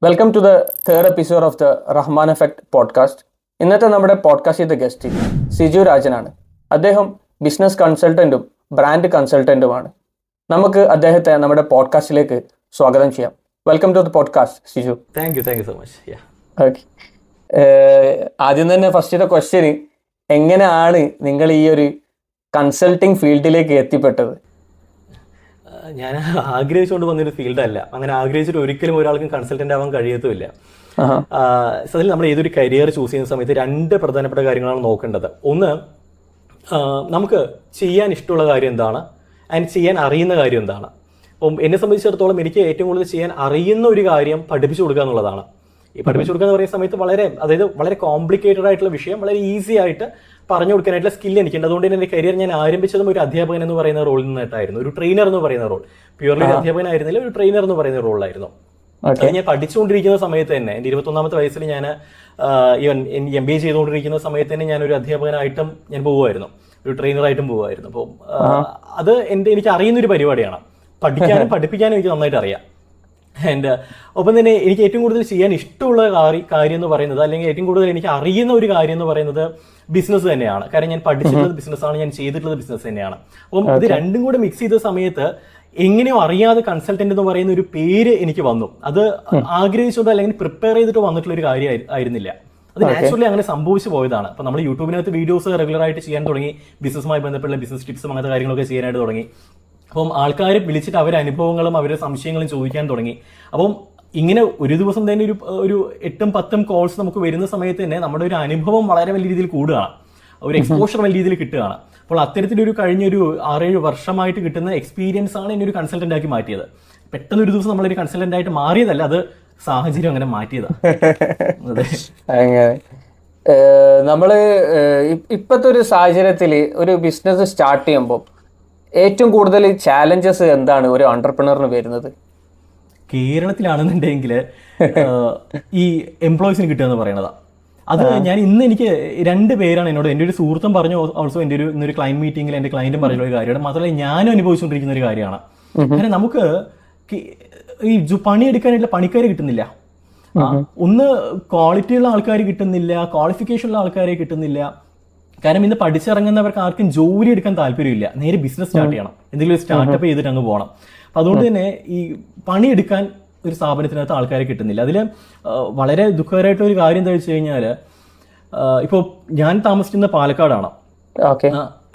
Welcome to the third episode of the Rahman effect podcast. ഇന്നത്തെ നമ്മുടെ podcast guest Siju രാജനാണ്. അദ്ദേഹം business കൺസൾട്ടൻറ്റും brand കൺസൾട്ടൻറ്റുമാണ്. നമുക്ക് അദ്ദേഹത്തെ നമ്മുടെ പോഡ്കാസ്റ്റിലേക്ക് സ്വാഗതം ചെയ്യാം. Welcome to the podcast Siju. Thank you so much. Okay, ആദ്യം തന്നെ ഫസ്റ്റത്തെ ക്വസ്റ്റ്യൻ, എങ്ങനെയാണ് നിങ്ങൾ ഈ ഒരു കൺസൾട്ടിങ് ഫീൽഡിലേക്ക് എത്തിപ്പെട്ടത്? ഞാൻ ആഗ്രഹിച്ചുകൊണ്ട് വന്നൊരു ഫീൽഡല്ല. അങ്ങനെ ആഗ്രഹിച്ചിട്ട് ഒരിക്കലും ഒരാൾക്കും കൺസൾട്ടൻ്റ് ആവാൻ കഴിയത്തുമില്ല. സത്യത്തിൽ നമ്മൾ ഏതൊരു കരിയർ ചൂസ് ചെയ്യുന്ന സമയത്ത് രണ്ട് പ്രധാനപ്പെട്ട കാര്യങ്ങളാണ് നോക്കേണ്ടത്. ഒന്ന്, നമുക്ക് ചെയ്യാൻ ഇഷ്ടമുള്ള കാര്യം എന്താണ്, ആൻഡ് ചെയ്യാൻ അറിയുന്ന കാര്യം എന്താണ്. അപ്പം എന്നെ സംബന്ധിച്ചിടത്തോളം എനിക്ക് ഏറ്റവും കൂടുതൽ ചെയ്യാൻ അറിയുന്ന ഒരു കാര്യം പഠിപ്പിച്ചു കൊടുക്കുക എന്നുള്ളതാണ്. ഈ പഠിപ്പിച്ചു കൊടുക്കുക എന്ന് പറയുന്ന സമയത്ത് വളരെ കോംപ്ലിക്കേറ്റഡ് ആയിട്ടുള്ള വിഷയം വളരെ ഈസി ആയിട്ട് പറഞ്ഞു കൊടുക്കാനായിട്ടുള്ള സ്കില്ല് എനിക്കുണ്ട്. അതുകൊണ്ട് തന്നെ എൻ്റെ കരിയർ ഞാൻ ആരംഭിച്ചതും ഒരു അധ്യാപകൻ എന്ന് പറയുന്ന റോളിൽ നിന്നിട്ടായിരുന്നു. ഒരു ട്രെയിനർ എന്ന് പറയുന്ന റോൾ, പ്യൂർലി അധ്യാപകനായിരുന്നില്ല, ഒരു ട്രെയിനർ എന്ന് പറയുന്ന റോളായിരുന്നു. അത് ഞാൻ പഠിച്ചുകൊണ്ടിരിക്കുന്ന സമയത്ത് തന്നെ, എൻ്റെ 21ാമത്തെ വയസ്സിൽ ഞാൻ MBA ചെയ്തുകൊണ്ടിരിക്കുന്ന സമയത്ത് തന്നെ ഞാനൊരു അധ്യാപകനായിട്ടും ഞാൻ പോകുമായിരുന്നു, ഒരു ട്രെയിനറായിട്ടും പോകുമായിരുന്നു. അപ്പോൾ അത് എനിക്ക് അറിയുന്നൊരു പരിപാടിയാണ്. പഠിക്കാനും പഠിപ്പിക്കാനും എനിക്ക് നന്നായിട്ട് അറിയാം. ആൻഡ് ഒപ്പം തന്നെ എനിക്ക് ഏറ്റവും കൂടുതൽ ചെയ്യാൻ ഇഷ്ടമുള്ള കാര്യം എന്ന് പറയുന്നത്, അല്ലെങ്കിൽ ഏറ്റവും കൂടുതൽ എനിക്ക് അറിയുന്ന ഒരു കാര്യം എന്ന് പറയുന്നത് ബിസിനസ് തന്നെയാണ്. കാരണം ഞാൻ പഠിച്ചിട്ടുള്ളത് ബിസിനസ്സാണ്, ഞാൻ ചെയ്തിട്ടുള്ളത് ബിസിനസ് തന്നെയാണ്. അപ്പം ഇത് രണ്ടും കൂടെ മിക്സ് ചെയ്ത സമയത്ത് എങ്ങനെയോ അറിയാതെ കൺസൾട്ടന്റ് എന്ന് പറയുന്ന ഒരു പേര് എനിക്ക് വന്നു. അത് ആഗ്രഹിച്ചുകൊണ്ട് അല്ലെങ്കിൽ പ്രിപ്പയർ ചെയ്തിട്ട് വന്നിട്ടുള്ള ഒരു കാര്യം ആയിരുന്നില്ല. അത് നാച്ചുറലി അങ്ങനെ സംഭവിച്ചു പോയതാണ്. അപ്പോൾ നമ്മൾ യൂട്യൂബിനകത്ത് വീഡിയോസ് റെഗുലറായിട്ട് ചെയ്യാൻ തുടങ്ങി, ബിസിനസ്സുമായി ബന്ധപ്പെട്ട ബിസിനസ് ടിപ്സും അങ്ങനത്തെ കാര്യങ്ങളൊക്കെ ചെയ്യാനായിട്ട് തുടങ്ങി. അപ്പം ആൾക്കാരെ വിളിച്ചിട്ട് അവരുടെ അനുഭവങ്ങളും അവരുടെ സംശയങ്ങളും ചോദിക്കാൻ തുടങ്ങി. അപ്പം ഇങ്ങനെ ഒരു ദിവസം തന്നെ ഒരു 8-10 കോൾസ് നമുക്ക് വരുന്ന സമയത്ത് തന്നെ നമ്മുടെ ഒരു അനുഭവം വളരെ വലിയ രീതിയിൽ കൂടുകയാണ്, ഒരു എക്സ്പോഷർ വലിയ രീതിയിൽ കിട്ടുകയാണ്. അപ്പോൾ അത്തരത്തിലൊരു കഴിഞ്ഞൊരു 6-7 വർഷമായിട്ട് കിട്ടുന്ന എക്സ്പീരിയൻസ് ആണ് എന്നെ ഒരു കൺസൾട്ടൻ്റ് ആക്കി മാറ്റിയത്. പെട്ടെന്ന് ഒരു ദിവസം നമ്മളൊരു കൺസൾട്ടൻ്റ് ആയിട്ട് മാറിയതല്ല, അത് സാഹചര്യം അങ്ങനെ മാറ്റിയതാണ്. അങ്ങനെ നമ്മള് ഇപ്പോഴത്തെ ഒരു സാഹചര്യത്തിൽ ഒരു ബിസിനസ് സ്റ്റാർട്ട് ചെയ്യുമ്പോൾ ഏറ്റവും കൂടുതൽ ചാലഞ്ചസ് എന്താണ് ഒരു എന്റർപ്രണറിന് വരുന്നത്? കേരളത്തിലാണെന്നുണ്ടെങ്കിൽ ഈ എംപ്ലോയീസിന് കിട്ടുക എന്ന് പറയുന്നത്, അത് ഞാൻ എനിക്ക് 2 പേരാണ് എന്നോട്, എൻ്റെ ഒരു സുഹൃത്തും പറഞ്ഞു, ഓൾസോ എൻ്റെ ഇന്നൊരു ക്ലയന്റ് മീറ്റിംഗിൽ എൻ്റെ ക്ലയന്റും പറഞ്ഞ ഒരു കാര്യമാണ്. മാത്രമല്ല ഞാനും അനുഭവിച്ചുകൊണ്ടിരിക്കുന്ന ഒരു കാര്യമാണ്. കാരണം നമുക്ക് ഈ പണിയെടുക്കാനായിട്ടുള്ള പണിക്കാരെ കിട്ടുന്നില്ല. ഒന്ന് ക്വാളിറ്റിയുള്ള ആൾക്കാർ കിട്ടുന്നില്ല, ക്വാളിഫിക്കേഷൻ ഉള്ള ആൾക്കാരെ കിട്ടുന്നില്ല. കാരണം ഇന്ന് പഠിച്ചിറങ്ങുന്നവർക്ക് ആർക്കും ജോലി എടുക്കാൻ താല്പര്യമില്ല, നേരെ ബിസിനസ് സ്റ്റാർട്ട് ചെയ്യണം, എന്തെങ്കിലും ഒരു സ്റ്റാർട്ടപ്പ് ചെയ്തിട്ട് അങ്ങ് പോകണം. അപ്പം അതുകൊണ്ട് തന്നെ ഈ പണിയെടുക്കാൻ ഒരു സ്ഥാപനത്തിനകത്ത് ആൾക്കാരെ കിട്ടുന്നില്ല. അതിൽ വളരെ ദുഃഖകരമായിട്ടുള്ള ഒരു കാര്യം എന്താ വെച്ച് കഴിഞ്ഞാൽ, ഇപ്പോൾ ഞാൻ താമസിക്കുന്ന പാലക്കാടാണ്.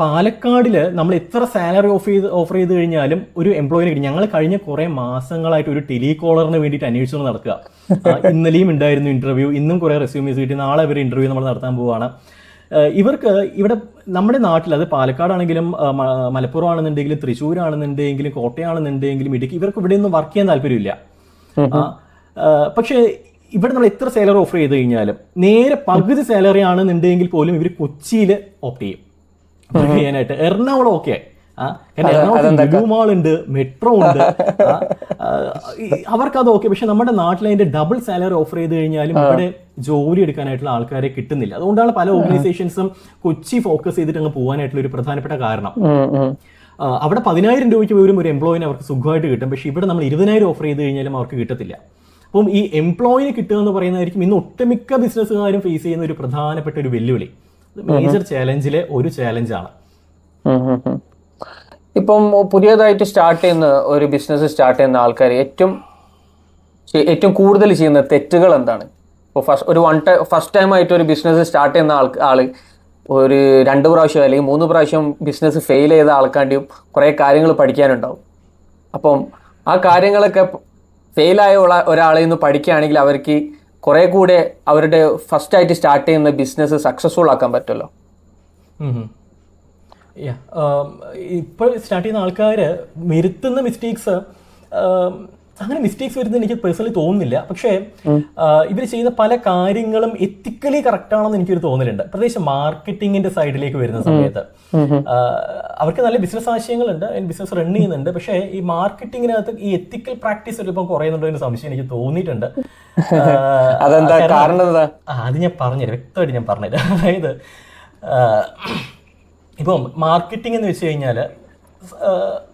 പാലക്കാടിൽ നമ്മൾ എത്ര സാലറി ഓഫർ ചെയ്ത് കഴിഞ്ഞാലും ഒരു എംപ്ലോയിനെ കിട്ടും. ഞങ്ങൾ കഴിഞ്ഞ കുറേ മാസങ്ങളായിട്ട് ഒരു ടെലികോളറിന് വേണ്ടിയിട്ട് അന്വേഷിച്ചുകൊണ്ട് നടക്കുക. ഇന്നലെയും ഉണ്ടായിരുന്നു ഇന്റർവ്യൂ, ഇന്നും കുറേ റെസ്യൂമീസ് കിട്ടി, നാളെ ഒരു ഇന്റർവ്യൂ നമ്മൾ നടത്താൻ പോവുകയാണ്. ഇവർക്ക് ഇവിടെ നമ്മുടെ നാട്ടിൽ, അത് പാലക്കാടാണെങ്കിലും മലപ്പുറം ആണെന്നുണ്ടെങ്കിലും തൃശ്ശൂരാണെന്നുണ്ടെങ്കിലും കോട്ടയാണെന്നുണ്ടെങ്കിലും ഇടുക്കി, ഇവർക്ക് ഇവിടെ ഒന്നും വർക്ക് ചെയ്യാൻ താല്പര്യമില്ല. പക്ഷേ ഇവിടെ നമ്മൾ എത്ര സാലറി ഓഫർ ചെയ്ത് കഴിഞ്ഞാലും നേരെ പകുതി സാലറി ആണെന്നുണ്ടെങ്കിൽ പോലും ഇവർ കൊച്ചിയിൽ ഓപ്റ്റ് ചെയ്യും ചെയ്യാനായിട്ട്. എറണാകുളം ഓക്കെ, ഉണ്ട്, മെട്രോ ഉണ്ട്, അവർക്കത് ഓക്കെ. പക്ഷെ നമ്മുടെ നാട്ടിൽ അതിന്റെ ഡബിൾ സാലറി ഓഫർ ചെയ്ത് കഴിഞ്ഞാലും ഇവിടെ ജോലി എടുക്കാനായിട്ടുള്ള ആൾക്കാരെ കിട്ടുന്നില്ല. അതുകൊണ്ടാണ് പല ഓർഗനൈസേഷൻസും കൊച്ചി ഫോക്കസ് ചെയ്തിട്ട് അങ്ങ് പോകാനായിട്ടുള്ള ഒരു പ്രധാനപ്പെട്ട കാരണം. അവിടെ 10,000 രൂപയ്ക്ക് പോലും ഒരു എംപ്ലോയിനെ അവർക്ക് സുഖമായിട്ട് കിട്ടും. പക്ഷെ ഇവിടെ നമ്മൾ 20,000 ഓഫർ ചെയ്ത് കഴിഞ്ഞാലും അവർക്ക് കിട്ടത്തില്ല. അപ്പം ഈ എംപ്ലോയിനെ കിട്ടുക എന്ന് പറയുന്നതായിരിക്കും ഇന്ന് ഒട്ടുമിക്ക ബിസിനസ്സുകാരും ഫേസ് ചെയ്യുന്ന ഒരു പ്രധാനപ്പെട്ട ഒരു വെല്ലുവിളി. മേജർ ചാലഞ്ചിലെ ഒരു ചാലഞ്ചാണ്. ഇപ്പം പുതിയതായിട്ട് സ്റ്റാർട്ട് ചെയ്യുന്ന ഒരു ബിസിനസ് സ്റ്റാർട്ട് ചെയ്യുന്ന ആൾക്കാർ ഏറ്റവും കൂടുതൽ ചെയ്യുന്ന തെറ്റുകൾ എന്താണ്? ഇപ്പോൾ ഫസ്റ്റ് ടൈം ആയിട്ട് ഒരു ബിസിനസ് സ്റ്റാർട്ട് ചെയ്യുന്ന ആള് ഒരു 2 പ്രാവശ്യം അല്ലെങ്കിൽ 3 പ്രാവശ്യം ബിസിനസ് ഫെയിൽ ചെയ്ത ആൾക്കാണ്ടിയും കുറേ കാര്യങ്ങൾ പഠിക്കാനുണ്ടാവും. അപ്പം ആ കാര്യങ്ങളൊക്കെ ഫെയിലായ ഒരാളിൽ നിന്ന് പഠിക്കുകയാണെങ്കിൽ അവർക്ക് കുറേ കൂടെ അവരുടെ ഫസ്റ്റായിട്ട് സ്റ്റാർട്ട് ചെയ്യുന്ന ബിസിനസ് സക്സസ്ഫുൾ ആക്കാൻ പറ്റുമല്ലോ. ഇപ്പോൾ സ്റ്റാർട്ട് ചെയ്യുന്ന ആൾക്കാർ വരുത്തുന്ന മിസ്റ്റേക്സ്, അങ്ങനെ മിസ്റ്റേക്സ് വരുന്നത് എനിക്ക് പേഴ്സണലി തോന്നുന്നില്ല. പക്ഷേ ഇവർ ചെയ്യുന്ന പല കാര്യങ്ങളും എത്തിക്കലി കറക്റ്റ് ആണെന്ന് എനിക്കൊരു തോന്നലുണ്ട്. പ്രത്യേകിച്ച് മാർക്കറ്റിങ്ങിന്റെ സൈഡിലേക്ക് വരുന്ന സമയത്ത് അവർക്ക് നല്ല ബിസിനസ് ആശയങ്ങളുണ്ട്, ബിസിനസ് റൺ ചെയ്യുന്നുണ്ട്. പക്ഷേ ഈ മാർക്കറ്റിങ്ങിനകത്ത് ഈ എത്തിക്കൽ പ്രാക്ടീസ് ചിലപ്പോൾ കുറയുന്നുണ്ടോ എന്ന് സംശയം എനിക്ക് തോന്നിയിട്ടുണ്ട്. അത് ഞാൻ പറഞ്ഞുതരാം, വ്യക്തമായിട്ട് ഞാൻ പറഞ്ഞുതരാം. അതായത് ഇപ്പം മാർക്കറ്റിംഗ് എന്ന് വെച്ച് കഴിഞ്ഞാൽ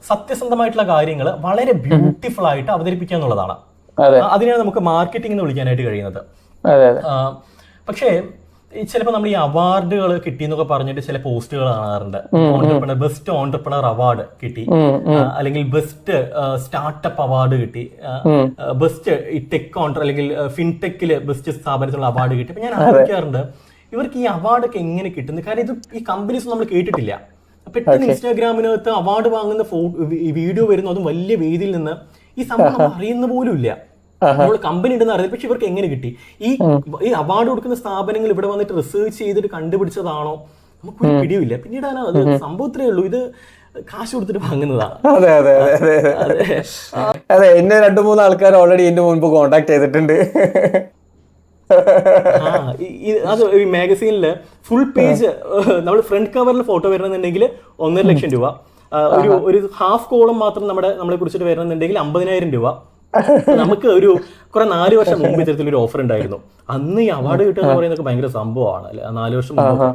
സത്യസന്ധമായിട്ടുള്ള കാര്യങ്ങൾ വളരെ ബ്യൂട്ടിഫുൾ ആയിട്ട് അവതരിപ്പിക്കുക എന്നുള്ളതാണ്. അതിനെയാണ് നമുക്ക് മാർക്കറ്റിംഗ് എന്ന് വിളിക്കാനായിട്ട് കഴിയുന്നത്. പക്ഷേ ചിലപ്പോൾ നമ്മൾ ഈ അവാർഡുകൾ കിട്ടി എന്നൊക്കെ പറഞ്ഞിട്ട് ചില പോസ്റ്റുകൾ കാണാറുണ്ട്. ഓണ്ടർപ്രണർ, ബെസ്റ്റ് ഓണ്ടർപ്രണർ അവാർഡ് കിട്ടി, അല്ലെങ്കിൽ ബെസ്റ്റ് സ്റ്റാർട്ടപ്പ് അവാർഡ് കിട്ടി, ബെസ്റ്റ് ടെക് അല്ലെങ്കിൽ ഫിൻടെക്കില് ബെസ്റ്റ് സ്ഥാപനത്തിനുള്ള അവാർഡ് കിട്ടി. അപ്പൊ ഞാൻ ആലോചിക്കാറുണ്ട് ഇവർക്ക് ഈ അവാർഡൊക്കെ എങ്ങനെ കിട്ടുന്നത്? കാരണം ഇത് ഈ കമ്പനീസ് നമ്മൾ കേട്ടിട്ടില്ല. പെട്ടെന്ന് ഇൻസ്റ്റാഗ്രാമിനകത്ത് അവാർഡ് വാങ്ങുന്ന വീഡിയോ വരുന്നു, അതും വലിയ വേദിയിൽ നിന്ന്. ഈ സംഭവം നമ്മൾ അറിയുന്ന പോലും ഇല്ല, നമ്മൾ കമ്പനി ഉണ്ടെന്ന് അറിയാം. പക്ഷെ ഇവർക്ക് എങ്ങനെ കിട്ടി? ഈ അവാർഡ് കൊടുക്കുന്ന സ്ഥാപനങ്ങൾ ഇവിടെ വന്നിട്ട് റിസർച്ച് ചെയ്തിട്ട് കണ്ടുപിടിച്ചതാണോ? നമുക്കൊരു പിടിയുമില്ല. പിന്നീടാണ് അത് സംഭവത്തിലേ ഉള്ളൂ, ഇത് കാശ് കൊടുത്തിട്ട് വാങ്ങുന്നതാണ്. അതെ, എന്നെ 2-3 ആൾക്കാർ ഓൾറെഡി എന്റെ മുൻപ് കോണ്ടാക്ട് ചെയ്തിട്ടുണ്ട്. അത് ഈ മാഗസീനില് ഫുൾ പേജ് നമ്മൾ ഫ്രണ്ട് കവറിൽ ഫോട്ടോ വരണമെന്നുണ്ടെങ്കിൽ 1.5 ലക്ഷം രൂപ, ഒരു ഹാഫ് കോളം മാത്രം നമ്മളെ കുറിച്ചിട്ട് വരണമെന്നുണ്ടെങ്കിൽ 50,000 രൂപ. നമുക്ക് കുറെ 4 വർഷം മുമ്പ് ഇത്തരത്തിലൊരു ഓഫർ ഉണ്ടായിരുന്നു. അന്ന് ഈ അവാർഡ് കിട്ടുക എന്ന് പറയുന്നത് ഭയങ്കര സംഭവമാണ് അല്ലെ, 4 വർഷം മുമ്പ്.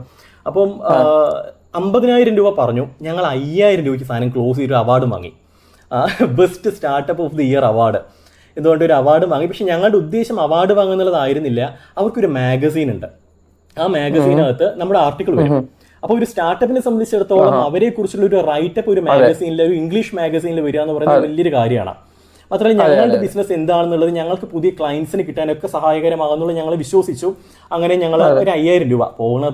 അപ്പം 50,000 രൂപ പറഞ്ഞു. ഞങ്ങൾ 5,000 രൂപയ്ക്ക് സാധനം ക്ലോസ് ചെയ്തൊരു അവാർഡ് വാങ്ങി, best startup of the year award. എന്തുകൊണ്ട് ഒരു അവാർഡ് വാങ്ങി? പക്ഷെ ഞങ്ങളുടെ ഉദ്ദേശം അവാർഡ് വാങ്ങുന്നുള്ളതായിരുന്നില്ല. അവർക്കൊരു മാഗസീൻ ഉണ്ട്, ആ മാഗസീനകത്ത് നമ്മുടെ ആർട്ടിക്കിൾ വരും. അപ്പൊ ഒരു സ്റ്റാർട്ടപ്പിനെ സംബന്ധിച്ചിടത്തോളം അവരെ കുറിച്ചുള്ള ഒരു റൈറ്റപ്പ് ഒരു മാഗസീനിൽ, ഒരു ഇംഗ്ലീഷ് മാഗസീനിൽ വരിക എന്ന് പറയുന്നത് വലിയൊരു കാര്യമാണ്. മാത്രമല്ല ഞങ്ങളുടെ ബിസിനസ് എന്താണെന്നുള്ളത് ഞങ്ങൾക്ക് പുതിയ ക്ലയൻസിന് കിട്ടാനൊക്കെ സഹായകരമാകുന്നുള്ളത് ഞങ്ങൾ വിശ്വസിച്ചു. അങ്ങനെ ഞങ്ങൾ ഒരു 5,000 രൂപ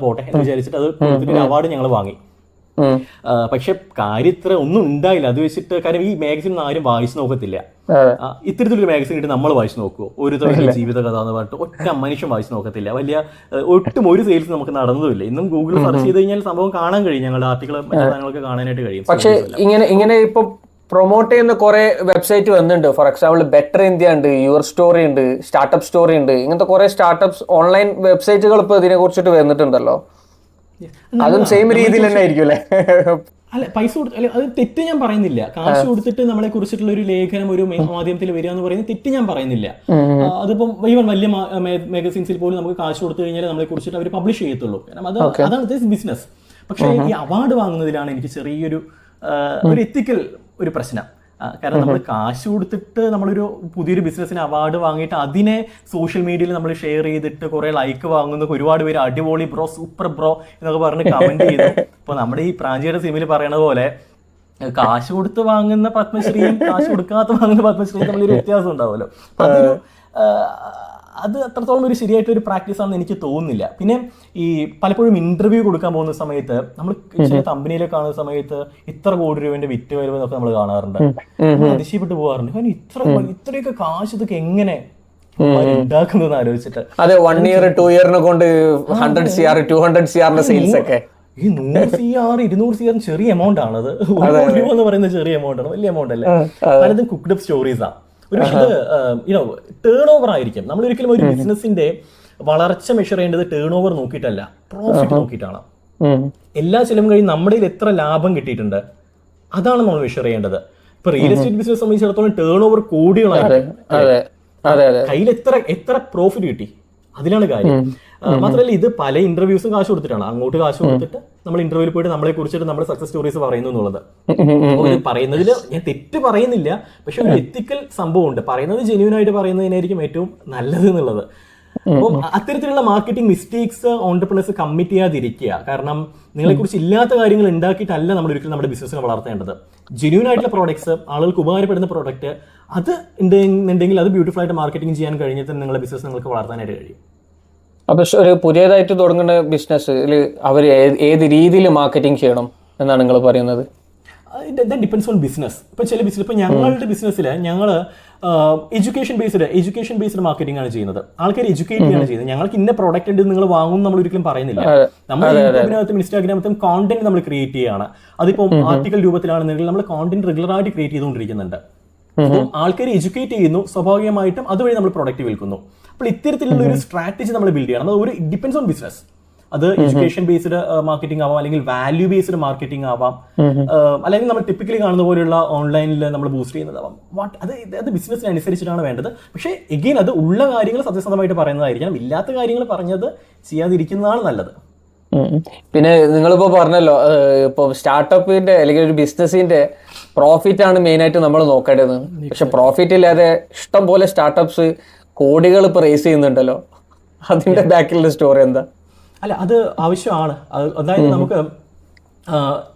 പോട്ടെ എന്ന് വിചാരിച്ചിട്ട് അത് കൊടുത്തിട്ട് അവാർഡ് ഞങ്ങൾ വാങ്ങി. പക്ഷെ കാര്യം ഇത്ര ഒന്നും ഉണ്ടായില്ല. അത് വെച്ചിട്ട്, കാരണം ഈ മാഗസിൻ ആരും വായിച്ചു നോക്കത്തില്ല. ഇത്തരത്തിലൊരു മാഗസിൻ കിട്ടി നമ്മൾ വായിച്ചു നോക്കുമോ? ഒരു തൊഴിൽ ജീവിത കഥ എന്ന് പറഞ്ഞിട്ട് ഒറ്റ മനുഷ്യൻ വായിച്ചു നോക്കത്തില്ല. ഒട്ടും ഒരു സെയിൽസ് നമുക്ക് നടന്നതുമില്ല. ഇന്നും ഗൂഗിൾ സെർച്ച് ചെയ്ത് കഴിഞ്ഞാൽ സംഭവം കാണാൻ കഴിയും, ഞങ്ങളുടെ ആർട്ടിക്കിൾ മറ്റു സാധനങ്ങളൊക്കെ കാണാനായിട്ട് കഴിയും. പക്ഷെ ഇങ്ങനെ ഇപ്പൊ പ്രൊമോട്ട് ചെയ്യുന്ന കുറെ വെബ്സൈറ്റ് വന്നിട്ടുണ്ട്. ഫോർ എക്സാമ്പിൾ ബെറ്റർ ഇന്ത്യ ഉണ്ട്, യുവർ സ്റ്റോറി ഉണ്ട്, സ്റ്റാർട്ടപ്പ് സ്റ്റോറി ഉണ്ട്. ഇങ്ങനത്തെ കുറെ സ്റ്റാർട്ടപ്സ് ഓൺലൈൻ വെബ്സൈറ്റുകൾ ഇപ്പൊ ഇതിനെ കുറിച്ചിട്ട് വന്നിട്ടുണ്ടല്ലോ. അതും സെയിം രീതിയിൽ തന്നെ ആയിരിക്കും അല്ലെ? അല്ല, പൈസ കൊടുത്ത്, അല്ല അത് തെറ്റ് ഞാൻ പറയുന്നില്ല. കാശ് കൊടുത്തിട്ട് നമ്മളെ കുറിച്ചിട്ടുള്ള ഒരു ലേഖനം ഒരു മാധ്യമത്തിൽ വരിക എന്ന് പറയുന്നത് തെറ്റ് ഞാൻ പറയുന്നില്ല. അതിപ്പം ഈവൻ വലിയ മാഗസീൻസിൽ പോലും നമുക്ക് കാശ് കൊടുത്തു കഴിഞ്ഞാൽ നമ്മളെ കുറിച്ചിട്ട് അവർ പബ്ലിഷ് ചെയ്യത്തുള്ളൂ. കാരണം അതാണ് ബിസിനസ്. പക്ഷേ ഈ അവാർഡ് വാങ്ങുന്നതിലാണ് എനിക്ക് ചെറിയൊരു എത്തിക്കൽ ഒരു പ്രശ്നം. കാരണം നമ്മൾ കാശ് കൊടുത്തിട്ട് നമ്മളൊരു പുതിയൊരു ബിസിനസ്സിന് അവാർഡ് വാങ്ങിയിട്ട് അതിനെ സോഷ്യൽ മീഡിയയിൽ നമ്മൾ ഷെയർ ചെയ്തിട്ട് കുറെ ലൈക്ക് വാങ്ങുന്ന ഒരുപാട് പേര് അടിപൊളി ബ്രോ, സൂപ്പർ ബ്രോ എന്നൊക്കെ പറഞ്ഞ് കമന്റ് ചെയ്തു. ഇപ്പൊ നമ്മുടെ ഈ പ്രാഞ്ചിയുടെ സിമിൽ പറയണ പോലെ കാശ് കൊടുത്ത് വാങ്ങുന്ന പത്മശ്രീയും കാശ് കൊടുക്കാത്ത വാങ്ങുന്ന പത്മശ്രീയും തമ്മിലൊരു വ്യത്യാസം ഉണ്ടാവുമല്ലോ. അത് അത്രത്തോളം ഒരു ശരിയായിട്ടൊരു പ്രാക്ടീസ് ആണെന്ന് എനിക്ക് തോന്നുന്നില്ല. പിന്നെ ഈ പലപ്പോഴും ഇന്റർവ്യൂ കൊടുക്കാൻ പോകുന്ന സമയത്ത് നമ്മൾ ചില കമ്പനിയിലെ കാണുന്ന സമയത്ത് ഇത്ര കോടി രൂപന്റെ വിറ്റ് വരുമെന്നൊക്കെ നമ്മൾ കാണാറുണ്ട്. അതിശയപ്പെട്ടു പോകാറുണ്ട്. കാരണം ഇത്രയൊക്കെ കാശ് ഇതൊക്കെ എങ്ങനെ ഉണ്ടാക്കുന്നതെന്ന് ആലോചിച്ചിട്ട്. അതെ, 1 year 2 year കൊണ്ട് 100 CR 200 CR സെയിൽസ് ഒക്കെ. ഈ 100 CR 200 CR ചെറിയ എമൗണ്ട് ആണ്. അത് 1 കോടി രൂപ എന്ന് പറയുന്നത് ചെറിയ എമൗണ്ട് ആണ്, വലിയ എമൗണ്ട് അല്ലേ? പലതും കുക്ക്ഡ് അപ്പ് സ്റ്റോറീസ് ആണ്. ഒരു ടേൺ ഓവർ ആയിരിക്കും. നമ്മൾ ഒരിക്കലും ഒരു ബിസിനസിന്റെ വളർച്ച മെഷർ ചെയ്യേണ്ടത് ടേൺ ഓവർ നോക്കിയിട്ടല്ല, പ്രോഫിറ്റ് നോക്കിയിട്ടാണ്. എല്ലാ ചെലവും കഴിഞ്ഞ് നമ്മുടെ എത്ര ലാഭം കിട്ടിയിട്ടുണ്ട് അതാണ് നമ്മൾ മെഷർ ചെയ്യേണ്ടത്. ഇപ്പൊ റിയൽ എസ്റ്റേറ്റ് ബിസിനസ് സംബന്ധിച്ചിടത്തോളം ടേൺ ഓവർ കോടികളായിരിക്കും. കയ്യിൽ എത്ര പ്രോഫിറ്റ് കിട്ടി അതിലാണ് കാര്യം. മാത്രമല്ല ഇത് പല ഇന്റർവ്യൂസും കാശ് കൊടുത്തിട്ടാണ്. അങ്ങോട്ട് കാശ് കൊടുത്തിട്ട് നമ്മൾ ഇന്റർവ്യൂവിൽ പോയിട്ട് നമ്മളെ കുറിച്ചിട്ട് നമ്മുടെ സക്സസ് സ്റ്റോറീസ് പറയുന്നു എന്നുള്ളത്. പറയുന്നതിൽ ഞാൻ തെറ്റ് പറയുന്നില്ല, പക്ഷെ ഒരു എത്തിക്കൽ സംഭവം ഉണ്ട്. പറയുന്നത് ജെന്യൂൻ ആയിട്ട് പറയുന്നതിനായിരിക്കും ഏറ്റവും നല്ലത് എന്നുള്ളത്. അപ്പം അത്തരത്തിലുള്ള മാർക്കറ്റിംഗ് മിസ്റ്റേക്സ് ഓൺടർപ്രണേഴ്സ് കമ്മിറ്റ് ചെയ്യാതിരിക്കുക. കാരണം നിങ്ങളെ കുറിച്ച് ഇല്ലാത്ത കാര്യങ്ങൾ ഉണ്ടാക്കിയിട്ടല്ല നമ്മൾ ഒരിക്കലും നമ്മുടെ ബിസിനസ്സിനെ വളർത്തേണ്ടത്. ജെന്യൂൻ ആയിട്ടുള്ള പ്രോഡക്ട്സ്, ആളുകൾക്ക് ഉപകാരപ്പെടുന്ന പ്രോഡക്റ്റ് അത് ഉണ്ടെങ്കിൽ അത് ബ്യൂട്ടിഫുൾ ആയിട്ട് മാർക്കറ്റിംഗ് ചെയ്യാൻ കഴിഞ്ഞിട്ട് നിങ്ങളുടെ ബിസിനസ് നിങ്ങൾക്ക് വളർത്താനായിട്ട് കഴിയും. അപ്പൊ ഒരു പുതിയതായിട്ട് തുടങ്ങുന്ന ബിസിനസ്സിൽ അവർ ഏത് രീതിയിൽ മാർക്കറ്റിംഗ് ചെയ്യണം എന്നാണ് നിങ്ങൾ പറയുന്നത്? Depends own business. ഇപ്പൊ ചില ബിസിനസ്, ഇപ്പൊ ഞങ്ങളുടെ ബിസിനസ്സിൽ ഞങ്ങൾ എഡ്യൂക്കേഷൻ ബേസ്ഡ് മാർക്കറ്റിംഗ് ആണ് ചെയ്യുന്നത്. ആൾക്കാർ എഡ്യൂക്കേറ്റ് ചെയ്യാണ് ചെയ്യുന്നത്. ഞങ്ങൾക്ക് ഇന്ന പ്രോഡക്റ്റ് ഉണ്ട് നിങ്ങൾ വാങ്ങും നമ്മൾ ഒരിക്കലും പറയുന്നില്ല. നമ്മൾ യൂട്യൂബിനകത്തും ഇൻസ്റ്റാഗ്രാമത്തും കോണ്ടന്റ് നമ്മൾ ക്രിയേറ്റ് ചെയ്യുകയാണ്. അതിപ്പോൾ ആർട്ടിക്കൽ രൂപത്തിലാണെന്നുണ്ടെങ്കിൽ നമ്മൾ കോണ്ടന്റ് റെഗുലർ ആയിട്ട് ക്രിയേറ്റ് ചെയ്തുകൊണ്ടിരിക്കുന്നുണ്ട്. അപ്പോൾ ആൾക്കാർ എഡ്യൂക്കേറ്റ് ചെയ്യുന്നു, സ്വാഭാവികമായിട്ടും അതുവഴി നമ്മൾ പ്രൊഡക്റ്റ് വിൽക്കുന്നു. അപ്പോൾ ഇത്തരത്തിലുള്ള ഒരു സ്ട്രാറ്റജി നമ്മൾ ബിൽഡ് ചെയ്യണം. അത് ഒരു ഡിപ്പെൻഡ്സ് ഓൺ ബിസിനസ്. അത് എഡ്യൂക്കേഷൻ ബേസ്ഡ് മാർക്കറ്റിംഗ് ആവാം, അല്ലെങ്കിൽ വാല്യൂ ബേസ്ഡ് മാർക്കറ്റിംഗ് ആവാം, അല്ലെങ്കിൽ നമ്മൾ ടിപ്പിക്കലി കാണുന്ന പോലെയുള്ള ഓൺലൈനിൽ നമ്മൾ ബൂസ്റ്റ് ചെയ്യുന്നതാവാം. അത് ബിസിനസ്സിനനുസരിച്ചിട്ടാണ് വേണ്ടത്. പക്ഷേ എഗെയിൻ അത് ഉള്ള കാര്യങ്ങൾ സത്യസന്ധമായിട്ട് പറയുന്നതായിരിക്കണം. ഇല്ലാത്ത കാര്യങ്ങൾ പറഞ്ഞത് ചെയ്യാതിരിക്കുന്നതാണ് നല്ലത്. പിന്നെ നിങ്ങളിപ്പോൾ പറഞ്ഞല്ലോ, ഇപ്പോൾ സ്റ്റാർട്ടപ്പിന്റെ അല്ലെങ്കിൽ ഒരു ബിസിനസിന്റെ പ്രോഫിറ്റ് ആണ് മെയിനായിട്ട് നമ്മൾ നോക്കേണ്ടത്. പക്ഷെ പ്രോഫിറ്റ് ഇല്ലാതെ ഇഷ്ടം പോലെ സ്റ്റാർട്ടപ്സ് കോടികൾ ഇപ്പോൾ റേസ് ചെയ്യുന്നുണ്ടല്ലോ, അതിന്റെ ബാക്കിലുള്ള സ്റ്റോറി എന്താ? അല്ല, അത് ആവശ്യമാണ്. അതായത് നമുക്ക്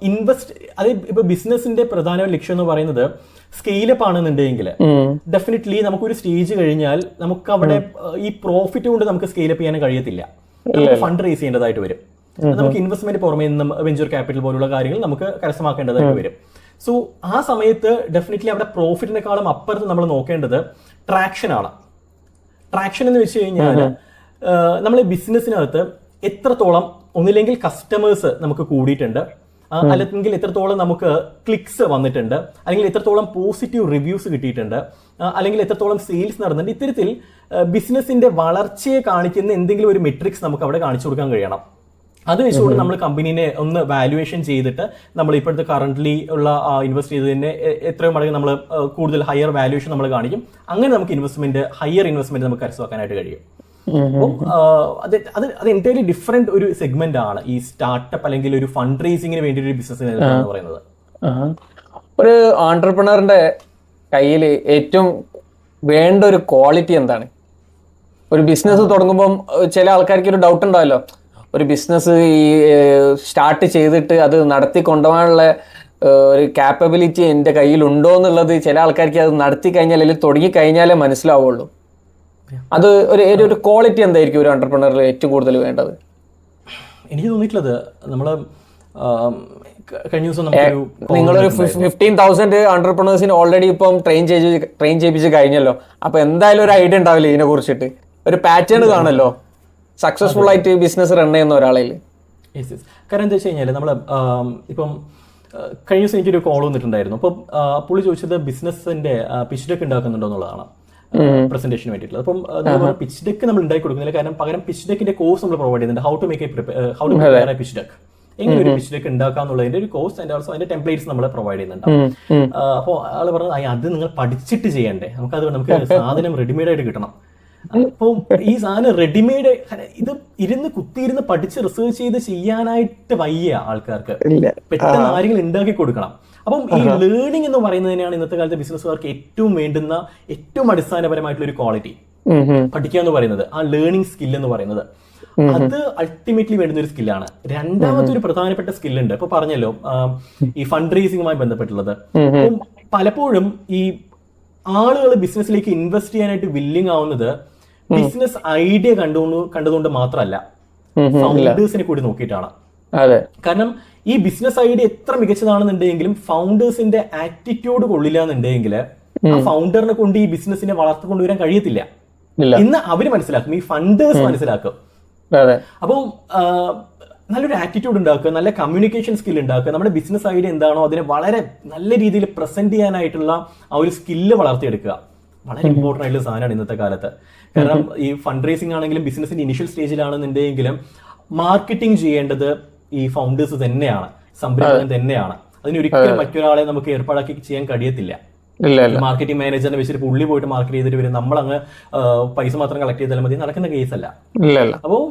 ഇൻവെസ്റ്റ്, അത് ഇപ്പൊ ബിസിനസിന്റെ പ്രധാന ലക്ഷ്യം എന്ന് പറയുന്നത് സ്കെയിലപ്പ് ആണെന്നുണ്ടെങ്കിൽ ഡെഫിനറ്റ്ലി നമുക്കൊരു സ്റ്റേജ് കഴിഞ്ഞാൽ നമുക്ക് അവിടെ ഈ പ്രോഫിറ്റ് കൊണ്ട് നമുക്ക് സ്കെയിലപ്പ് ചെയ്യാൻ കഴിയത്തില്ല. നമുക്ക് ഫണ്ട് റേസ് ചെയ്യേണ്ടതായിട്ട് വരും. നമുക്ക് ഇൻവെസ്റ്റ്മെന്റ് പുറമെ നിന്നും വെഞ്ചർ ക്യാപിറ്റൽ പോലുള്ള കാര്യങ്ങൾ നമുക്ക് കരസ്ഥമാക്കേണ്ടതായിട്ട് വരും. സോ ആ സമയത്ത് ഡെഫിനറ്റ്ലി അവിടെ പ്രോഫിറ്റിനെക്കാളും അപ്പുറത്ത് നമ്മൾ നോക്കേണ്ടത് ട്രാക്ഷൻ ആണ്. ട്രാക്ഷൻ എന്ന് വെച്ച് കഴിഞ്ഞാൽ നമ്മൾ ബിസിനസ്സിനകത്ത് എത്രത്തോളം ഒന്നില്ലെങ്കിൽ കസ്റ്റമേഴ്സ് നമുക്ക് കൂടിയിട്ടുണ്ട്, അല്ലെങ്കിൽ എത്രത്തോളം നമുക്ക് ക്ലിക്സ് വന്നിട്ടുണ്ട്, അല്ലെങ്കിൽ എത്രത്തോളം പോസിറ്റീവ് റിവ്യൂസ് കിട്ടിയിട്ടുണ്ട്, അല്ലെങ്കിൽ എത്രത്തോളം സെയിൽസ് നടന്നിട്ടുണ്ട്. ഇത്തരത്തിൽ ബിസിനസിന്റെ വളർച്ചയെ കാണിക്കുന്ന എന്തെങ്കിലും ഒരു മെട്രിക്സ് നമുക്ക് അവിടെ കാണിച്ചു കൊടുക്കാൻ കഴിയണം. അത് വെച്ചുകൊണ്ട് നമ്മൾ കമ്പനീനെ ഒന്ന് വാല്യുവേഷൻ ചെയ്തിട്ട് നമ്മൾ ഇപ്പോഴത്തെ കറന്റ്ലി ഉള്ള ഇൻവെസ്റ്റ് ചെയ്തതിന് എത്രയോ മടങ്ങ് നമ്മൾ കൂടുതൽ ഹയർ വാല്യുവേഷൻ നമ്മൾ കാണിക്കും. അങ്ങനെ നമുക്ക് ഹയർ ഇൻവെസ്റ്റ്മെന്റ് നമുക്ക് കരസ്ഥമാക്കാനായിട്ട് കഴിയും. അപ്പം അത് എൻറ്റയർലി ഡിഫറെന്റ് ഒരു സെഗ്മെന്റ് ആണ് ഈ സ്റ്റാർട്ടപ്പ് അല്ലെങ്കിൽ ഒരു ഫണ്ട് റേസിംഗിന് വേണ്ടി ഒരു ബിസിനസ് എന്ന് പറയുന്നത്. ഒരു ആന്റർപ്രണറിന്റെ കയ്യിൽ ഏറ്റവും വേണ്ട ഒരു ക്വാളിറ്റി എന്താണ്? ഒരു ബിസിനസ് തുടങ്ങുമ്പം ചില ആൾക്കാർക്ക് ഒരു ഡൗട്ട് ഉണ്ടാവല്ലോ, ഒരു ബിസിനസ് ഈ സ്റ്റാർട്ട് ചെയ്തിട്ട് അത് നടത്തി കൊണ്ടുപോകാനുള്ള ഒരു കാപ്പബിലിറ്റി എൻ്റെ കയ്യിലുണ്ടോ എന്നുള്ളത് ചില ആൾക്കാർക്ക് അത് നടത്തി കഴിഞ്ഞാൽ അല്ലെങ്കിൽ തുടങ്ങി കഴിഞ്ഞാലേ മനസ്സിലാവുള്ളൂ. അത് ഒരു ക്വാളിറ്റി എന്തായിരിക്കും ഒരു എന്റർപ്രണറിൽ ഏറ്റവും കൂടുതൽ വേണ്ടത്? എനിക്ക് തോന്നിയിട്ടുള്ളത് നമ്മള് കഴിഞ്ഞ ദിവസം നിങ്ങളൊരു 15,000 എന്റർപ്രണേഴ്സിന് ഓൾറെഡി ഇപ്പം ട്രെയിൻ ചെയ്യിപ്പിച്ച് കഴിഞ്ഞല്ലോ. അപ്പൊ എന്തായാലും ഒരു ഐഡിയ ഉണ്ടാവില്ല ഇതിനെ കുറിച്ചിട്ട്, ഒരു പാറ്റേൺ കാണല്ലോ സക്സസ്ഫുൾ ആയിട്ട് ബിസിനസ് റൺ ചെയ്യുന്ന ഒരാളെ. കാരണം എന്താ വെച്ച് കഴിഞ്ഞാൽ നമ്മൾ ഇപ്പം കഴിഞ്ഞ ദിവസം എനിക്കൊരു കോൾ വന്നിട്ടുണ്ടായിരുന്നു. അപ്പം പുള്ളി ചോദിച്ചത് ബിസിനസിന്റെ പിച്ച് ഡെക്ക് ഉണ്ടാക്കുന്നുണ്ടോ എന്നുള്ളതാണ്, പ്രസന്റേഷന് വേണ്ടിയിട്ടുള്ളത്. അപ്പം നമ്മൾ പിച്ച് ഡെക്ക് നമ്മൾ ഉണ്ടാക്കി കൊടുക്കുന്നില്ല, കാരണം പകരം പിച്ച് ഡെക്കിന്റെ കോഴ്സ് നമ്മൾ പ്രൊവൈഡ് ചെയ്യുന്നുണ്ട്. How to prepare pitch deck, എങ്ങനെ ഒരു പിച്ച് ഡെക്ക് ഉണ്ടാക്കാന്നുള്ളതിന്റെ ഒരു കോഴ്സ് ആൻഡ് ഓൾസോ അതിന്റെ ടെംപ്ലേറ്റ്സ് നമ്മൾ പ്രൊവൈഡ് ചെയ്യുന്നുണ്ട്. അപ്പോൾ ആള് പറഞ്ഞത് അത് നിങ്ങൾ പഠിച്ചിട്ട് ചെയ്യണ്ടേ, നമുക്ക് സാധനം റെഡിമെയ്ഡ് ആയിട്ട് കിട്ടണം. അപ്പം ഈ സാധനം റെഡിമെയ്ഡ് ഇത് കുത്തിയിരുന്ന് പഠിച്ച് റിസർച്ച് ചെയ്ത് ചെയ്യാനായിട്ട് വയ്യ ആൾക്കാർക്ക്, പെട്ടെന്ന് ആരെങ്കിലും ഉണ്ടാക്കി കൊടുക്കണം. അപ്പം ഈ ലേണിംഗ് എന്ന് പറയുന്നതിനാണ് ഇന്നത്തെ കാലത്തെ ബിസിനസ്സുകാർക്ക് ഏറ്റവും വേണ്ടുന്ന ഏറ്റവും അടിസ്ഥാനപരമായിട്ടുള്ള ഒരു ക്വാളിറ്റി. പഠിക്കുക എന്ന് പറയുന്നത്, ആ ലേണിംഗ് സ്കിൽ എന്ന് പറയുന്നത്, അത് അൾട്ടിമേറ്റ്ലി വേണ്ടുന്ന ഒരു സ്കില്ലാണ്. രണ്ടാമത്തെ ഒരു പ്രധാനപ്പെട്ട സ്കില്ലുണ്ട്, ഇപ്പൊ പറഞ്ഞല്ലോ ഈ ഫണ്ട് റേസിംഗുമായി ബന്ധപ്പെട്ടുള്ളത്. അപ്പം പലപ്പോഴും ഈ ആളുകൾ ബിസിനസ്സിലേക്ക് ഇൻവെസ്റ്റ് ചെയ്യാനായിട്ട് വില്ലിങ് ആവുന്നത് ബിസിനസ് ഐഡിയ കണ്ടതുകൊണ്ട് മാത്രമല്ല, ഫൗണ്ടേഴ്സിനെ കൂടി നോക്കിയിട്ടാണ്. കാരണം ഈ ബിസിനസ് ഐഡിയ എത്ര മികച്ചതാണെന്നുണ്ടെങ്കിലും ഫൗണ്ടേഴ്സിന്റെ ആറ്റിറ്റ്യൂഡ് കൊള്ളില്ല എന്നുണ്ടെങ്കിൽ ആ ഫൗണ്ടറിനെ കൊണ്ട് ഈ ബിസിനസിനെ വളർത്തിക്കൊണ്ടുവരാൻ കഴിയത്തില്ല എന്ന് അവര് മനസ്സിലാക്കും, ഈ ഫണ്ടേഴ്സ് മനസ്സിലാക്കും. അപ്പം നല്ലൊരു ആറ്റിറ്റ്യൂഡ് ഉണ്ടാക്കുക, നല്ല കമ്മ്യൂണിക്കേഷൻ സ്കിൽ ഉണ്ടാക്കുക, നമ്മുടെ ബിസിനസ് ഐഡിയ എന്താണോ അതിനെ വളരെ നല്ല രീതിയിൽ പ്രസന്റ് ചെയ്യാനായിട്ടുള്ള ആ ഒരു സ്കില്ല് വളർത്തിയെടുക്കുക വളരെ ഇമ്പോർട്ടൻ്റ് ആയിട്ടുള്ള സാധനമാണ് ഇന്നത്തെ കാലത്ത്. കാരണം ഈ ഫണ്ട് റേസിംഗ് ആണെങ്കിലും ബിസിനസിന്റെ ഇനിഷ്യൽ സ്റ്റേജിലാണെന്നുണ്ടെങ്കിലും മാർക്കറ്റിംഗ് ചെയ്യേണ്ടത് ഈ ഫൗണ്ടേഴ്സ് തന്നെയാണ്, സംരംഭകൻ തന്നെയാണ്. അതിനൊരിക്കലും മറ്റൊരാളെ നമുക്ക് ഏർപ്പാടാക്കി ചെയ്യാൻ കഴിയത്തില്ല. മാർക്കറ്റിംഗ് മാനേജറിനെ വെച്ചിട്ട് പുള്ളി പോയിട്ട് മാർക്കറ്റ് ചെയ്തിട്ട് വരും, നമ്മളങ്ങ് പൈസ മാത്രം കളക്ട് ചെയ്താൽ മതി, നടക്കുന്ന കേസല്ല. അപ്പോൾ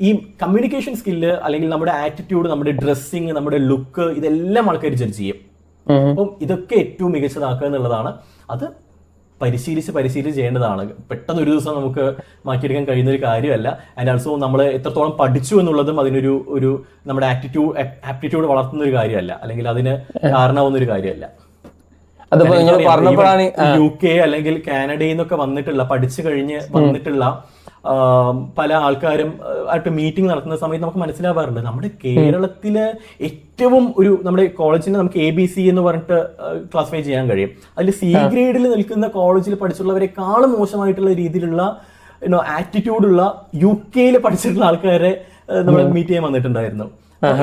ഈ കമ്മ്യൂണിക്കേഷൻ സ്കില്ല് അല്ലെങ്കിൽ നമ്മുടെ ആറ്റിറ്റ്യൂഡ്, നമ്മുടെ ഡ്രസ്സിങ്, നമ്മുടെ ലുക്ക്, ഇതെല്ലാം ആൾക്കാർ ജഡ്ജ് ചെയ്യും. അപ്പം ഇതൊക്കെ ഏറ്റവും മികച്ചതാക്കുക എന്നുള്ളതാണ്. അത് പരിശീലിച്ച് ചെയ്യേണ്ടതാണ്. പെട്ടെന്ന് ഒരു ദിവസം നമുക്ക് മാറ്റിയെടുക്കാൻ കഴിയുന്ന ഒരു കാര്യമല്ല. ആൻഡ് ആൾസോ നമ്മൾ എത്രത്തോളം പഠിച്ചു എന്നുള്ളതും അതിനൊരു നമ്മുടെ ആപ്റ്റിറ്റ്യൂഡ് വളർത്തുന്ന ഒരു കാര്യമല്ല, അല്ലെങ്കിൽ അതിന് കാരണമാവുന്ന ഒരു കാര്യമല്ല. UK അല്ലെങ്കിൽ കാനഡയിൽ നിന്നൊക്കെ വന്നിട്ടുള്ള പഠിച്ചു കഴിഞ്ഞ് വന്നിട്ടുള്ള പല ആൾക്കാരും ആയിട്ട് മീറ്റിംഗ് നടത്തുന്ന സമയത്ത് നമുക്ക് മനസ്സിലാവാറുണ്ട്, നമ്മുടെ കേരളത്തിലെ ഏറ്റവും നമ്മുടെ കോളേജിനെ നമുക്ക് ABC എന്ന് പറഞ്ഞിട്ട് ക്ലാസിഫൈ ചെയ്യാൻ കഴിയും. അതിൽ C ഗ്രേഡിൽ നിൽക്കുന്ന കോളേജിൽ പഠിച്ചുള്ളവരെക്കാളും മോശമായിട്ടുള്ള രീതിയിലുള്ള ആറ്റിറ്റ്യൂഡുള്ള UK പഠിച്ചിട്ടുള്ള ആൾക്കാരെ നമ്മൾ മീറ്റ് ചെയ്യാൻ വന്നിട്ടുണ്ടായിരുന്നു.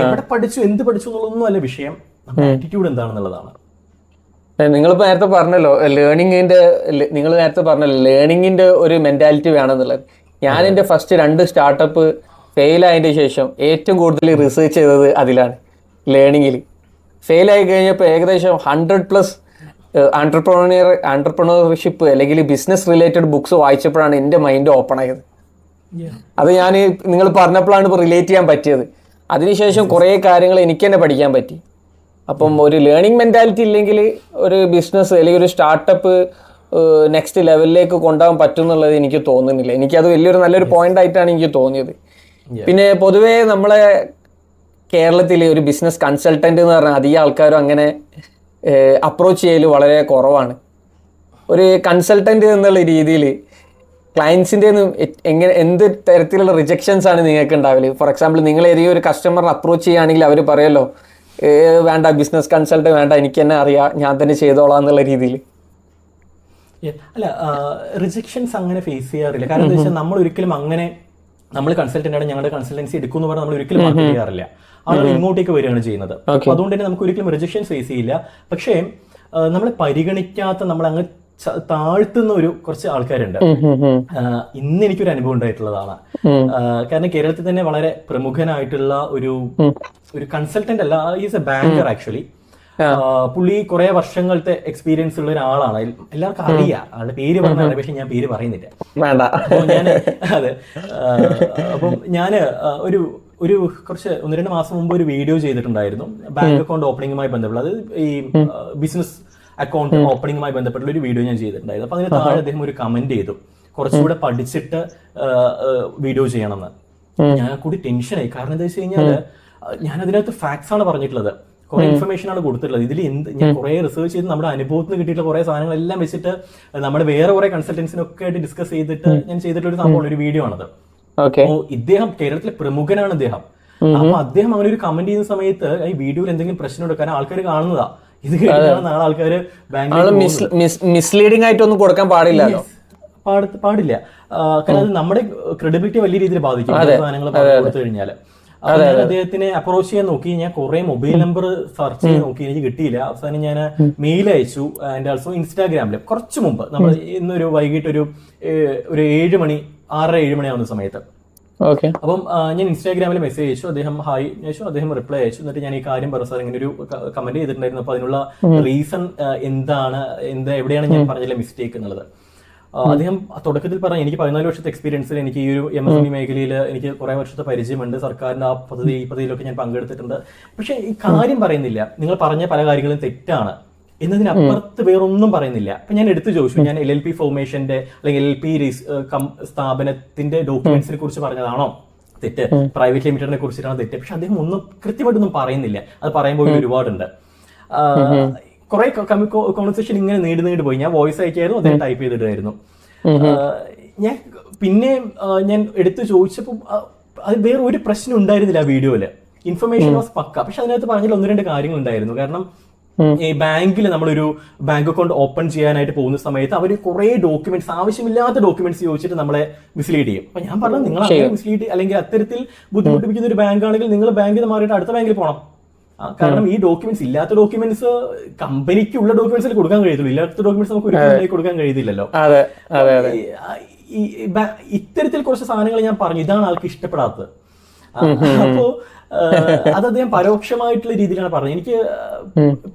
എവിടെ പഠിച്ചു, എന്ത് പഠിച്ചു എന്നുള്ളതൊന്നും അല്ല വിഷയം, നമ്മുടെ ആറ്റിറ്റ്യൂഡ് എന്താണെന്നുള്ളതാണ്. നിങ്ങളിപ്പോൾ നേരത്തെ പറഞ്ഞല്ലോ ലേണിങ്ങിന്റെ ഒരു മെന്റാലിറ്റി വേണമെന്നുള്ളത്. ഞാൻ എൻ്റെ ഫസ്റ്റ് 2 സ്റ്റാർട്ടപ്പ് ഫെയിൽ ആയതിൻ്റെ ശേഷം ഏറ്റവും കൂടുതൽ റിസർച്ച് ചെയ്തത് അതിലാണ്, ലേണിങ്ങിൽ. ഫെയിൽ ആയി കഴിഞ്ഞപ്പോൾ ഏകദേശം 100+ ആന്റർപ്രണർഷിപ്പ് അല്ലെങ്കിൽ ബിസിനസ് റിലേറ്റഡ് ബുക്സ് വായിച്ചപ്പോഴാണ് എൻ്റെ മൈൻഡ് ഓപ്പൺ ആയത്. അത് ഞാൻ നിങ്ങൾ പറഞ്ഞപ്പോഴാണ് ഇപ്പോൾ റിലേറ്റ് ചെയ്യാൻ പറ്റിയത്. അതിനുശേഷം കുറേ കാര്യങ്ങൾ എനിക്ക് തന്നെ പഠിക്കാൻ പറ്റി. അപ്പം ഒരു ലേണിംഗ് മെന്റാലിറ്റി ഇല്ലെങ്കിൽ ഒരു ബിസിനസ് അല്ലെങ്കിൽ ഒരു സ്റ്റാർട്ടപ്പ് നെക്സ്റ്റ് ലെവലിലേക്ക് കൊണ്ടുപോകാൻ പറ്റും എന്നുള്ളത് എനിക്ക് തോന്നുന്നില്ല. എനിക്കത് നല്ലൊരു പോയിന്റ് ആയിട്ടാണ് എനിക്ക് തോന്നിയത്. പിന്നെ പൊതുവേ നമ്മളെ കേരളത്തിൽ ഒരു ബിസിനസ് കൺസൾട്ടന്റ് എന്ന് പറഞ്ഞാൽ അധികം ആൾക്കാരും അങ്ങനെ അപ്രോച്ച് ചെയ്യൽ വളരെ കുറവാണ്. ഒരു കൺസൾട്ടന്റ് എന്നുള്ള രീതിയിൽ ക്ലയൻസിൻ്റെ എന്ത് തരത്തിലുള്ള റിജക്ഷൻസ് ആണ് നിങ്ങൾക്ക് ഉണ്ടാവില്ല? ഫോർ എക്സാമ്പിൾ, നിങ്ങൾ ഏതെങ്കിലും ഒരു കസ്റ്റമറിനെ അപ്രോച്ച് ചെയ്യുകയാണെങ്കിൽ അവർ പറയല്ലോ വേണ്ട, ബിസിനസ് കൺസൾട്ട് വേണ്ട, എനിക്ക് തന്നെ അറിയാം, ഞാൻ തന്നെ ചെയ്തോളാം എന്നുള്ള രീതിയിൽ. അല്ല, റിജക്ഷൻസ് അങ്ങനെ ഫേസ് ചെയ്യാറില്ല. കാരണം എന്താ വെച്ചാൽ നമ്മൾ ഒരിക്കലും അങ്ങനെ നമ്മൾ കൺസൾട്ടന്റ് ആണ്, ഞങ്ങളുടെ കൺസൾട്ടൻസി എടുക്കും എന്ന് പറഞ്ഞാൽ നമ്മൾ ഒരിക്കലും മാർക്കറ്റ് ചെയ്യാറില്ല. ആളുകൾ ഇങ്ങോട്ടേക്ക് വരികയാണ് ചെയ്യുന്നത്. അതുകൊണ്ട് തന്നെ നമുക്ക് ഒരിക്കലും റിജക്ഷൻ ഫേസ് ചെയ്യില്ല. പക്ഷേ നമ്മളെ പരിഗണിക്കാത്ത, നമ്മൾ അങ്ങ് താഴ്ത്തുന്ന കുറച്ച് ആൾക്കാരുണ്ട്. ഇന്ന് എനിക്കൊരു അനുഭവം ഉണ്ടായിട്ടുള്ളതാണ്. കാരണം കേരളത്തിൽ തന്നെ വളരെ പ്രമുഖനായിട്ടുള്ള ഒരു കൺസൾട്ടന്റ് അല്ല, ഈസ് എ ബാങ്കർ ആക്ച്വലി. പുള്ളി കുറെ വർഷങ്ങളത്തെ എക്സ്പീരിയൻസ് ഉള്ള ഒരാളാണ്. എല്ലാവർക്കും അറിയാം, ആളുടെ പേര് പറഞ്ഞാൽ, പക്ഷെ ഞാൻ പേര് പറയുന്നില്ല. അപ്പോൾ അപ്പം ഞാന് ഒരു കുറച്ച് 1-2 മാസം മുമ്പ് ഒരു വീഡിയോ ചെയ്തിട്ടുണ്ടായിരുന്നു ബാങ്ക് അക്കൗണ്ട് ഓപ്പണിംഗുമായി ബന്ധപ്പെട്ട, അത് ഈ ബിസിനസ് അക്കൗണ്ട് ഓപ്പണിംഗുമായി ബന്ധപ്പെട്ടുള്ള ഒരു വീഡിയോ ഞാൻ ചെയ്തിട്ടുണ്ടായിരുന്നു. അപ്പൊ അതിന് താഴെ അദ്ദേഹം ഒരു കമന്റ് ചെയ്തു, കുറച്ചുകൂടെ പഠിച്ചിട്ട് വീഡിയോ ചെയ്യണമെന്ന്. ഞാൻ കൂടി ടെൻഷനായി. കാരണം എന്താ വെച്ച് കഴിഞ്ഞാൽ ഞാൻ അതിനകത്ത് ഫാക്ട്സ് ആണ് പറഞ്ഞിട്ടുള്ളത്, കുറെ ഇൻഫർമേഷൻ ആണ് കൊടുത്തിട്ടുള്ളത്. ഇതിൽ ഞാൻ കുറെ റിസർച്ച് ചെയ്ത് നമ്മുടെ അനുഭവത്തിൽ നിന്ന് കിട്ടിയിട്ടുള്ള കുറെ സാധനങ്ങളെല്ലാം വെച്ചിട്ട് നമ്മുടെ വേറെ കുറെ കൺസൾട്ടൻസിനൊക്കെ ആയിട്ട് ഡിസ്കസ് ചെയ്തിട്ട് ഞാൻ ചെയ്തിട്ടുള്ള ഒരു സംഭവം, ഒരു വീഡിയോ ആണത്. അപ്പോ ഇദ്ദേഹം കേരളത്തിലെ പ്രമുഖനാണ് അദ്ദേഹം. അപ്പൊ അദ്ദേഹം അങ്ങനെ ഒരു കമന്റ് ചെയ്യുന്ന സമയത്ത് ഈ വീഡിയോയിൽ എന്തെങ്കിലും പ്രശ്നം ഉണ്ട്, കാരണം ആൾക്കാർ കാണുന്നതാ. ഇത് കേട്ടാണ് നാളെ ആൾക്കാര് മിസ്ലീഡിംഗ് ആയിട്ടൊന്നും കൊടുക്കാൻ പാടില്ലല്ലോ, പാടില്ല. കാരണം അത് നമ്മുടെ ക്രെഡിബിലിറ്റി വലിയ രീതിയിൽ ബാധിക്കും സാധനങ്ങൾ കൊടുത്തു കഴിഞ്ഞാൽ. അപ്പൊ ഞാൻ അദ്ദേഹത്തിനെ അപ്രോച്ച് ചെയ്യാൻ നോക്കി. ഞാൻ കുറെ മൊബൈൽ നമ്പർ സെർച്ച് ചെയ്ത് നോക്കി, എനിക്ക് കിട്ടിയില്ല. അവസാനം ഞാൻ മെയിൽ അയച്ചു. ആൻഡ് ഓൾസോ ഇൻസ്റ്റാഗ്രാമിൽ കുറച്ച് മുമ്പ്, നമ്മൾ ഇന്നൊരു വൈകിട്ട് ഒരു 7 മണി 6-7 മണിയാവുന്ന സമയത്ത്, അപ്പം ഞാൻ ഇൻസ്റ്റാഗ്രാമിൽ മെസ്സേജ് അയച്ചു. അദ്ദേഹം ഹായ് അയച്ചു, അദ്ദേഹം റിപ്ലൈ അയച്ചു. എന്നിട്ട് ഞാൻ ഈ കാര്യം പറഞ്ഞു, സാർ ഇങ്ങനെ ഒരു കമന്റ് ചെയ്തിട്ടുണ്ടായിരുന്നു, അപ്പൊ അതിനുള്ള റീസൺ എന്താണ്, എവിടെയാണ് ഞാൻ പറഞ്ഞില്ല മിസ്റ്റേക്ക് എന്നുള്ളത്. അദ്ദേഹം തുടക്കത്തിൽ പറഞ്ഞു, എനിക്ക് 14 വർഷത്തെ എക്സ്പീരിയൻസിൽ എനിക്ക് ഈ ഒരു MSME മേഖലയിൽ എനിക്ക് കുറെ വർഷത്തെ പരിചയമുണ്ട്, സർക്കാരിന്റെ ആ ഈ പദ്ധതിയിലൊക്കെ ഞാൻ പങ്കെടുത്തിട്ടുണ്ട്. പക്ഷെ ഈ കാര്യം പറയുന്നില്ല, നിങ്ങൾ പറഞ്ഞ പല കാര്യങ്ങളും തെറ്റാണ് എന്നതിനപ്പുറത്ത് വേറൊന്നും പറയുന്നില്ല. അപ്പൊ ഞാൻ എടുത്തു ചോദിച്ചു, ഞാൻ LLP ഫോർമേഷന്റെ അല്ലെങ്കിൽ LLP സ്ഥാപനത്തിന്റെ ഡോക്യുമെന്റ്സിനെ കുറിച്ച് പറഞ്ഞതാണോ തെറ്റ്, പ്രൈവറ്റ് ലിമിറ്റഡിനെ കുറിച്ചിട്ടാണ് തെറ്റ്? പക്ഷെ അദ്ദേഹം ഒന്നും കൃത്യമായിട്ടൊന്നും പറയുന്നില്ല. അത് പറയുമ്പോൾ ഒരുപാടുണ്ട്. കുറെ കോൺവെർസേഷൻ ഇങ്ങനെ നീണ്ടു പോയി. ഞാൻ വോയിസ് അയക്കായിരുന്നു, അദ്ദേഹം ടൈപ്പ് ചെയ്തിട്ടായിരുന്നു. ഞാൻ പിന്നെ ഞാൻ എടുത്തു ചോദിച്ചപ്പോൾ അത് വേറെ ഒരു പ്രശ്നം ഉണ്ടായിരുന്നില്ല ആ വീഡിയോയില്. ഇൻഫർമേഷൻ വാസ് പക്ക. പക്ഷെ അതിനകത്ത് പറഞ്ഞാൽ 1-2 കാര്യങ്ങൾ ഉണ്ടായിരുന്നു. കാരണം ഈ ബാങ്കിൽ നമ്മളൊരു ബാങ്ക് അക്കൗണ്ട് ഓപ്പൺ ചെയ്യാനായിട്ട് പോകുന്ന സമയത്ത് അവർ കുറെ ഡോക്യുമെന്റ്സ്, ആവശ്യമില്ലാത്ത ഡോക്യുമെന്റ്സ് ചോദിച്ചിട്ട് നമ്മളെ മിസ്ലീഡ് ചെയ്യും. അപ്പൊ ഞാൻ പറഞ്ഞു, നിങ്ങൾ അങ്ങനെ മിസ്ലീഡ് അല്ലെങ്കിൽ അത്തരത്തിൽ ബുദ്ധിമുട്ടിപ്പിക്കുന്ന ഒരു ബാങ്ക് ആണെങ്കിൽ നിങ്ങൾ ബാങ്കിൽ നിന്ന് മാറിയിട്ട് അടുത്ത ബാങ്കിൽ പോകണം. കാരണം ഈ ഡോക്യുമെന്റ്സ്, ഇല്ലാത്ത ഡോക്യുമെന്റ്സ് കമ്പനിക്ക് ഉള്ള ഡോക്യുമെന്റ്സ് കൊടുക്കാൻ കഴിയത്തുള്ളൂ, ഇല്ലാത്ത ഡോക്യുമെന്റ്സ് നമുക്ക് ഒരിക്കലും കൊടുക്കാൻ കഴിയത്തില്ലല്ലോ. ഇത്തരത്തിൽ കുറച്ച് സാധനങ്ങൾ ഞാൻ പറഞ്ഞു, ഇതാണ് ആൾക്ക് ഇഷ്ടപ്പെടാത്തത്. അപ്പോ അത് അദ്ദേഹം പരോക്ഷമായിട്ടുള്ള രീതിയിലാണ് പറഞ്ഞത്. എനിക്ക്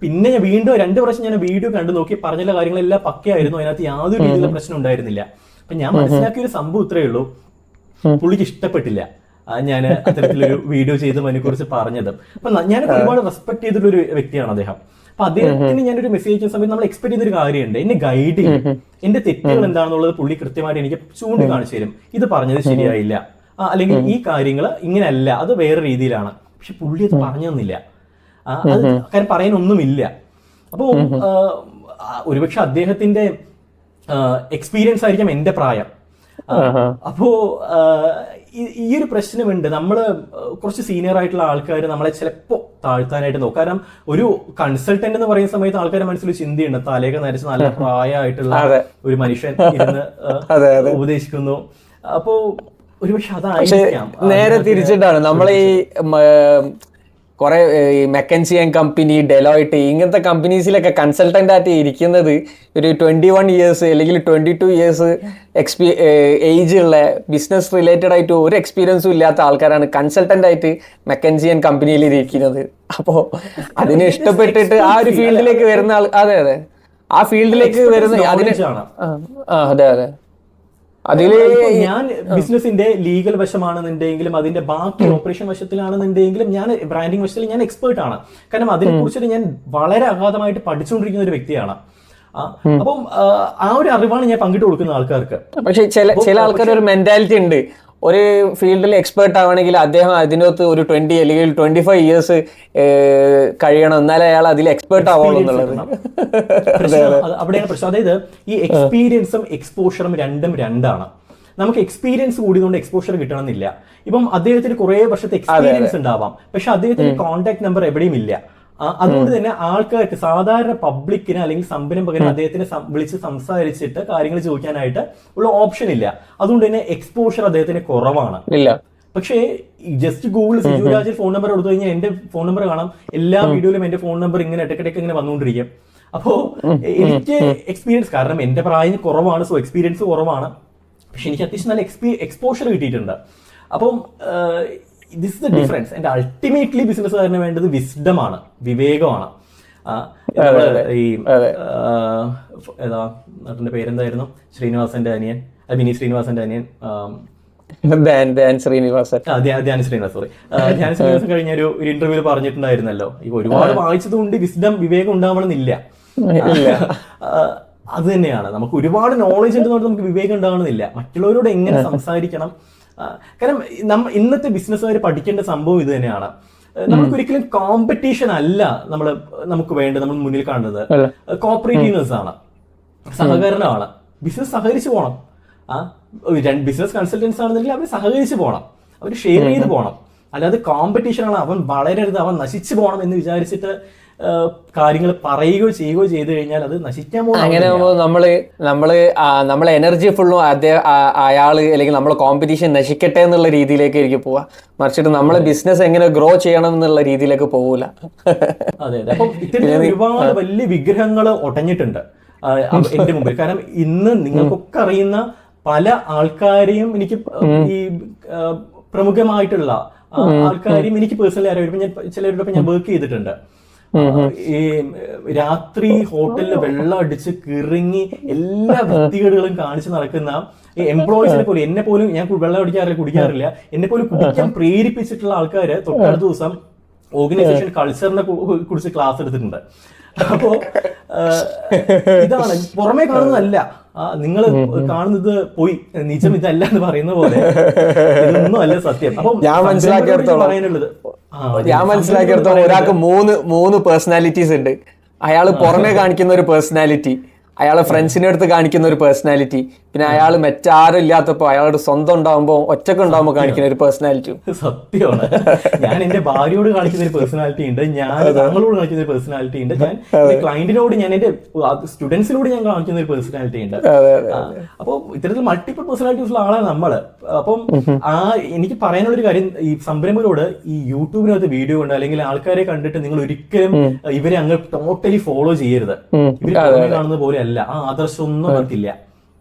പിന്നെ ഞാൻ വീണ്ടും 2 പ്രാവശ്യം ഞാൻ വീഡിയോ കണ്ടു നോക്കി, പറഞ്ഞ കാര്യങ്ങളെല്ലാം പക്കയായിരുന്നു, അതിനകത്ത് യാതൊരു രീതിയിലുള്ള പ്രശ്നം ഉണ്ടായിരുന്നില്ല. അപ്പൊ ഞാൻ മനസ്സിലാക്കിയ ഒരു സംഭവം ഇത്രയേ ഉള്ളൂ, പുള്ളിക്ക് ഇഷ്ടപ്പെട്ടില്ല ഞാൻ അത്തരത്തിലൊരു വീഡിയോ ചെയ്ത് അതിനെ കുറിച്ച് പറഞ്ഞത്. അപ്പൊ ഞാൻ ഒരുപാട് റെസ്പെക്ട് ചെയ്തിട്ടുള്ള ഒരു വ്യക്തിയാണ് അദ്ദേഹം. അപ്പൊ അദ്ദേഹത്തിന് ഞാനൊരു മെസ്സേജ് ചെയ്യുന്ന സമയത്ത് നമ്മൾ എക്സ്പെക്ട് ചെയ്തൊരു കാര്യമുണ്ട്, എന്നെ ഗൈഡ് ചെയ്യും, എന്റെ തെറ്റുകൾ എന്താണെന്നുള്ളത് പുള്ളി കൃത്യമായിട്ട് എനിക്ക് ചൂണ്ടിക്കാണിച്ചു തരും. ഇത് പറഞ്ഞത് ശരിയായില്ല, അല്ലെങ്കിൽ ഈ കാര്യങ്ങൾ ഇങ്ങനെയല്ല, അത് വേറെ രീതിയിലാണ്. പക്ഷെ പുള്ളി അത് പറഞ്ഞു തന്നില്ല. അത് കാര്യം പറയാനൊന്നുമില്ല. അപ്പോൾ ഒരുപക്ഷെ അദ്ദേഹത്തിന്റെ എക്സ്പീരിയൻസ് ആയിരിക്കാം എന്റെ പ്രായം. അപ്പോ ഈ ഒരു പ്രശ്നമുണ്ട്. നമ്മള് കുറച്ച് സീനിയർ ആയിട്ടുള്ള ആൾക്കാർ നമ്മളെ ചിലപ്പോ താഴ്ത്താനായിട്ട് നോക്കും. കാരണം ഒരു കൺസൾട്ടന്റ് എന്ന് പറയുന്ന സമയത്ത് ആൾക്കാരുടെ മനസ്സിൽ ചിന്തയുണ്ട്, തലയൊക്കെ നരച്ച് നല്ല പ്രായമായിട്ടുള്ള ഒരു മനുഷ്യൻ ഇരുന്ന് ഉപദേശിക്കുന്നു. അപ്പോ ഒരുപക്ഷെ അതായിരിക്കാം. നേരെ തിരിച്ചിട്ടാണ് നമ്മൾ ഈ കുറെ മെക്കൻസി ആൻഡ് കമ്പനി, ഡെലോയിറ്റ് ഇങ്ങനത്തെ കമ്പനീസിലൊക്കെ കൺസൾട്ടന്റ് ആയിട്ട് ഇരിക്കുന്നത് ഒരു 21 ഇയേഴ്സ് അല്ലെങ്കിൽ 22 ഇയേഴ്സ് ഏജ് ഉള്ള ബിസിനസ് റിലേറ്റഡ് ആയിട്ട് ഒരു എക്സ്പീരിയൻസും ഇല്ലാത്ത ആൾക്കാരാണ് കൺസൾട്ടന്റ് ആയിട്ട് മെക്കൻസി ആൻഡ് കമ്പനിയിൽ ഇരിക്കുന്നത്. അപ്പോൾ അതിന് ഇഷ്ടപ്പെട്ടിട്ട് ആ ഒരു ഫീൽഡിലേക്ക് വരുന്ന ആൾ, അതെ ആ ഫീൽഡിലേക്ക് വരുന്ന അതിന് അതെ അതില് ഞാൻ ബിസിനസിന്റെ ലീഗൽ വശമാണെന്നുണ്ടെങ്കിലും അതിന്റെ ബാക്കി ഓപ്പറേഷൻ വശത്തിലാണെന്നുണ്ടെങ്കിലും ഞാൻ ബ്രാൻഡിങ് വശത്തിൽ ഞാൻ എക്സ്പേർട്ട് ആണ്. കാരണം അതിനെ കുറിച്ചിട്ട് ഞാൻ വളരെ അഗാധമായിട്ട് പഠിച്ചുകൊണ്ടിരിക്കുന്ന ഒരു വ്യക്തിയാണ്. അപ്പം ആ ഒരു അറിവാണ് ഞാൻ പങ്കിട്ട് കൊടുക്കുന്ന ആൾക്കാർക്ക്. പക്ഷെ ചില ആൾക്കാർ ഒരു മെന്റാലിറ്റി ഉണ്ട്, ഒരു ഫീൽഡിൽ എക്സ്പേർട്ട് ആവണമെങ്കിൽ അദ്ദേഹം അതിനകത്ത് ഒരു 20 അല്ലെങ്കിൽ 25 ഇയേഴ്സ് കഴിയണം, എന്നാലേ അയാൾ അതിൽ എക്സ്പേർട്ട് ആവുള്ളൂ എന്നുള്ളത്. അവിടെയാണ് പ്രശ്നം. അതായത് ഈ എക്സ്പീരിയൻസും എക്സ്പോഷറും രണ്ടാണ്. നമുക്ക് എക്സ്പീരിയൻസ് കൂടിയതുകൊണ്ട് എക്സ്പോഷർ കിട്ടണമെന്നില്ല. ഇപ്പം അദ്ദേഹത്തിന് കുറെ വർഷത്തെ എക്സ്പീരിയൻസ് ഉണ്ടാവാം, പക്ഷെ അദ്ദേഹത്തിന്റെ കോൺടാക്ട് നമ്പർ എവിടെയും ഇല്ല. അതുകൊണ്ട് തന്നെ ആൾക്കാർക്ക്, സാധാരണ പബ്ലിക്കിന് അല്ലെങ്കിൽ സംരംഭകന് അദ്ദേഹത്തിനെ വിളിച്ച് സംസാരിച്ചിട്ട് കാര്യങ്ങൾ ചോദിക്കാനായിട്ട് ഉള്ള ഓപ്ഷൻ ഇല്ല. അതുകൊണ്ട് തന്നെ എക്സ്പോഷർ അദ്ദേഹത്തിന് കുറവാണ്. പക്ഷേ ജസ്റ്റ് ഗൂഗിൾ സിജുരാജ് ഫോൺ നമ്പർ കൊടുത്തു കഴിഞ്ഞാൽ എന്റെ ഫോൺ നമ്പർ കാണാം. എല്ലാ വീഡിയോയിലും എന്റെ ഫോൺ നമ്പർ ഇങ്ങനെ ഇടയ്ക്കിടയ്ക്ക് ഇങ്ങനെ വന്നുകൊണ്ടിരിക്കും. അപ്പോ എനിക്ക് എക്സ്പീരിയൻസ്, കാരണം എന്റെ പ്രായം കുറവാണ്, സോ എക്സ്പീരിയൻസ് കുറവാണ്. പക്ഷെ എനിക്ക് അത്യാവശ്യം നല്ല എക്സ്പോഷർ കിട്ടിയിട്ടുണ്ട്. അപ്പം this is the difference. And ultimately ബിസിനസ്സുകാരന് വേണ്ടത് വിസ്ഡമാണ്, വിവേകമാണ്. ഈ ഏതാ നാട്ടിന്റെ പേരെന്തായിരുന്നു, ശ്രീനിവാസന്റെ അനിയൻ, മിനി ശ്രീനിവാസന്റെ അനിയൻ, ധ്യാൻ ശ്രീനിവാസൻ, ധ്യാൻ ശ്രീനിവാസൻ കഴിഞ്ഞ ഒരു ഇന്റർവ്യൂവിൽ പറഞ്ഞിട്ടുണ്ടായിരുന്നല്ലോ, ഈ ഒരുപാട് വായിച്ചതുകൊണ്ട് വിവേകം ഉണ്ടാവണമെന്നില്ല. അത് തന്നെയാണ്, നമുക്ക് ഒരുപാട് നോളജ് ഉണ്ടെന്നുകൊണ്ട് നമുക്ക് വിവേകം ഉണ്ടാവണമെന്നില്ല. മറ്റുള്ളവരോട് എങ്ങനെ സംസാരിക്കണം, കാരണം ഇന്നത്തെ ബിസിനസ്സുകാർ പഠിക്കേണ്ട സംഭവം ഇത് തന്നെയാണ്. നമുക്കൊരിക്കലും കോമ്പറ്റീഷൻ അല്ല നമുക്ക് വേണ്ടത്, നമ്മൾ മുന്നിൽ കാണുന്നത് കോപ്പറേറ്റീവ്നെസ് ആണ്, സഹകരണമാണ്. ബിസിനസ് സഹകരിച്ച് പോകണം. ബിസിനസ് കൺസൾട്ടൻസ് ആണെന്നുണ്ടെങ്കിൽ അവർ സഹകരിച്ച് പോകണം, അവർ ഷെയർ ചെയ്ത് പോകണം. അല്ലാതെ കോമ്പറ്റീഷൻ ആണ്, അവൻ വളരരുത്, അവൻ നശിച്ചു പോകണം എന്ന് വിചാരിച്ചിട്ട് കാര്യങ്ങൾ പറയുകയോ ചെയ്യുകയോ ചെയ്തു കഴിഞ്ഞാൽ അത് നശിക്കാൻ പോകും. അങ്ങനെ നമ്മളെ എനർജി ഫുള്ളും അയാള് അല്ലെങ്കിൽ നമ്മളെ കോമ്പറ്റീഷൻ നശിക്കട്ടെ എന്നുള്ള രീതിയിലേക്ക് ആയിരിക്കും പോവാ, മറിച്ചിട്ട് നമ്മളെ ബിസിനസ് എങ്ങനെ ഗ്രോ ചെയ്യണം എന്നുള്ള രീതിയിലേക്ക് പോകൂല. അതെ അതെ. അപ്പം ഇത്തരത്തിൽ ഒരുപാട് വലിയ വിഗ്രഹങ്ങൾ ഒടഞ്ഞിട്ടുണ്ട് എന്റെ മുമ്പിൽ. കാരണം ഇന്ന് നിങ്ങൾക്കൊക്കെ അറിയുന്ന പല ആൾക്കാരെയും എനിക്ക്, ഈ പ്രമുഖമായിട്ടുള്ള ആൾക്കാരെയും എനിക്ക് പേഴ്സണലി അറിയാം. ചിലരോടൊപ്പം ഞാൻ വർക്ക് ചെയ്തിട്ടുണ്ട്. ഈ രാത്രി ഹോട്ടലിൽ വെള്ളം അടിച്ച് കിറങ്ങി എല്ലാ വൃത്തികേടുകളും കാണിച്ച് നടക്കുന്ന ഈ എംപ്ലോയീസിനെ പോലും, എന്നെ പോലും, ഞാൻ വെള്ളം കുടിക്കാറില്ല, എന്നെ പോലും കുടിക്കാൻ പ്രേരിപ്പിച്ചിട്ടുള്ള ആൾക്കാര് തൊട്ടടുത്ത ദിവസം ഓർഗനൈസേഷൻ കൾച്ചറിനെ കുറിച്ച് ക്ലാസ് എടുത്തിട്ടുണ്ട്. അപ്പോ ഇതാണ് പുറമേ കാണുന്നതല്ല, നിങ്ങൾ കാണുന്നത് പോയി നിജം ഇതല്ല എന്ന് പറയുന്ന പോലെ ഇതൊന്നും അല്ല സത്യം. അപ്പൊ ഞാൻ മനസ്സിലാക്കിയെടുത്തോളം ഒരാൾക്ക് മൂന്ന് പേഴ്സണാലിറ്റീസ് ഉണ്ട്. അയാള് പുറമെ കാണിക്കുന്ന ഒരു പേഴ്സണാലിറ്റി, അയാളെ ഫ്രണ്ട്സിന്റെ അടുത്ത് കാണിക്കുന്ന ഒരു പേഴ്സണാലിറ്റി, പിന്നെ അയാൾ മറ്റാരും ഇല്ലാത്തപ്പോ അയാളുടെ സ്വന്തം ഉണ്ടാവുമ്പോ ഒറ്റക്ക് ഉണ്ടാവുമ്പോ കാണിക്കുന്ന ഒരു പേഴ്സണാലിറ്റി. സത്യമാണ്. ഞാൻ എന്റെ ഭാര്യയോട് കാണിക്കുന്ന ഒരു പേഴ്സണാലിറ്റി ഉണ്ട്, ഞാൻ താങ്കളോട് കാണിക്കുന്ന ഒരു പേഴ്സണാലിറ്റി ഉണ്ട്, ഞാൻ ക്ലയന്റിനോട്, ഞാൻ എന്റെ സ്റ്റുഡൻസിനോട് ഞാൻ കാണിക്കുന്ന ഒരു പേഴ്സണാലിറ്റി ഉണ്ട്. അപ്പൊ ഇത്തരത്തിൽ മൾട്ടിപ്പിൾ പേഴ്സണാലിറ്റീസ് ഉള്ള ആളാണ് നമ്മള്. അപ്പം എനിക്ക് പറയാനുള്ളൊരു കാര്യം, ഈ സംരംഭകരോട് ഈ യൂട്യൂബിനകത്ത് വീഡിയോ ഉണ്ട് അല്ലെങ്കിൽ ആൾക്കാരെ കണ്ടിട്ട് നിങ്ങൾ ഒരിക്കലും ഇവരെ അങ്ങ് ടോട്ടലി ഫോളോ ചെയ്യരുത്. ഇവർ കാണുന്ന പോലെ അല്ല, ആ ആദർശം ഒന്നും അവർക്കില്ല.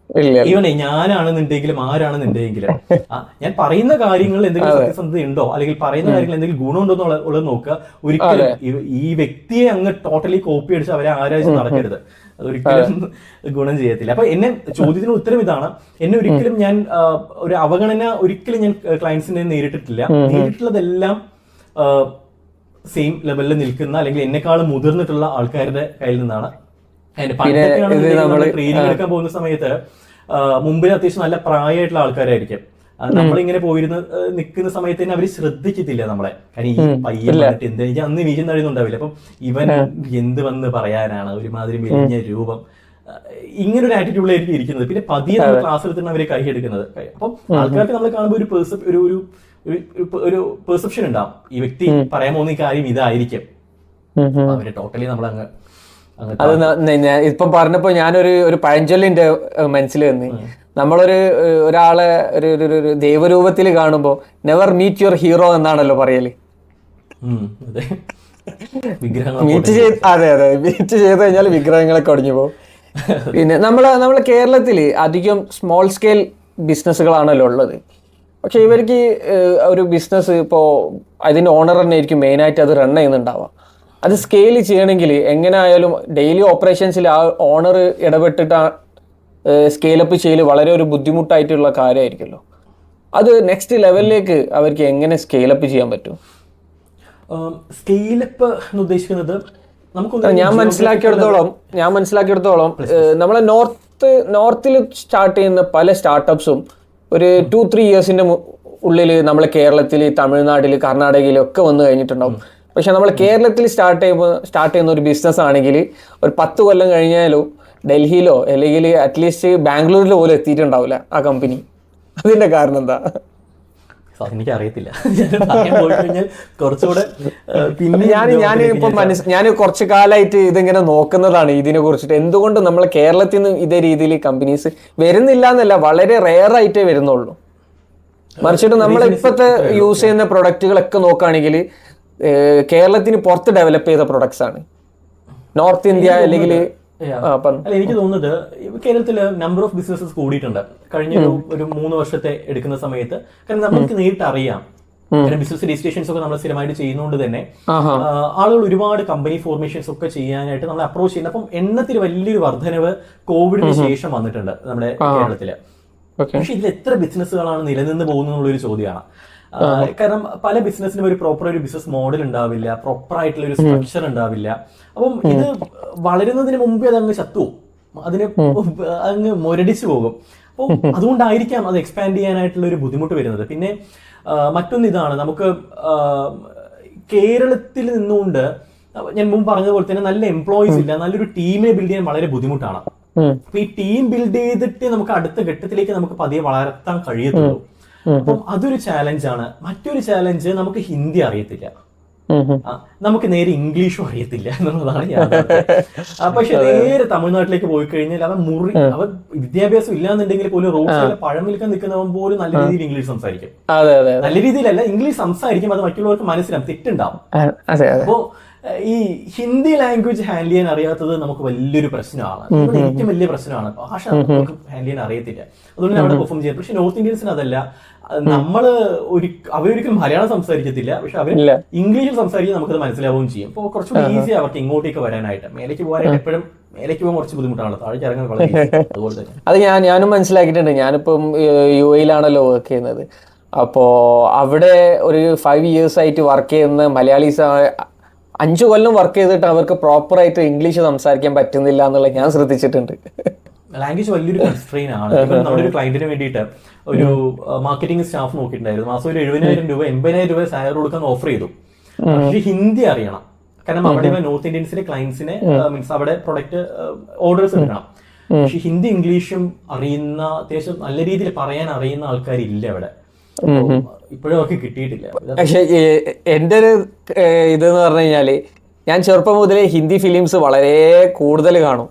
ഈവൻ ഞാനാണെന്നുണ്ടെങ്കിലും ആരാണെന്നുണ്ടെങ്കിലും ഞാൻ പറയുന്ന കാര്യങ്ങൾ എന്തെങ്കിലും സത്യസന്ധത ഉണ്ടോ അല്ലെങ്കിൽ പറയുന്ന കാര്യങ്ങൾ എന്തെങ്കിലും ഗുണമുണ്ടോ എന്നുള്ളത് നോക്കുക. ഒരിക്കലും ഈ വ്യക്തിയെ അങ്ങ് ടോട്ടലി കോപ്പി അടിച്ച് അവരെ ആരാധിച്ച് നടക്കരുത്, അതൊരിക്കലും ഗുണം ചെയ്യത്തില്ല. അപ്പൊ എന്നെ ചോദ്യത്തിന് ഉത്തരം ഇതാണ്, എന്നെ ഒരിക്കലും ഞാൻ ഒരു അവഗണന ഒരിക്കലും ഞാൻ ക്ലയൻസിനെ നേരിട്ടിട്ടില്ല. നേരിട്ടുള്ളതെല്ലാം സെയിം ലെവലിൽ നിൽക്കുന്ന അല്ലെങ്കിൽ എന്നെക്കാളും മുതിർന്നിട്ടുള്ള ആൾക്കാരുടെ കയ്യിൽ നിന്നാണ്. ട്രെയിനിങ് എടുക്കാൻ പോകുന്ന സമയത്ത് മുമ്പിൽ അത്യാവശ്യം നല്ല പ്രായമായിട്ടുള്ള ആൾക്കാരായിരിക്കും. നമ്മളിങ്ങനെ പോയിരുന്ന് നിൽക്കുന്ന സമയത്ത് തന്നെ അവര് ശ്രദ്ധിക്കത്തില്ല നമ്മളെ. കാരണം ഈ പയ്യൻ പറഞ്ഞിട്ട് എന്താ, എനിക്ക് അന്ന് വീഴുന്നറിയുന്നുണ്ടാവില്ല. അപ്പം ഇവൻ എന്ത് വന്ന് പറയാനാണ്, ഒരുമാതിരി മെലിഞ്ഞ രൂപം, ഇങ്ങനെ ഒരു ആറ്റിറ്റ്യൂഡിലായിരിക്കും ഇരിക്കുന്നത്. പിന്നെ പതിയെ നമ്മൾ ക്ലാസ് എടുത്തിട്ട് അവരെ കൈ എടുക്കുന്നത്. അപ്പം ആൾക്കാർക്ക് നമ്മൾ കാണുമ്പോൾ ഒരു പെർസെപ്ഷൻ ഉണ്ടാവും, ഈ വ്യക്തി പറയാൻ പോകുന്ന ഈ കാര്യം ഇതായിരിക്കും. അവരെ ടോട്ടലി നമ്മളങ്ങ് അത് ഇപ്പം പറഞ്ഞപ്പോ ഞാനൊരു പഴഞ്ചൊല്ലിന്റെ മനസ്സിൽ വന്ന്, ഒരാളെ ഒരു ദൈവരൂപത്തിൽ കാണുമ്പോ നെവർ മീറ്റ് യുവർ ഹീറോ എന്നാണല്ലോ പറയല്. മീറ്റ് ചെയ്ത് കഴിഞ്ഞാൽ വിഗ്രഹങ്ങളൊക്കെ ഒടിഞ്ഞു പോകും. പിന്നെ നമ്മളെ കേരളത്തില് അധികം സ്മോൾ സ്കെയിൽ ബിസിനസ്സുകളാണല്ലോ ഉള്ളത്. പക്ഷെ ഇവർക്ക് ഒരു ബിസിനസ് ഇപ്പോൾ അതിന്റെ ഓണർ തന്നെ ആയിരിക്കും മെയിനായിട്ട് അത് റൺ ചെയ്യുന്നുണ്ടാവുക. അത് സ്കെയിൽ ചെയ്യണമെങ്കിൽ എങ്ങനെ ആയാലും ഡെയിലി ഓപ്പറേഷൻസിൽ ആ ഓണർ ഇടപെട്ടിട്ട് സ്കെയിലപ്പ് ചെയ്യൽ വളരെ ഒരു ബുദ്ധിമുട്ടായിട്ടുള്ള കാര്യമായിരിക്കുമല്ലോ. അത് നെക്സ്റ്റ് ലെവലിലേക്ക് അവർക്ക് എങ്ങനെ സ്കെയിലപ്പ് ചെയ്യാൻ പറ്റും? സ്കെയിലപ്പ് എന്ന് ഉദ്ദേശിക്കുന്നത് ഞാൻ മനസ്സിലാക്കിയെടുത്തോളം നമ്മളെ നോർത്തിൽ സ്റ്റാർട്ട് ചെയ്യുന്ന പല സ്റ്റാർട്ടപ്സും ഒരു 2-3 ഇയേഴ്സിന്റെ ഉള്ളിൽ നമ്മളെ കേരളത്തിൽ, തമിഴ്നാട്ടിൽ, കർണാടകയിൽ ഒക്കെ വന്നു കഴിഞ്ഞിട്ടുണ്ടാവും. പക്ഷെ നമ്മൾ കേരളത്തിൽ സ്റ്റാർട്ട് ചെയ്യുന്ന ഒരു ബിസിനസ് ആണെങ്കിൽ ഒരു 10 കൊല്ലം കഴിഞ്ഞാലോ ഡൽഹിയിലോ അല്ലെങ്കിൽ അറ്റ്ലീസ്റ്റ് ബാംഗ്ലൂരിലോ പോലും എത്തിയിട്ടുണ്ടാവില്ല ആ കമ്പനി. അതിന്റെ കാരണം എന്താ? എനിക്ക് അറിയത്തില്ല. കുറച്ചുകൂടെ പിന്നെ ഞാൻ കുറച്ചു കാലമായിട്ട് ഇതിങ്ങനെ നോക്കുന്നതാണ് ഇതിനെ കുറിച്ചിട്ട്. എന്തുകൊണ്ട് നമ്മളെ കേരളത്തിൽ നിന്ന് ഇതേ രീതിയിൽ കമ്പനീസ് വരുന്നില്ല എന്നല്ല, വളരെ റെയർ ആയിട്ടേ വരുന്നുള്ളൂ. മറിച്ചിട്ട് നമ്മൾ ഇപ്പോഴത്തെ യൂസ് ചെയ്യുന്ന പ്രൊഡക്റ്റുകളൊക്കെ നോക്കുകയാണെങ്കിൽ കേരളത്തിന് പുറത്ത് ഡെവലപ്പ് ചെയ്ത പ്രൊഡക്ട്സ് ആണ്. നോർത്ത് ഇന്ത്യ അല്ലെങ്കിൽ എനിക്ക് തോന്നുന്നത് കേരളത്തില് നമ്പർ ഓഫ് ബിസിനസ്സസ് കൂടിയിട്ടുണ്ട് കഴിഞ്ഞ ഒരു 3 വർഷത്തെ എടുക്കുന്ന സമയത്ത്. കാരണം നമുക്ക് നേരിട്ട് അറിയാം, ബിസിനസ് രജിസ്ട്രേഷൻസ് ഒക്കെ നമ്മൾ സ്ഥിരമായിട്ട് ചെയ്യുന്നതുകൊണ്ട് തന്നെ ആളുകൾ ഒരുപാട് കമ്പനി ഫോർമേഷൻസ് ഒക്കെ ചെയ്യാനായിട്ട് നമ്മൾ അപ്രോച്ച് ചെയ്യുന്നത്. അപ്പം എണ്ണത്തിൽ വലിയൊരു വർധനവ് കോവിഡിന് ശേഷം വന്നിട്ടുണ്ട് നമ്മുടെ കേരളത്തില്. പക്ഷെ ഇതിൽ എത്ര ബിസിനസ്സുകളാണ് നിലനിന്ന് പോകുന്നതെന്നുള്ളൊരു ചോദ്യമാണ്. കാരണം പല ബിസിനസ്സിനും ഒരു പ്രോപ്പർ ഒരു ബിസിനസ് മോഡൽ ഉണ്ടാവില്ല, പ്രോപ്പർ ആയിട്ടുള്ള ഒരു സ്ട്രക്ചർ ഉണ്ടാവില്ല. അപ്പം ഇത് വളരുന്നതിന് മുമ്പേ അത് അങ്ങ് ചത്തുപോകും, അതിന് അങ്ങ് മുരടിച്ചു പോകും. അപ്പോൾ അതുകൊണ്ടായിരിക്കാം അത് എക്സ്പാൻഡ് ചെയ്യാനായിട്ടുള്ള ഒരു ബുദ്ധിമുട്ട് വരുന്നത്. പിന്നെ മറ്റൊന്ന് ഇതാണ്, നമുക്ക് കേരളത്തിൽ നിന്നുകൊണ്ട് ഞാൻ മുമ്പ് പറഞ്ഞതുപോലെ തന്നെ നല്ല എംപ്ലോയീസ് ഇല്ല, നല്ലൊരു ടീമിനെ ബിൽഡ് ചെയ്യാൻ വളരെ ബുദ്ധിമുട്ടാണ്. അപ്പൊ ഈ ടീം ബിൽഡ് ചെയ്തിട്ട് നമുക്ക് അടുത്ത ഘട്ടത്തിലേക്ക് നമുക്ക് പതിയെ വളർത്താൻ കഴിയത്തുള്ളൂ. അപ്പം അതൊരു ചാലഞ്ചാണ്. മറ്റൊരു ചാലഞ്ച്, നമുക്ക് ഹിന്ദി അറിയത്തില്ല, നമുക്ക് നേരെ ഇംഗ്ലീഷും അറിയത്തില്ല എന്നുള്ളതാണ് യാഥാർത്ഥ്യം. പക്ഷെ നേരെ തമിഴ്നാട്ടിലേക്ക് പോയി കഴിഞ്ഞാൽ അവൻ വിദ്യാഭ്യാസം ഇല്ലാന്നുണ്ടെങ്കിൽ പോലും റോഡ് സൈഡിൽ പഴം വിൽക്കാൻ നിൽക്കുന്നവൻ പോലും നല്ല രീതിയിൽ ഇംഗ്ലീഷ് സംസാരിക്കും. നല്ല രീതിയിലല്ല, ഇംഗ്ലീഷ് സംസാരിക്കും, അത് മറ്റുള്ളവർക്ക് മനസ്സിലാവും, തെറ്റുണ്ടാവും. അപ്പോ ഈ ഹിന്ദി ലാംഗ്വേജ് ഹാൻഡിൽ ചെയ്യാൻ അറിയാത്തത് നമുക്ക് വലിയൊരു പ്രശ്നമാണ്, ഏറ്റവും വലിയ പ്രശ്നമാണ്. ഭാഷ നമുക്ക് ഹാൻഡിൽ ചെയ്യാൻ അറിയത്തില്ല, അതുകൊണ്ട് അവിടെ പെർഫോം ചെയ്യാം. പക്ഷെ നോർത്ത് ഇന്ത്യൻസിന് അതല്ല, അവരൊരിക്കലും മലയാളം സംസാരിക്കത്തില്ല, പക്ഷെ അവർ ഇംഗ്ലീഷിൽ സംസാരിക്കാൻ നമുക്കത് മനസ്സിലാവുകയും ചെയ്യും. അപ്പോൾ കുറച്ചുകൂടി ഈസി അവർക്ക് ഇങ്ങോട്ടേക്ക് വരാനായിട്ട്. മേലേക്ക് പോകാനായിട്ട് എപ്പോഴും മേലേക്ക് പോകാൻ കുറച്ച് ബുദ്ധിമുട്ടാണ്, താഴേക്ക് ഇറങ്ങാൻ വളരെ അതുപോലെ തന്നെ. അത് ഞാനും മനസ്സിലാക്കിയിട്ടുണ്ട്. ഞാനിപ്പം UAE-ലാണല്ലോ വർക്ക് ചെയ്യുന്നത്. അപ്പോൾ അവിടെ ഒരു 5 years ആയിട്ട് വർക്ക് ചെയ്യുന്ന മലയാളീസ് 5 കൊല്ലം വർക്ക് ചെയ്തിട്ട് അവർക്ക് പ്രോപ്പറായിട്ട് ഇംഗ്ലീഷ് സംസാരിക്കാൻ പറ്റുന്നില്ല എന്നുള്ളത് ഞാൻ ശ്രദ്ധിച്ചിട്ടുണ്ട്. ലാംഗ്വേജ് വലിയൊരു കൺസ്ട്രെയിൻ ആണ്. നമ്മുടെ ഒരു ക്ലയന്റിന് വേണ്ടിയിട്ട് ഒരു മാർക്കറ്റിംഗ് സ്റ്റാഫ് നോക്കിയിട്ടുണ്ടായിരുന്നു. മാസം ഒരു 70,000 രൂപ 80,000 രൂപ സാലറി കൊടുക്കാൻ ഓഫർ ചെയ്തു. പക്ഷേ ഹിന്ദി അറിയണം, കാരണം അവിടെ നോർത്ത് ഇന്ത്യൻസിന്റെ ക്ലയൻസിനെ മീൻസ് അവിടെ പ്രൊഡക്റ്റ് ഓർഡേഴ്സ് എടുക്കണം. പക്ഷെ ഹിന്ദി ഇംഗ്ലീഷും അറിയുന്ന, അത്യാവശ്യം നല്ല രീതിയിൽ പറയാൻ അറിയുന്ന ആൾക്കാരില്ല അവിടെ, ഇപ്പോഴും ഒക്കെ കിട്ടിയിട്ടില്ല. പക്ഷെ എൻ്റെ ഒരു ഇതെന്ന് പറഞ്ഞു കഴിഞ്ഞാല്, ഞാൻ ചെറുപ്പം മുതലേ ഹിന്ദി ഫിലിംസ് വളരെ കൂടുതൽ കാണും.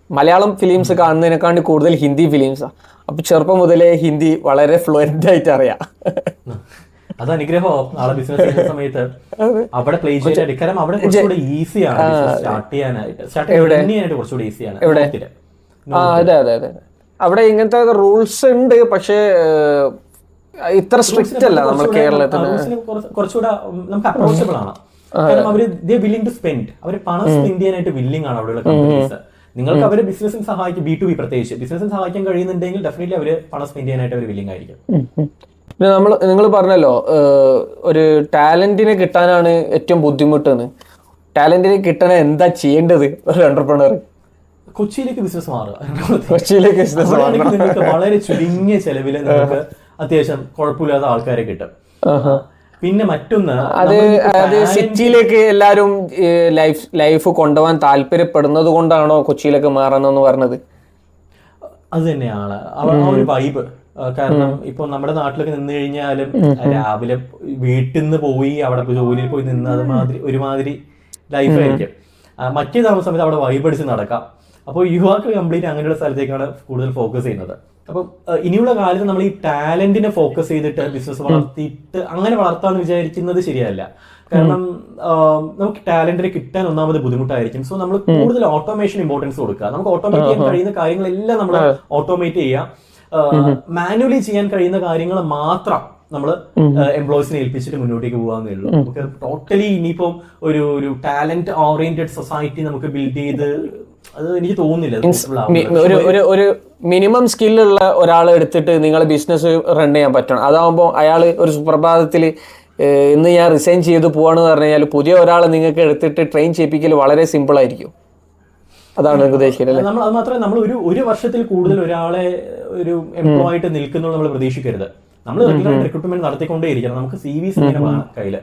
മലയാളം ഫിലിംസ് കാണുന്നതിനെക്കാണ്ടി കൂടുതൽ ഹിന്ദി ഫിലിംസാണ്. അപ്പൊ ചെറുപ്പം മുതലേ ഹിന്ദി വളരെ ഫ്ലുവന്റ് ആയിട്ട് അറിയാം. അത് അനുഗ്രഹം നാളെ ബിസിനസ് ചെയ്യുന്ന സമയത്ത് അവിടെ പ്ലേ ചെയ്യാനായിട്ട്. കാരണം അവിടെ കുറച്ചുകൂടെ ഈസിയാണ് സ്റ്റാർട്ട് ചെയ്യാനായിട്ട്, കുറച്ചുകൂടെ ഈസിയാണ്. അതെ അതെ അതെ, അവിടെ ഇങ്ങനത്തെ റൂൾസ് ഉണ്ട്, പക്ഷേ ഇത്ര സ്ട്രിക്റ്റ് അല്ല നമ്മൾ കേരളത്തിൽ. കുറച്ചുകൂടെ നമുക്ക് അപ്രോച്ചബിൾ ആണ്, കാരണം അവര് വില്ലിംഗ് ടു സ്പെൻഡ്, അവർ പണം സ്പെൻഡ് ചെയ്യാനായിട്ട് വില്ലിംഗ് ആണ് അവിടെയുള്ള കമ്പനീസ്. നിങ്ങൾക്ക് അവരെ ബിസിനസ്സിന് സഹായിക്കും, B2B പ്രത്യേകിച്ച് ബിസിനസ്സിന് സഹായിക്കാൻ കഴിയുന്നുണ്ടെങ്കിൽ ഡെഫിനറ്റ്ലി അവര് പണം സ്പെൻഡ് ചെയ്യാനായിട്ട് അവർ വില്ലിംഗ് ആയിരിക്കും. നിങ്ങൾ പറഞ്ഞല്ലോ ഒരു ടാലന്റിനെ കിട്ടാനാണ് ഏറ്റവും ബുദ്ധിമുട്ടെന്ന്. ടാലന്റിനെ കിട്ടാൻ എന്താ ചെയ്യേണ്ടത് ഒരു എന്റർപ്രണർ? കൊച്ചിയിലേക്ക് ബിസിനസ് മാറുക. കൊച്ചിയിലേക്ക് ബിസിനസ് നിങ്ങൾക്ക് വളരെ ചുരുങ്ങിയ ചെലവിൽ നിങ്ങൾക്ക് അത്യാവശ്യം കുഴപ്പമില്ലാത്ത ആൾക്കാരെ കിട്ടും. പിന്നെ മറ്റൊന്ന്, അത് സിറ്റിയിലേക്ക് എല്ലാരും ലൈഫ് കൊണ്ടുപോകാൻ താല്പര്യപ്പെടുന്നത് കൊണ്ടാണോ കൊച്ചിയിലേക്ക് മാറണമെന്ന് പറഞ്ഞത്? അത് തന്നെയാണ് ആ ഒരു വൈബ്. കാരണം ഇപ്പൊ നമ്മുടെ നാട്ടിലൊക്കെ നിന്ന് കഴിഞ്ഞാലും രാവിലെ വീട്ടിൽ നിന്ന് പോയി അവിടെ ജോലിയിൽ പോയി നിന്ന് അതുമാതിരി ഒരുമാതിരി ലൈഫായിരിക്കും. മറ്റേതാവുന്ന സമയത്ത് അവിടെ വൈബ് അടിച്ച് നടക്കാം. അപ്പോൾ യുവാക്കൾ കംപ്ലീറ്റ് അങ്ങനെയുള്ള സ്ഥലത്തേക്കാണ് കൂടുതൽ ഫോക്കസ് ചെയ്യുന്നത്. അപ്പം ഇനിയുള്ള കാലത്ത് നമ്മൾ ഈ ടാലന്റിനെ ഫോക്കസ് ചെയ്തിട്ട് ബിസിനസ് വളർത്തിയിട്ട് അങ്ങനെ വളർത്താന്ന് വിചാരിക്കുന്നത് ശരിയല്ല. കാരണം നമുക്ക് ടാലന്റിനെ കിട്ടാൻ ഒന്നാമത് ബുദ്ധിമുട്ടായിരിക്കും. സോ നമ്മൾ കൂടുതൽ ഓട്ടോമേഷൻ ഇമ്പോർട്ടൻസ് കൊടുക്കുക. നമുക്ക് ഓട്ടോമേറ്റ് ചെയ്യാൻ കഴിയുന്ന കാര്യങ്ങളെല്ലാം നമ്മൾ ഓട്ടോമേറ്റ് ചെയ്യുക. മാനുവലി ചെയ്യാൻ കഴിയുന്ന കാര്യങ്ങൾ മാത്രം നമ്മൾ എംപ്ലോയീസിനെ ഏൽപ്പിച്ചിട്ട് മുന്നോട്ടേക്ക് പോകാന്നേ ഉള്ളൂ. നമുക്ക് ടോട്ടലി ഇനിയിപ്പം ഒരു ടാലന്റ് ഓറിയന്റഡ് സൊസൈറ്റി നമുക്ക് ബിൽഡ് ചെയ്ത് അത് എനിക്ക് തോന്നുന്നില്ല അത് possible ആവുമെന്ന്. ഒരു മിനിമം സ്കില്ലുള്ള ഒരാളെ എടുത്തിട്ട് നിങ്ങൾ ബിസിനസ് റൺ ചെയ്യാൻ പറ്റണം. അതാവുമ്പോൾ അയാൾ ഒരു സുപ്രഭാതത്തിൽ ഇന്ന് ഞാൻ റിസൈൻ ചെയ്ത് പോവാണെന്ന് പറഞ്ഞു കഴിഞ്ഞാൽ പുതിയ ഒരാളെ നിങ്ങൾക്ക് എടുത്തിട്ട് ട്രെയിൻ ചെയ്യിപ്പിക്കൽ വളരെ സിമ്പിൾ ആയിരിക്കും. അതാണ് എനിക്ക് ഉദ്ദേശിക്കുന്നത്. നമ്മൾ അത് മാത്രമേ നമ്മൾ ഒരു വർഷത്തിൽ കൂടുതൽ ഒരാളെ ഒരു എംപ്ലോയി ആയിട്ട് നിൽക്കുന്നത് നമ്മൾ പ്രതീക്ഷിക്കരുത്. നമ്മൾ റെഗുലർ റിക്രൂട്ട്മെന്റ് നടത്തിക്കൊണ്ടേയിരിക്കണം. നമുക്ക് CVs ഇങ്ങനെ വേണം കയ്യില്.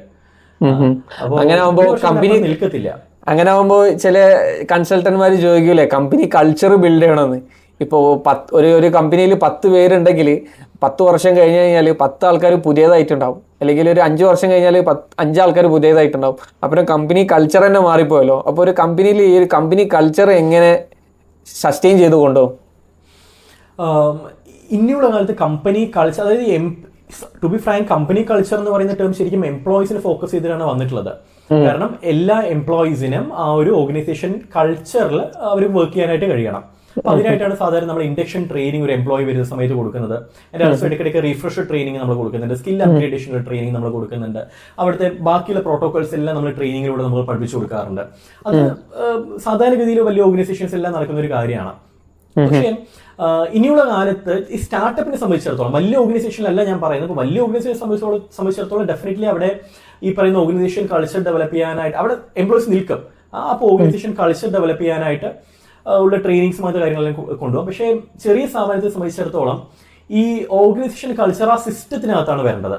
അങ്ങനെ ആവുമ്പോൾ കമ്പനി നിൽക്കത്തില്ല. അങ്ങനെ ആവുമ്പോൾ ചില കൺസൾട്ടന്മാർ ചോദിക്കൂലേ കമ്പനി കൾച്ചർ ബിൽഡ് ചെയ്യണമെന്ന്. ഇപ്പോൾ ഒരു കമ്പനിയിൽ 10 പേരുണ്ടെങ്കിൽ 10 വർഷം കഴിഞ്ഞ് കഴിഞ്ഞാൽ 10 ആൾക്കാർ പുതിയതായിട്ടുണ്ടാവും, അല്ലെങ്കിൽ ഒരു 5 വർഷം കഴിഞ്ഞാൽ 5 ആൾക്കാർ പുതിയതായിട്ടുണ്ടാവും. അപ്പം കമ്പനി കൾച്ചർ തന്നെ മാറിപ്പോയല്ലോ. അപ്പോൾ ഒരു കമ്പനിയിൽ ഈ ഒരു കമ്പനി കൾച്ചർ എങ്ങനെ സസ്റ്റെയിൻ ചെയ്ത് കൊണ്ടുപോകും? ഇനിയുള്ള കാലത്ത് കമ്പനി കൾച്ചർ, അതായത് to be frank company culture എന്ന് പറയുന്ന ടേം ശരിക്കും എംപ്ലോയീസിനെ ഫോക്കസ് ചെയ്തിട്ടാണ് വന്നിട്ടുള്ളത്. കാരണം എല്ലാ എംപ്ലോയീസിനും ആ ഒരു ഓർഗനൈസേഷൻ കൾച്ചറിൽ അവർ വർക്ക് ചെയ്യാനായിട്ട് കഴിയണം. അപ്പൊ അതിനായിട്ടാണ് സാധാരണ നമ്മൾ ഇൻഡക്ഷൻ ട്രെയിനിങ് ഒരു എംപ്ലോയി വരുന്ന സമയത്ത് കൊടുക്കുന്നത്. അതിന്റെ അടുത്ത് ഇടയ്ക്കിടയ്ക്ക് റിഫ്രഷർ ട്രെയിനിങ് നമ്മൾ കൊടുക്കുന്നുണ്ട്, സ്കിൽ അപ്ഗ്രേഡേഷൻ ട്രെയിനിങ് നമ്മൾ കൊടുക്കുന്നുണ്ട്. അവിടുത്തെ ബാക്കിയുള്ള പ്രോട്ടോകോൾസ് എല്ലാം നമ്മൾ ട്രെയിനിങ്ങിലൂടെ നമ്മൾ പഠിപ്പിച്ചു കൊടുക്കാറുണ്ട്. അത് സാധാരണഗതിയിൽ വലിയ ഓർഗനൈസേഷൻസ് എല്ലാം നടക്കുന്ന ഒരു കാര്യമാണ്. പക്ഷേ ഇനിയുള്ള കാലത്ത് ഈ സ്റ്റാർട്ടപ്പിനെ സംബന്ധിച്ചിടത്തോളം, വലിയ ഓർഗനൈസേഷനിലല്ല ഞാൻ പറയുന്നത്, ഇപ്പോൾ വലിയ ഓർഗനൈസേഷൻ സംബന്ധിച്ചിടത്തോളം ഡെഫിനറ്റ്ലി അവിടെ ഈ പറയുന്ന ഓർഗനൈസേഷൻ കൾച്ചർ ഡെവലപ്പ് ചെയ്യാനായിട്ട് അവിടെ എംപ്ലോയീസ് നിൽക്കും. അപ്പോൾ ഓർഗനൈസേഷൻ കൾച്ചർ ഡെവലപ്പ് ചെയ്യാനായിട്ട് ഉള്ള ട്രെയിനിങ്സും അങ്ങനത്തെ കാര്യങ്ങളെല്ലാം കൊണ്ടുപോകും. പക്ഷേ ചെറിയ സ്ഥാപനത്തെ സംബന്ധിച്ചിടത്തോളം ഈ ഓർഗനൈസേഷൻ കൾച്ചർ ആ സിസ്റ്റത്തിനകത്താണ് വരേണ്ടത്.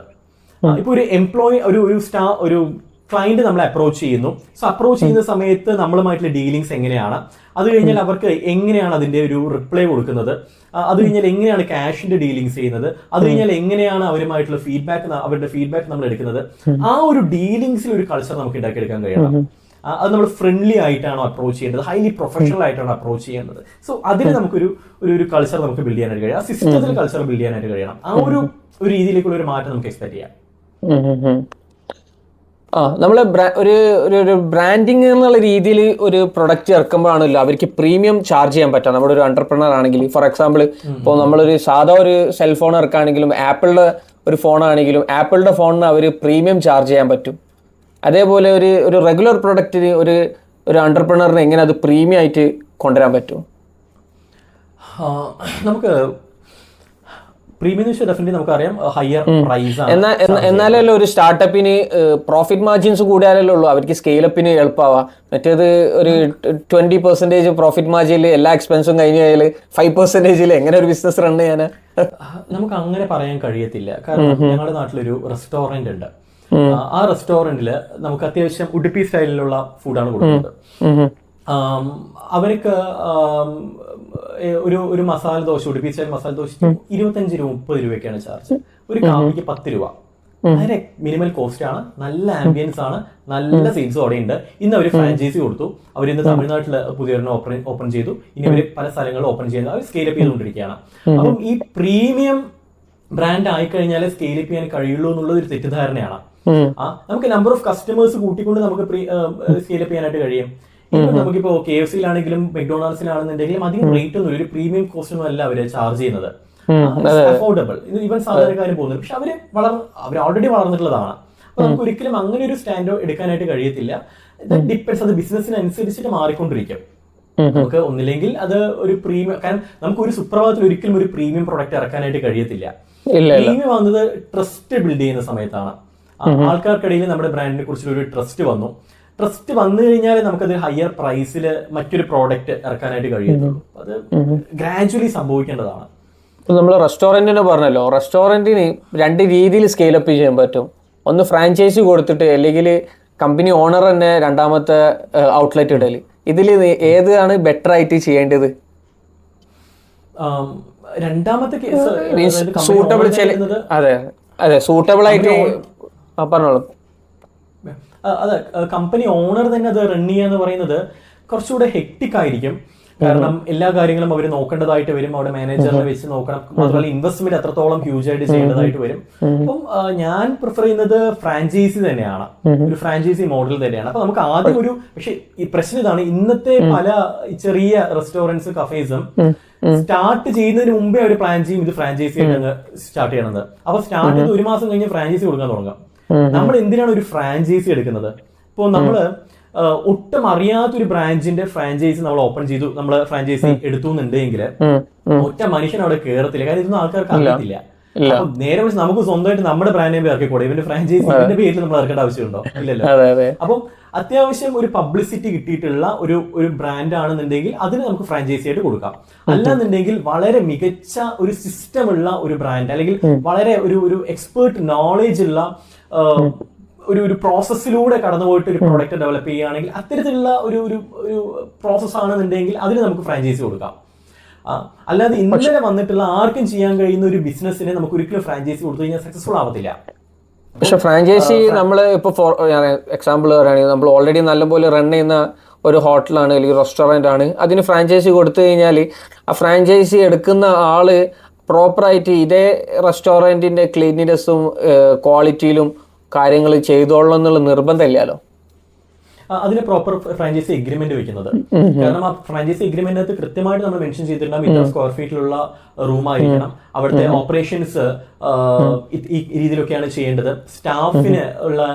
ഇപ്പോൾ ഒരു എംപ്ലോയി ഒരു ക്ലയന്റ് നമ്മളെ അപ്രോച്ച് ചെയ്യുന്നു. സോ അപ്രോച്ച് ചെയ്യുന്ന സമയത്ത് നമ്മളുമായിട്ടുള്ള ഡീലിങ്സ് എങ്ങനെയാണ്, അത് കഴിഞ്ഞാൽ അവർക്ക് എങ്ങനെയാണ് അതിന്റെ ഒരു റിപ്ലൈ കൊടുക്കുന്നത്, അത് കഴിഞ്ഞാൽ എങ്ങനെയാണ് ക്യാഷിന്റെ ഡീലിങ്സ് ചെയ്യുന്നത്, അത് കഴിഞ്ഞാൽ എങ്ങനെയാണ് അവരുടെ ഫീഡ്ബാക്ക് നമ്മൾ എടുക്കുന്നത്. ആ ഒരു ഡീലിങ്സിൽ ഒരു കൾച്ചർ നമുക്ക് ഉണ്ടാക്കിയെടുക്കാൻ കഴിയണം. അത് നമ്മൾ ഫ്രണ്ട്ലി ആയിട്ടാണോ അപ്രോച്ച് ചെയ്യേണ്ടത്, ഹൈലി പ്രൊഫഷണൽ ആയിട്ടാണോ അപ്രോച്ച് ചെയ്യേണ്ടത്. സോ അതിന് നമുക്കൊരു കൾച്ചർ നമുക്ക് ബിൽഡ് ചെയ്യാനായിട്ട് കഴിയും. ആ സിസ്റ്റത്തിൽ കൾച്ചർ ബിൽഡ് ചെയ്യാനായിട്ട് കഴിയണം. ആ ഒരു രീതിയിലേക്കുള്ള ഒരു മാറ്റം നമുക്ക് എക്സ്പെക്ട് ചെയ്യാം. നമ്മൾ ഒരു ബ്രാൻഡിങ് എന്നുള്ള രീതിയിൽ ഒരു പ്രൊഡക്റ്റ് ഇറക്കുമ്പോഴാണല്ലോ അവർക്ക് പ്രീമിയം ചാർജ് ചെയ്യാൻ പറ്റുക. നമ്മുടെ ഒരു എന്റർപ്രണർ ആണെങ്കിൽ, ഫോർ എക്സാമ്പിൾ ഇപ്പോൾ നമ്മളൊരു സാധാ ഒരു സെൽഫോൺ ഇറക്കുകയാണെങ്കിലും ആപ്പിളിന്റെ ഒരു ഫോണാണെങ്കിലും ആപ്പിളിന്റെ ഫോണിന് അവർ പ്രീമിയം ചാർജ് ചെയ്യാൻ പറ്റും. അതേപോലെ ഒരു റെഗുലർ പ്രൊഡക്റ്റിന് ഒരു എന്റർപ്രണറിന് എങ്ങനെ അത് പ്രീമിയം ആയിട്ട് കൊണ്ടുവരാൻ പറ്റും? നമുക്ക് പ്രീമിയം ഡെഫിനറ്റ്ലി നമുക്കറിയാം ഹയർ പ്രൈസ്. എന്നാലല്ലോ ഒരു സ്റ്റാർട്ടപ്പിന് പ്രോഫിറ്റ് മാർജിൻസ് കൂടിയാലല്ലോ ഉള്ളൂ അവർക്ക് സ്കെയിലപ്പിന് എളുപ്പമാവാം. മറ്റേത് ഒരു 20% പ്രോഫിറ്റ് മാർജിനിൽ എല്ലാ എക്സ്പെൻസും കഴിഞ്ഞ് കഴിഞ്ഞാൽ 5% എങ്ങനെ ഒരു ബിസിനസ് റൺ ചെയ്യാനാ? നമുക്ക് അങ്ങനെ പറയാൻ കഴിയത്തില്ല. കാരണം ഞങ്ങളുടെ നാട്ടിലൊരു റെസ്റ്റോറന്റ് ഉണ്ട്. ആ റെസ്റ്റോറന്റിൽ നമുക്ക് അത്യാവശ്യം ഉടുപ്പി സ്റ്റൈലിലുള്ള ഫുഡാണ് കൊടുക്കുന്നത്. അവർക്ക് ഒരു മസാല ദോശ, ഉടുപ്പി സ്റ്റൈൽ മസാല ദോശയ്ക്ക് 25 രൂപ 30 രൂപയ്ക്കാണ് ചാർജ്. ഒരു കാപ്പിക്ക് 10 രൂപ. വളരെ മിനിമൽ കോസ്റ്റ് ആണ്, നല്ല ആംബിയൻസ് ആണ്, നല്ല സെയിൽസ് അവിടെ ഉണ്ട്. ഇന്ന് അവർ ഫ്രാഞ്ചൈസി കൊടുത്തു. അവർ ഇന്ന് തമിഴ്നാട്ടിൽ പുതിയൊരെണ്ണം ഓപ്പൺ ചെയ്തു. ഇനി അവർ പല സ്ഥലങ്ങളിൽ ഓപ്പൺ ചെയ്യുന്നത് അവർ സ്കെയിലപ്പ് ചെയ്തുകൊണ്ടിരിക്കുകയാണ്. അപ്പം ഈ പ്രീമിയം ബ്രാൻഡ് ആയിക്കഴിഞ്ഞാൽ സ്കെയിലപ്പ് ചെയ്യാൻ കഴിയുള്ളൂ എന്നുള്ളത് ഒരു തെറ്റിദ്ധാരണയാണ്. നമുക്ക് നമ്പർ ഓഫ് കസ്റ്റമേഴ്സ് കൂട്ടിക്കൊണ്ട് നമുക്ക് സ്കെയിലപ്പ് ചെയ്യാനായിട്ട് കഴിയും. ഇപ്പൊ നമുക്കിപ്പോ KFC-ലാണെങ്കിലും മെക്ഡൊണാൾഡ്സിലാണെന്നുണ്ടെങ്കിലും അധികം റേറ്റ് ഒന്നും ഒരു പ്രീമിയം കോസ്റ്റ് ഒന്നും അല്ല അവര് ചാർജ് ചെയ്യുന്നത്. അഫോർഡബിൾ. ഇവൻ സാധാരണക്കാരും പോകുന്നത്. പക്ഷെ അവർ ഓൾറെഡി വളർന്നിട്ടുള്ളതാണ്. അപ്പൊ നമുക്ക് ഒരിക്കലും അങ്ങനെ ഒരു സ്റ്റാൻഡ് എടുക്കാനായിട്ട് കഴിയത്തില്ല. ഡിപ്പെൻസ്, അത് ബിസിനസ്സിനനുസരിച്ചിട്ട് മാറിക്കൊണ്ടിരിക്കും. നമുക്ക് ഒന്നില്ലെങ്കിൽ അത് ഒരു പ്രീമിയം, കാരണം നമുക്ക് ഒരു സുപ്രഭാതത്തിൽ ഒരിക്കലും ഒരു പ്രീമിയം പ്രൊഡക്റ്റ് ഇറക്കാനായിട്ട് കഴിയത്തില്ല. പ്രീമിയം വന്നത് ട്രസ്റ്റ് ബിൽഡ് ചെയ്യുന്ന സമയത്താണ്. ആൾക്കാർക്കിടയിൽ നമ്മുടെ ബ്രാൻഡിനെ കുറിച്ചൊരു ട്രസ്റ്റ് വന്നു. ട്രസ്റ്റ് വന്നു കഴിഞ്ഞാൽ നമുക്കത് ഹയർ പ്രൈസിൽ മറ്റൊരു പ്രോഡക്റ്റ് ഇറക്കാനായിട്ട് കഴിയുന്നുള്ളൂ. അത് ഗ്രാജുവലി സംഭവിക്കേണ്ടതാണ്. നമ്മൾ റെസ്റ്റോറൻറ്റിനെ പറഞ്ഞല്ലോ, റെസ്റ്റോറൻറ്റിന് 2 രീതിയിൽ സ്കെയിലപ്പ് ചെയ്യാൻ പറ്റും. ഒന്ന് ഫ്രാഞ്ചൈസി കൊടുത്തിട്ട്, അല്ലെങ്കിൽ കമ്പനി ഓണർ തന്നെ രണ്ടാമത്തെ ഔട്ട്ലെറ്റ് ഇടല്. ഇതിൽ ഏതാണ് ബെറ്റർ ആയിട്ട് ചെയ്യേണ്ടത്? രണ്ടാമത്തെ കേസ് സൂട്ടബിൾ. അതെ സൂട്ടബിൾ ആയിട്ട് പറഞ്ഞോളൂ. അതെ, കമ്പനി ഓണർ തന്നെ അത് റൺ ചെയ്യാന്ന് പറയുന്നത് കുറച്ചുകൂടെ ഹെക്ടിക് ആയിരിക്കും. കാരണം എല്ലാ കാര്യങ്ങളും അവർ നോക്കേണ്ടതായിട്ട് വരും. അവിടെ മാനേജറിനെ വെച്ച് നോക്കണം. മാത്രമല്ല ഇൻവെസ്റ്റ്മെന്റ് എത്രത്തോളം ഹ്യൂജ് ആയിട്ട് ചെയ്യേണ്ടതായിട്ട് വരും. അപ്പം ഞാൻ പ്രിഫർ ചെയ്യുന്നത് ഫ്രാഞ്ചൈസി തന്നെയാണ്, ഒരു ഫ്രാഞ്ചൈസി മോഡൽ തന്നെയാണ്. അപ്പൊ നമുക്ക് ആദ്യം പക്ഷെ ഈ പ്രശ്നം ഇതാണ്, ഇന്നത്തെ പല ചെറിയ റെസ്റ്റോറൻറ്റ്സ് കഫേസും സ്റ്റാർട്ട് ചെയ്യുന്നതിന് മുമ്പേ അവർ പ്ലാൻ ചെയ്യും ഇത് ഫ്രാഞ്ചൈസി ആയിട്ട് സ്റ്റാർട്ട് ചെയ്യണത്. അപ്പൊ സ്റ്റാർട്ട് ചെയ്ത് 1 മാസം കഴിഞ്ഞ് ഫ്രാഞ്ചൈസി കൊടുക്കാൻ തുടങ്ങാം. നമ്മൾ എന്തിനാണ് ഒരു ഫ്രാഞ്ചൈസി എടുക്കുന്നത്? ഇപ്പോൾ നമ്മള് ഒട്ടും അറിയാത്തൊരു ബ്രാഞ്ചിന്റെ ഫ്രാഞ്ചൈസി നമ്മൾ ഓപ്പൺ ചെയ്തു, നമ്മൾ ഫ്രാഞ്ചൈസി എടുത്തു എന്നുണ്ടെങ്കിൽ ഒറ്റ മനുഷ്യൻ അവിടെ കയറത്തില്ല. കാര്യം ഇതൊന്നും ആൾക്കാർക്ക് അറിയത്തില്ല. അപ്പൊ നേരെ വിളിച്ച് നമുക്ക് സ്വന്തമായിട്ട് നമ്മുടെ ബ്രാൻഡ് നെയിം ഇറക്കിക്കൂടെ? ഇവന്റെ ഫ്രാഞ്ചൈസി ഇതിന്റെ പേരിൽ നമ്മൾ ഇറക്കേണ്ട ആവശ്യമുണ്ടോ? ഇല്ലല്ലോ. അപ്പം അത്യാവശ്യം ഒരു പബ്ലിസിറ്റി കിട്ടിയിട്ടുള്ള ഒരു ബ്രാൻഡ് ആണെന്നുണ്ടെങ്കിൽ അതിന് നമുക്ക് ഫ്രാഞ്ചൈസി ആയിട്ട് കൊടുക്കാം. അല്ലാന്നുണ്ടെങ്കിൽ വളരെ മികച്ച ഒരു സിസ്റ്റം ഉള്ള ഒരു ബ്രാൻഡ്, അല്ലെങ്കിൽ വളരെ ഒരു എക്സ്പേർട്ട് നോളേജ് ഉള്ള ഒരു പ്രോസസ്സിലൂടെ കടന്നുപോയിട്ട് ഒരു പ്രോഡക്റ്റ് ഡെവലപ്പ് ചെയ്യുകയാണെങ്കിൽ അത്തരത്തിലുള്ള ഒരു പ്രോസസ് ആണെന്നുണ്ടെങ്കിൽ അതിന് നമുക്ക് ഫ്രാഞ്ചൈസി കൊടുക്കാം. അല്ലാതെ ഇന്നലെ വന്നിട്ടുള്ള ആർക്കും ചെയ്യാൻ കഴിയുന്ന ഒരു ബിസിനസ്സിനെ നമുക്ക് ഒരിക്കലും ഫ്രാഞ്ചൈസി കൊടുത്തു കഴിഞ്ഞാൽ സക്സസ്ഫുൾ ആവത്തില്ല. പക്ഷെ ഫ്രാഞ്ചൈസി നമ്മൾ ഇപ്പോൾ എക്സാമ്പിൾ പറയുകയാണെങ്കിൽ നമ്മൾ ഓൾറെഡി നല്ലപോലെ റൺ ചെയ്യുന്ന ഒരു ഹോട്ടലാണ് അല്ലെങ്കിൽ റെസ്റ്റോറൻ്റ് ആണ്, അതിന് ഫ്രാഞ്ചൈസി കൊടുത്തു കഴിഞ്ഞാൽ ആ ഫ്രാഞ്ചൈസി എടുക്കുന്ന ആള് പ്രോപ്പറായിട്ട് ഇതേ റെസ്റ്റോറൻറ്റിൻ്റെ ക്ലീനിനെസ്സും ക്വാളിറ്റിയിലും കാര്യങ്ങൾ ചെയ്തോളണം എന്നുള്ള നിർബന്ധമില്ലല്ലോ. അതിന് പ്രോപ്പർ ഫ്രാഞ്ചൈസി എഗ്രിമെന്റ് വെക്കുന്നത്. കാരണം ആ ഫ്രാഞ്ചൈസി എഗ്രിമെന്റിനകത്ത് കൃത്യമായിട്ട് നമ്മൾ മെൻഷൻ ചെയ്തിട്ടുണ്ടാകും ഇത്ര സ്ക്വയർ ഫീറ്റിലുള്ള റൂം ആയിരിക്കണം, അവിടുത്തെ ഓപ്പറേഷൻസ് ഈ രീതിയിലൊക്കെയാണ് ചെയ്യേണ്ടത്, സ്റ്റാഫിന് ഉള്ള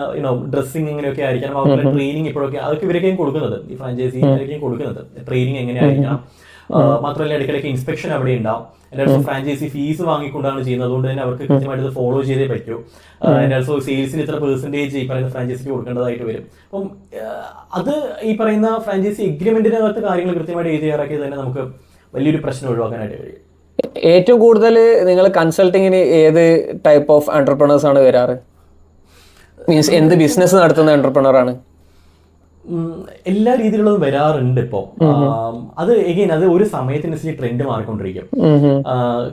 ഡ്രസ്സിങ് ഇങ്ങനെയൊക്കെ ആയിരിക്കണം, അവരുടെ ട്രെയിനിങ് ഇപ്പോഴൊക്കെ അതൊക്കെ ഇവരൊക്കെയും കൊടുക്കുന്നത്, ഈ ഫ്രാഞ്ചൈസി കൊടുക്കുന്നത് ട്രെയിനിങ് എങ്ങനെയായിരിക്കണം. മാത്രമല്ല ഇടയ്ക്കിടയ്ക്ക് ഇൻസ്പെക്ഷൻ അവിടെ ഉണ്ടാവും. എൻ്റെ ഫ്രാഞ്ചൈസി ഫീസ് വാങ്ങിക്കൊണ്ടാണ് ചെയ്യുന്നത്, അതുകൊണ്ട് തന്നെ അവർക്ക് കൃത്യമായിട്ട് ഫോളോ ചെയ്തേ പറ്റൂ. എൻ്റെ സെയിൽസിന് ഇത്ര പെർസെൻറ്റേജ് ഈ പറയുന്ന ഫ്രാഞ്ചൈസിക്ക് കൊടുക്കേണ്ടതായിട്ട് വരും. അപ്പം അത് ഈ പറയുന്ന ഫ്രാഞ്ചൈസി എഗ്രിമെന്റിനകത്ത് കാര്യങ്ങൾ കൃത്യമായിട്ട് എഴുതി ഇറക്കിയത് തന്നെ നമുക്ക് വലിയൊരു പ്രശ്നം ഒഴിവാക്കാനായിട്ട് കഴിയും. ഏറ്റവും കൂടുതൽ നിങ്ങൾ കൺസൾട്ടിങ്ങിന് ഏത് ടൈപ്പ് ഓഫ് എന്റർപ്രണേഴ്സ് ആണ് വരാറ്? മീൻസ് എന്ത് ബിസിനസ് നടത്തുന്ന എന്റർപ്രണർ ആണ്? എല്ലാ രീതിയിലുള്ളതും വരാറുണ്ട് ഇപ്പോൾ. അത് എഗെയിൻ അത് ഒരു സമയത്തിനനുസരിച്ച് ട്രെൻഡ് മാറിക്കൊണ്ടിരിക്കും.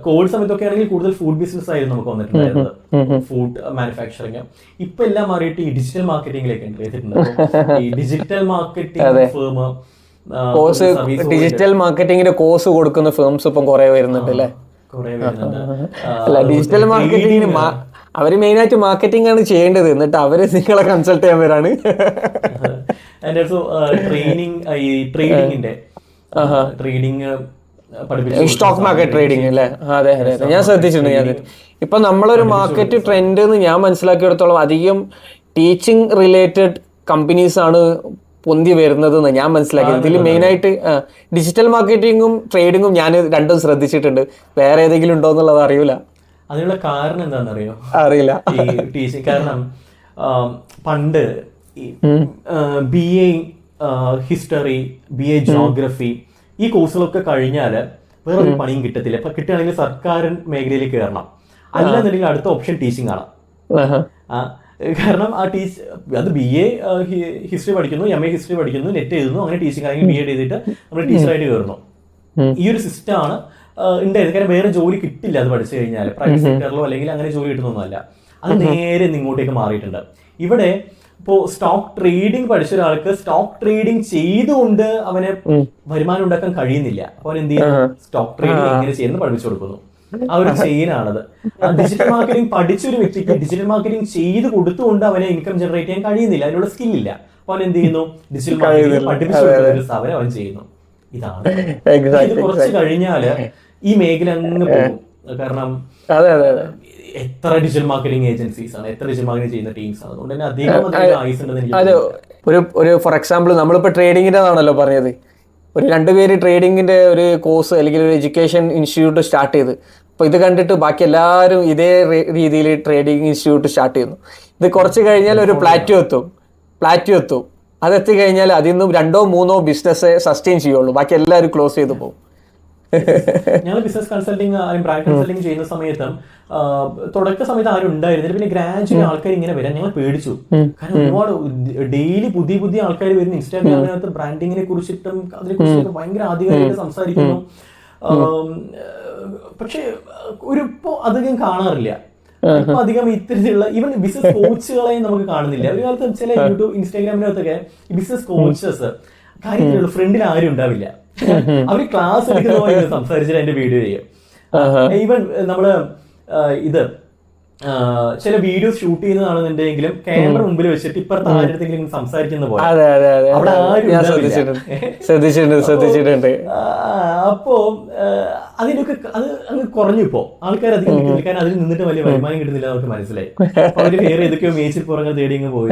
കോവിഡ് സമയത്തൊക്കെ ആണെങ്കിൽ കൂടുതൽ ഫുഡ് ബിസിനസ് ആയിരുന്നു നമുക്ക് വന്നിട്ടുണ്ടായിരുന്നത്, ഫുഡ് മാനുഫാക്ചറിങ്. ഇപ്പൊ എല്ലാം മാറിയിട്ട് ഈ ഡിജിറ്റൽ മാർക്കറ്റിംഗിലേക്ക് എൻട്രി ചെയ്തിട്ടുണ്ട്. ഈ digital marketing firm, course, digital മാർക്കറ്റിംഗിന്റെ കോഴ്സ് കൊടുക്കുന്ന ഫേംസ് ഇപ്പം കുറെ വരുന്നുണ്ട് അല്ലേ? അല്ല, ഡിജിറ്റൽ മാർക്കറ്റിംഗിന് അവര് മെയിൻ ആയിട്ട് മാർക്കറ്റിംഗ് ആണ് ചെയ്യേണ്ടത്, എന്നിട്ട് അവര് നിങ്ങളെ കൺസൾട്ട് ചെയ്യാൻ വരാണ്. സ്റ്റോക്ക് മാർക്കറ്റ് ട്രേഡിംഗ് അല്ലേ? അതെ അതെ അതെ, ഞാൻ ശ്രദ്ധിച്ചിട്ടുണ്ട്. ഇപ്പൊ നമ്മളൊരു മാർക്കറ്റ് ട്രെൻഡ് എന്ന് ഞാൻ മനസ്സിലാക്കിയെടുത്തോളം അധികം ടീച്ചിങ് റിലേറ്റഡ് കമ്പനീസ് ആണ് പൊന്തി വരുന്നത് എന്ന് ഞാൻ മനസ്സിലാക്കിയത്. ഇതിൽ മെയിനായിട്ട് ഡിജിറ്റൽ മാർക്കറ്റിംഗും ട്രേഡിങ്ങും ഞാൻ രണ്ടും ശ്രദ്ധിച്ചിട്ടുണ്ട്. വേറെ ഏതെങ്കിലും ഉണ്ടോ എന്നുള്ളത് അറിയില്ല. അതിനുള്ള കാരണം എന്താണെന്നറിയോ? അറിയില്ല. ഈ ടീച്ചിങ് കാരണം പണ്ട് B A history, B A geography ഈ കോഴ്സുകളൊക്കെ കഴിഞ്ഞാൽ വേറെ ഒരു പണിയും കിട്ടത്തില്ല. ഇപ്പൊ കിട്ടുകയാണെങ്കിൽ സർക്കാർ മേഖലയിൽ കയറണം, അല്ലാന്നുണ്ടെങ്കിൽ അടുത്ത ഓപ്ഷൻ ടീച്ചിങ് ആണ്. കാരണം അത് ബി എ ഹിസ്റ്ററി പഠിക്കുന്നു, എം എ ഹിസ്റ്ററി പഠിക്കുന്നു, നെറ്റ് എഴുതുന്നു, അങ്ങനെ ടീച്ചിങ് അല്ലെങ്കിൽ ബി എഡ് ചെയ്തിട്ട് നമ്മൾ ടീച്ചറായിട്ട് കയറുന്നു. ഈ ഒരു സിസ്റ്റമാണ് ഉണ്ടായത്. കാരണം വേറെ ജോലി കിട്ടില്ല അത് പഠിച്ചു കഴിഞ്ഞാൽ, പ്രൈവറ്റ് സെക്ടറിലോ അല്ലെങ്കിൽ അങ്ങനെ ജോലി കിട്ടുന്നൊന്നുമല്ല. അത് നേരെ ഇങ്ങോട്ടേക്ക് മാറിയിട്ടുണ്ട്. ഇവിടെ ഇപ്പോൾ സ്റ്റോക്ക് ട്രേഡിംഗ് പഠിച്ച ഒരാൾക്ക് സ്റ്റോക്ക് ട്രേഡിംഗ് ചെയ്തുകൊണ്ട് അവനെ വരുമാനം ഉണ്ടാക്കാൻ കഴിയുന്നില്ല. അപ്പോൾ അവൻ എന്ത് ചെയ്യുന്നു? സ്റ്റോക്ക് ട്രേഡിംഗ് എങ്ങനെ ചെയ്യുന്നത് പഠിപ്പിച്ചു കൊടുക്കുന്നു. ആ ഒരു ചെയിനാണത്. ഡിജിറ്റൽ മാർക്കറ്റിംഗ് പഠിച്ചൊരു വ്യക്തിക്ക് ഡിജിറ്റൽ മാർക്കറ്റിംഗ് ചെയ്ത് കൊടുത്തുകൊണ്ട് അവനെ ഇൻകം ജനറേറ്റ് ചെയ്യാൻ കഴിയുന്നില്ല, അതിനുള്ള സ്കില്ലില്ല. അപ്പോൾ അവൻ എന്ത് ചെയ്യുന്നു? ഡിജിറ്റൽ മാർക്കറ്റിംഗ് പഠിപ്പിച്ചു കൊടുക്കുന്ന ഒരു സ്ഥാപനം അവൻ ചെയ്യുന്നു. ഇതാണ്. ഇത് കുറച്ച് കഴിഞ്ഞാല് ഈ മേഖല അങ്ങ് പോകും. കാരണം എത്ര ഡിജിറ്റൽ മാർക്കറ്റിംഗ് ഏജൻസീസ് ആണ്, എത്ര ഡിജിറ്റൽ മാർക്കറ്റിംഗ് ചെയ്യുന്ന ടീംസ് ആണ്. അതുകൊണ്ട് തന്നെ അധികം ആയുസ് ഉണ്ടെന്ന് എനിക്ക് ഒരു ഫോർ എക്സാമ്പിൾ നമ്മളിപ്പോൾ ട്രേഡിങ്ങിൻ്റെതാണല്ലോ പറഞ്ഞത്. ഒരു 2 പേര് ട്രേഡിങ്ങിൻ്റെ ഒരു കോഴ്സ് അല്ലെങ്കിൽ ഒരു എഡ്യൂക്കേഷൻ ഇൻസ്റ്റിറ്റ്യൂട്ട് സ്റ്റാർട്ട് ചെയ്ത്, അപ്പോൾ ഇത് കണ്ടിട്ട് ബാക്കി എല്ലാവരും ഇതേ രീതിയിൽ ട്രേഡിംഗ് ഇൻസ്റ്റിറ്റ്യൂട്ട് സ്റ്റാർട്ട് ചെയ്യുന്നു. ഇത് കുറച്ച് കഴിഞ്ഞാൽ ഒരു പ്ലാറ്റോ എത്തും. അതെത്തി കഴിഞ്ഞാൽ അതിൽ നിന്നും 2-3 ബിസിനസ് സസ്റ്റെയിൻ ചെയ്യുള്ളൂ, ബാക്കി എല്ലാവരും ക്ലോസ് ചെയ്ത് പോകും. ഞങ്ങൾ ബിസിനസ് കൺസൾട്ടിങ് ബ്രാൻഡ് കൺസൾട്ടിങ് ചെയ്യുന്ന സമയത്തും തുടക്ക സമയത്ത് ആരും ഉണ്ടായിരുന്നില്ല. പിന്നെ ഗ്രാജുവലി ആൾക്കാർ ഇങ്ങനെ വരാൻ ഞങ്ങൾ പേടിച്ചു. കാരണം ഒരുപാട് ഡെയിലി പുതിയ ആൾക്കാർ വരുന്നു. ഇൻസ്റ്റാഗ്രാമിനകത്ത് ബ്രാൻഡിങ്ങിനെ കുറിച്ചിട്ടും അതിനെ കുറിച്ചിട്ടൊക്കെ ഭയങ്കര ആധികാരികമായിട്ട് സംസാരിക്കുന്നു. പക്ഷെ ഇപ്പോ അധികം കാണാറില്ല. ഇപ്പൊ അധികം ഇത്തരത്തിലുള്ള ഈവൻ ബിസിനസ് കോച്ചുകളെയും നമുക്ക് കാണുന്നില്ല. ഒരു കാലത്ത് ചില യൂട്യൂബ് ഇൻസ്റ്റാഗ്രാമിനകത്തൊക്കെ ബിസിനസ് കോച്ചസ് കാര്യത്തിലുള്ള ഫ്രണ്ടിൽ ആരും ഉണ്ടാവില്ല. അവര് ക്ലാസ് എടുക്കുന്ന പോലെ സംസാരിച്ചിട്ട് അതിന്റെ വീഡിയോ ചെയ്യും. ഈവൻ നമ്മള് ഇത് ചില വീഡിയോസ് ഷൂട്ട് ചെയ്യുന്നതാണെന്നുണ്ടെങ്കിലും ക്യാമറ മുമ്പിൽ വെച്ചിട്ട് ഇപ്പുറത്ത് ആരെങ്കിലും സംസാരിക്കുന്ന പോലെ അവിടെ ശ്രദ്ധിച്ചിട്ടുണ്ട്. അപ്പോ അതിനൊക്കെ അത് അങ്ങ് കുറഞ്ഞു. ഇപ്പോ ആൾക്കാർ അധികം കിട്ടുന്നില്ല, കാരണം അതിൽ നിന്നിട്ട് വലിയ വരുമാനം കിട്ടുന്നില്ല അവർക്ക് മനസ്സിലായി. അവര് വേറെ ഏതൊക്കെയോ മേച്ചിൽ പുറങ്ങൾ തേടി അങ്ങ് പോയി.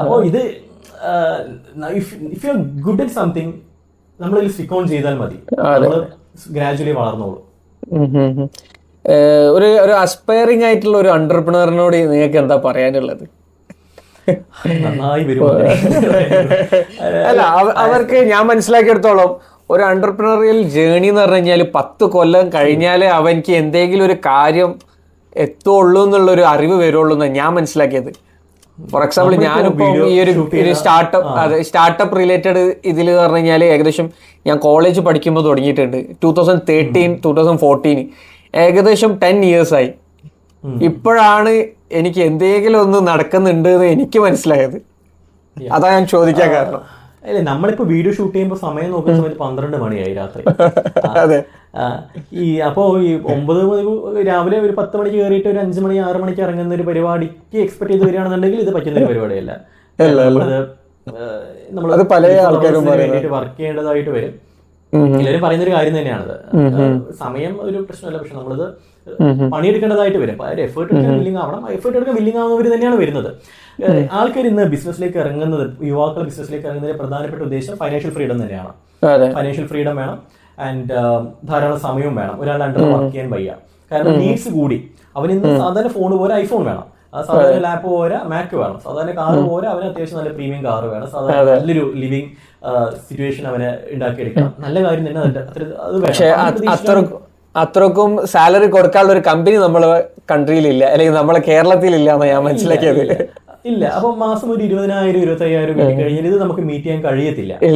അപ്പോ ഇത് if you are good at something നമ്മളതിൽ സ്റ്റിക്ക് ഓൺ ചെയ്താൽ മതി, നമ്മൾ ഗ്രാജുവലി വളർന്നോളൂ. ഒരു അസ്പയറിംഗ് ആയിട്ടുള്ള ഒരു എന്റർപ്രണറിനോട് നിങ്ങൾക്ക് എന്താ പറയാനുള്ളത്? നന്നായി വരും. അല്ല, അവർക്ക് ഞാൻ മനസ്സിലാക്കിയെടുത്തോളം ഒരു എന്റർപ്രണറിയൽ ജേണി എന്ന് പറഞ്ഞു കഴിഞ്ഞാൽ 10 കൊല്ലം കഴിഞ്ഞാലേ അവനിക്ക് എന്തെങ്കിലും ഒരു കാര്യം എത്തുള്ളൂ എന്നുള്ളൊരു അറിവ് വരുള്ളൂ എന്നാണ് ഞാൻ മനസ്സിലാക്കിയത്. ഫോർ എക്സാമ്പിൾ ഞാനിപ്പോൾ ഈ ഒരു സ്റ്റാർട്ടപ്പ് റിലേറ്റഡ് ഇതിൽ പറഞ്ഞു കഴിഞ്ഞാൽ ഏകദേശം ഞാൻ കോളേജ് പഠിക്കുമ്പോൾ തുടങ്ങിയിട്ടുണ്ട്. 2013, 2014 ഏകദേശം 10 years ആയി. ഇപ്പോഴാണ് എനിക്ക് എന്തെങ്കിലും ഒന്ന് നടക്കുന്നുണ്ട് എന്ന് എനിക്ക് മനസ്സിലായത്. അതാ ഞാൻ ചോദിക്കാൻ കാരണം. അല്ലേ, നമ്മളിപ്പോ വീഡിയോ ഷൂട്ട് ചെയ്യുമ്പോൾ സമയം നോക്കുന്ന സമയത്ത് 12 മണിയായി രാത്രി. അതെ. അപ്പോ ഈ 9 മണി രാവിലെ ഒരു 10 മണിക്ക് കയറിയിട്ട് ഒരു 5 മണി 6 മണിക്ക് ഇറങ്ങുന്ന ഒരു പരിപാടിക്ക് എക്സ്പെക്ട് ചെയ്ത് വരികയാണെന്നുണ്ടെങ്കിൽ ഇത് പറ്റുന്ന ഒരു പരിപാടിയല്ല. നമ്മളത് പല ആൾക്കാരും വർക്ക് ചെയ്യേണ്ടതായിട്ട് വരും. എല്ലാവരും പറയുന്ന ഒരു കാര്യം തന്നെയാണത്. സമയം ഒരു പ്രശ്നമല്ല, പക്ഷെ നമ്മളത് പണിയെടുക്കേണ്ടതായിട്ട് വരും. എഫേർട്ട് എടുക്കാൻ വില്ലിങ് ആവണം. എഫേർട്ട് എടുക്കാൻ വില്ലിങ് ആവുന്നവർ തന്നെയാണ് വരുന്നത്. ആൾക്കാർ ഇന്ന് ബിസിനസ്സിലേക്ക് ഇറങ്ങുന്നത്, യുവാക്കൾ ബിസിനസ്സിലേക്ക് ഇറങ്ങുന്നതിന്റെ പ്രധാനപ്പെട്ട ഉദ്ദേശം ഫൈനാൻഷ്യൽ ഫ്രീഡം തന്നെയാണ്. ഫൈനാൻഷ്യൽ ഫ്രീഡം വേണം, ആൻഡ് ധാരാളം സമയവും വേണം. ഒരാൾ അണ്ടർ വർക്ക് ചെയ്യാൻ വയ്യ, കാരണം നീഡ്സ് കൂടി. അവൻ ഇന്ന് സാധാരണ ഫോൺ പോരാ, ഐഫോൺ വേണം. സാധാരണ ലാപ്പ് പോരാ, മാക് വേണം. സാധാരണ കാറ് പോരാ, അവന് അത്യാവശ്യം നല്ല പ്രീമിയം കാറ് വേണം. സാധാരണ നല്ലൊരു ലിവിങ് സിറ്റുവേഷൻ അവന് ഉണ്ടാക്കിയെടുക്കണം. നല്ല കാര്യം തന്നെ. പക്ഷേ അത്രക്കും സാലറി കൊടുക്കാനുള്ള ഒരു കമ്പനി നമ്മളെ കൺട്രിയിലില്ല, അല്ലെങ്കിൽ നമ്മളെ കേരളത്തിലില്ല എന്ന് ഞാൻ മനസ്സിലാക്കിയത്. ഇല്ല. അപ്പൊ മാസം ഒരു 20,000 25,000 കിട്ടി കഴിഞ്ഞാൽ ഇത് നമുക്ക് മീറ്റ് ചെയ്യാൻ കഴിയത്തില്ല ഈ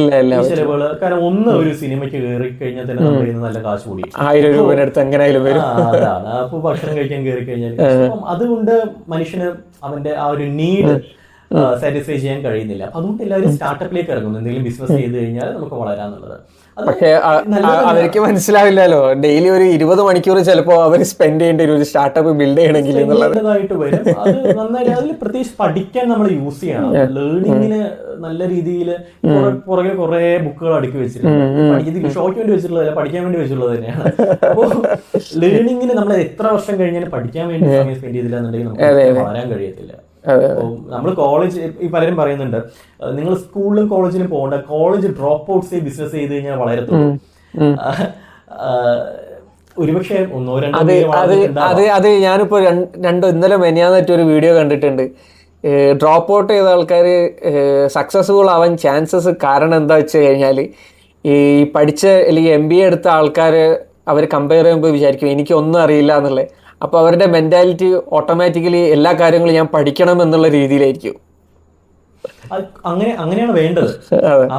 ചെലവുകള്. കാരണം ഒരു സിനിമയ്ക്ക് കയറി കഴിഞ്ഞാൽ തന്നെ നമ്മുടെ കയ്യിൽ നല്ല കാശ് കൂടി 1000 രൂപ എങ്ങനെയായാലും വരും. അതാണ്. അപ്പൊ ഭക്ഷണം കഴിക്കാൻ കയറി കഴിഞ്ഞാൽ അപ്പം അതുകൊണ്ട് മനുഷ്യന് അവന്റെ ആ ഒരു നീഡ് സാറ്റിസ്ഫൈ ചെയ്യാൻ കഴിയുന്നില്ല. അപ്പൊ അതുകൊണ്ട് എല്ലാവരും സ്റ്റാർട്ടപ്പിലേക്ക് ഇറങ്ങുന്നു. എന്തെങ്കിലും ബിസിനസ് ചെയ്ത് കഴിഞ്ഞാൽ നമുക്ക് വളരാന്നുള്ളത്. പക്ഷെ അവർക്ക് മനസ്സിലാവില്ലല്ലോ, ഡെയിലി ഒരു 20 മണിക്കൂർ ചിലപ്പോ അവർ സ്പെൻഡ് ചെയ്യേണ്ടി ഒരു സ്റ്റാർട്ടപ്പ് ബിൽഡ് ചെയ്യണമെങ്കിൽ എന്നുള്ളതായിട്ട് വരും. അത് നന്നായിട്ട് അതിൽ പ്രത്യേകിച്ച് പഠിക്കാൻ നമ്മൾ യൂസ് ചെയ്യണം. ലേണിങ്ങിന് നല്ല രീതിയിൽ പുറകെ കുറെ ബുക്കുകൾ അടുക്കി വെച്ചിട്ടുണ്ട്. പഠിക്കുന്നത് ഷോയ്ക്ക് വേണ്ടി വെച്ചിട്ടുള്ളതല്ല, പഠിക്കാൻ വേണ്ടി വെച്ചിട്ടുള്ളത് തന്നെയാണ്. അപ്പോൾ ലേണിങ്ങിന് നമ്മൾ എത്ര വർഷം കഴിഞ്ഞാലും പഠിക്കാൻ വേണ്ടി സമയം സ്പെൻഡ് ചെയ്തില്ല എന്നുണ്ടെങ്കിൽ നമുക്ക് വളരാൻ കഴിയത്തില്ല. നമ്മൾ കോളേജ് ഈ പലരും പറയുന്നുണ്ട്, നിങ്ങൾ സ്കൂളിലും കോളേജിലും പോകണ്ട, കോളേജ് ഡ്രോപ്പ് ഔട്ട്സ് ബിസിനസ് ചെയ്ത് കഴിഞ്ഞാൽ വളരത്തുള്ളൂ. ഒരുപക്ഷെ 1-2 അത് ഞാനിപ്പോ ഇന്നലെ മെനിയാന്നിട്ട് ഒരു വീഡിയോ കണ്ടിട്ടുണ്ട്. ഡ്രോപ്പ് ഔട്ട് ചെയ്ത ആൾക്കാർ സക്സസ്ഫുൾ ആവാൻ ചാൻസസ് കാരണം എന്താ വെച്ച് കഴിഞ്ഞാൽ, ഈ പഠിച്ച അല്ലെങ്കിൽ MBA എടുത്ത ആൾക്കാർ അവർ കമ്പയർ ചെയ്യുമ്പോൾ വിചാരിക്കും എനിക്കൊന്നും അറിയില്ല എന്നുള്ളത്. അപ്പോൾ അവരുടെ മെന്റാലിറ്റി ഓട്ടോമാറ്റിക്കലി എല്ലാ കാര്യങ്ങളും ഞാൻ പഠിക്കണം എന്നുള്ള രീതിയിലായിരിക്കും. അങ്ങനെയാണ് വേണ്ടത്.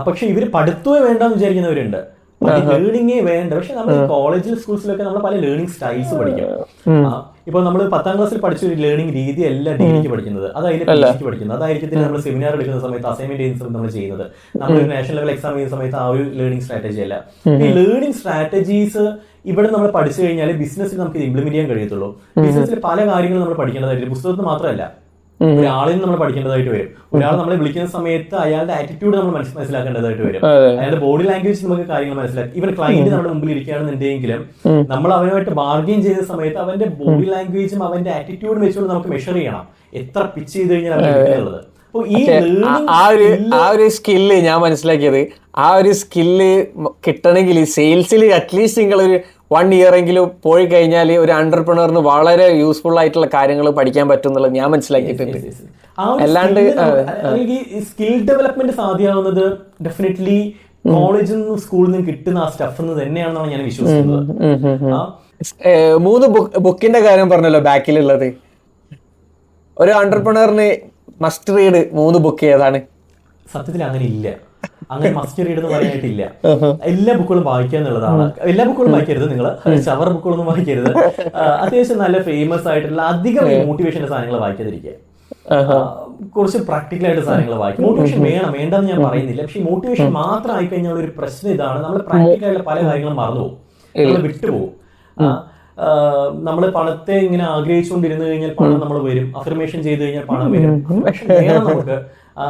പക്ഷെ ഇവര് പഠിത്തമേ വേണ്ടെന്ന് വിചാരിക്കുന്നവരുണ്ട്, ലേണിംഗേ വേണ്ട. പക്ഷെ നമ്മൾ കോളേജിൽ സ്കൂൾസിലൊക്കെ നമ്മൾ പല ലേണിംഗ് സ്റ്റൈൽസ് പഠിക്കും. ഇപ്പൊ നമ്മൾ 10ാം ക്ലാസ്സിൽ പഠിച്ച ഒരു ലേണിംഗ് രീതി അല്ല ഡിഗ്രിക്ക് പഠിക്കുന്നത്, അതായത് PGക്ക് പഠിക്കുന്നത്. അതായിരിക്കും നമ്മൾ സെമിനാർ എടുക്കുന്ന സമയത്ത്, അസൈൻമെന്റ് ചെയ്യുന്ന സമയത്ത് നമ്മൾ ചെയ്യുന്നത്. നമ്മൾ നാഷണൽ ലെവൽ എക്സാം ചെയ്യുന്ന സമയത്ത് ആ ഒരു ലേണിംഗ് സ്ട്രാറ്റജി അല്ല. ഈ ലേണിംഗ് സ്ട്രാറ്റജീസ് ഇവിടെ നമ്മൾ പഠിച്ചു കഴിഞ്ഞാൽ ബിസിനസ്സിൽ നമുക്ക് ഇംപ്ലിമെന്റ് ചെയ്യാൻ കഴിയത്തുള്ളൂ. ബിസിനസ്സിൽ പല കാര്യങ്ങളും നമ്മൾ പഠിക്കേണ്ടതായിട്ട്, പുസ്തകത്തിൽ മാത്രമല്ല, ഒരാളിൽ നിന്ന് നമ്മൾ പഠിക്കേണ്ടതായിട്ട് വരും. ഒരാൾ നമ്മളെ വിളിക്കുന്ന സമയത്ത് അയാളുടെ ആറ്റിറ്റ്യൂഡ് നമ്മൾ മനസ്സിലാക്കേണ്ടതായിട്ട് വരും. അയാളുടെ ബോഡി ലാംഗ്വേജ് നമുക്ക് കാര്യങ്ങൾ മനസ്സിലാക്കി. ഇവൻ ക്ലയന്റ് നമ്മുടെ മുമ്പിൽ ഇരിക്കുകയാണെന്നുണ്ടെങ്കിലും നമ്മൾ അവനുമായിട്ട് ബാർഗെയിൻ ചെയ്യുന്ന സമയത്ത് അവന്റെ ബോഡി ലാംഗ്വേജും അവന്റെ ആറ്റിറ്റ്യൂഡും വെച്ചുകൊണ്ട് നമുക്ക് മെഷർ ചെയ്യണം എത്ര പിച്ച് ചെയ്ത് കഴിഞ്ഞാൽ അവൻ എടുക്കുന്നുള്ളത്. ആ ഒരു സ്കില്ല് ഞാൻ മനസ്സിലാക്കിയത്, ആ ഒരു സ്കില്ല് കിട്ടണമെങ്കിൽ സെയിൽസിൽ അറ്റ്ലീസ്റ്റ് നിങ്ങളൊരു 1 year എങ്കിലും പോയി കഴിഞ്ഞാൽ ഒരു എന്റർപ്രണറിന് വളരെ യൂസ്ഫുൾ ആയിട്ടുള്ള കാര്യങ്ങൾ പഠിക്കാൻ പറ്റും എന്നുള്ളത് ഞാൻ മനസ്സിലാക്കിയിട്ടുണ്ട്. അല്ലാണ്ട് സ്കിൽ ഡെവലപ്മെന്റ് സാധ്യമാവുന്നത് ഡെഫിനറ്റ്ലി കോളേജിൽ നിന്നും സ്കൂളിൽ നിന്നും കിട്ടുന്ന ആ സ്റ്റഫ് തന്നെയാണെന്നാണ് ഞാൻ വിശ്വസിക്കുന്നത്. 3 ബുക്കിന്റെ കാര്യം പറഞ്ഞല്ലോ ബാക്കിലുള്ളത്. ഒരു എന്റർപ്രണറിന് മസ്റ്റ് റീഡ് 3 ബുക്ക് ഏതാണ്? സത്യത്തിൽ അങ്ങനെ ഇല്ല, അങ്ങനെ മസ്റ്റ് റീഡ് എന്ന് പറയാനായിട്ടില്ല. എല്ലാ ബുക്കുകളും വായിക്കുക എന്നുള്ളതാണ്. എല്ലാ ബുക്കുകളും വായിക്കരുത്, നിങ്ങൾ ചവർ ബുക്കുകളൊന്നും വായിക്കരുത്. അത്യാവശ്യം നല്ല ഫേമസ് ആയിട്ടുള്ള അധികം മോട്ടിവേഷന്റെ സാധനങ്ങൾ വായിക്കാതിരിക്കുക. കുറച്ച് പ്രാക്ടിക്കൽ ആയിട്ട് സാധനങ്ങൾ വായിക്കും. മോട്ടിവേഷൻ വേണം, വേണ്ടെന്ന് ഞാൻ പറയുന്നില്ല. പക്ഷെ മോട്ടിവേഷൻ മാത്രം ആയിക്കഴിഞ്ഞാൽ ഒരു പ്രശ്നം ഇതാണ്, നമ്മൾ പ്രാക്ടിക്കൽ ആയിട്ടുള്ള പല കാര്യങ്ങളും മറന്നുപോകും, നമ്മൾ വിട്ടുപോകും. നമ്മൾ പണത്തെ ഇങ്ങനെ ആഗ്രഹിച്ചുകൊണ്ടിരുന്നു കഴിഞ്ഞാൽ പണം നമ്മൾ വരും, അഫർമേഷൻ ചെയ്ത് കഴിഞ്ഞാൽ പണം വരും. പക്ഷെ വേണം നമുക്ക്,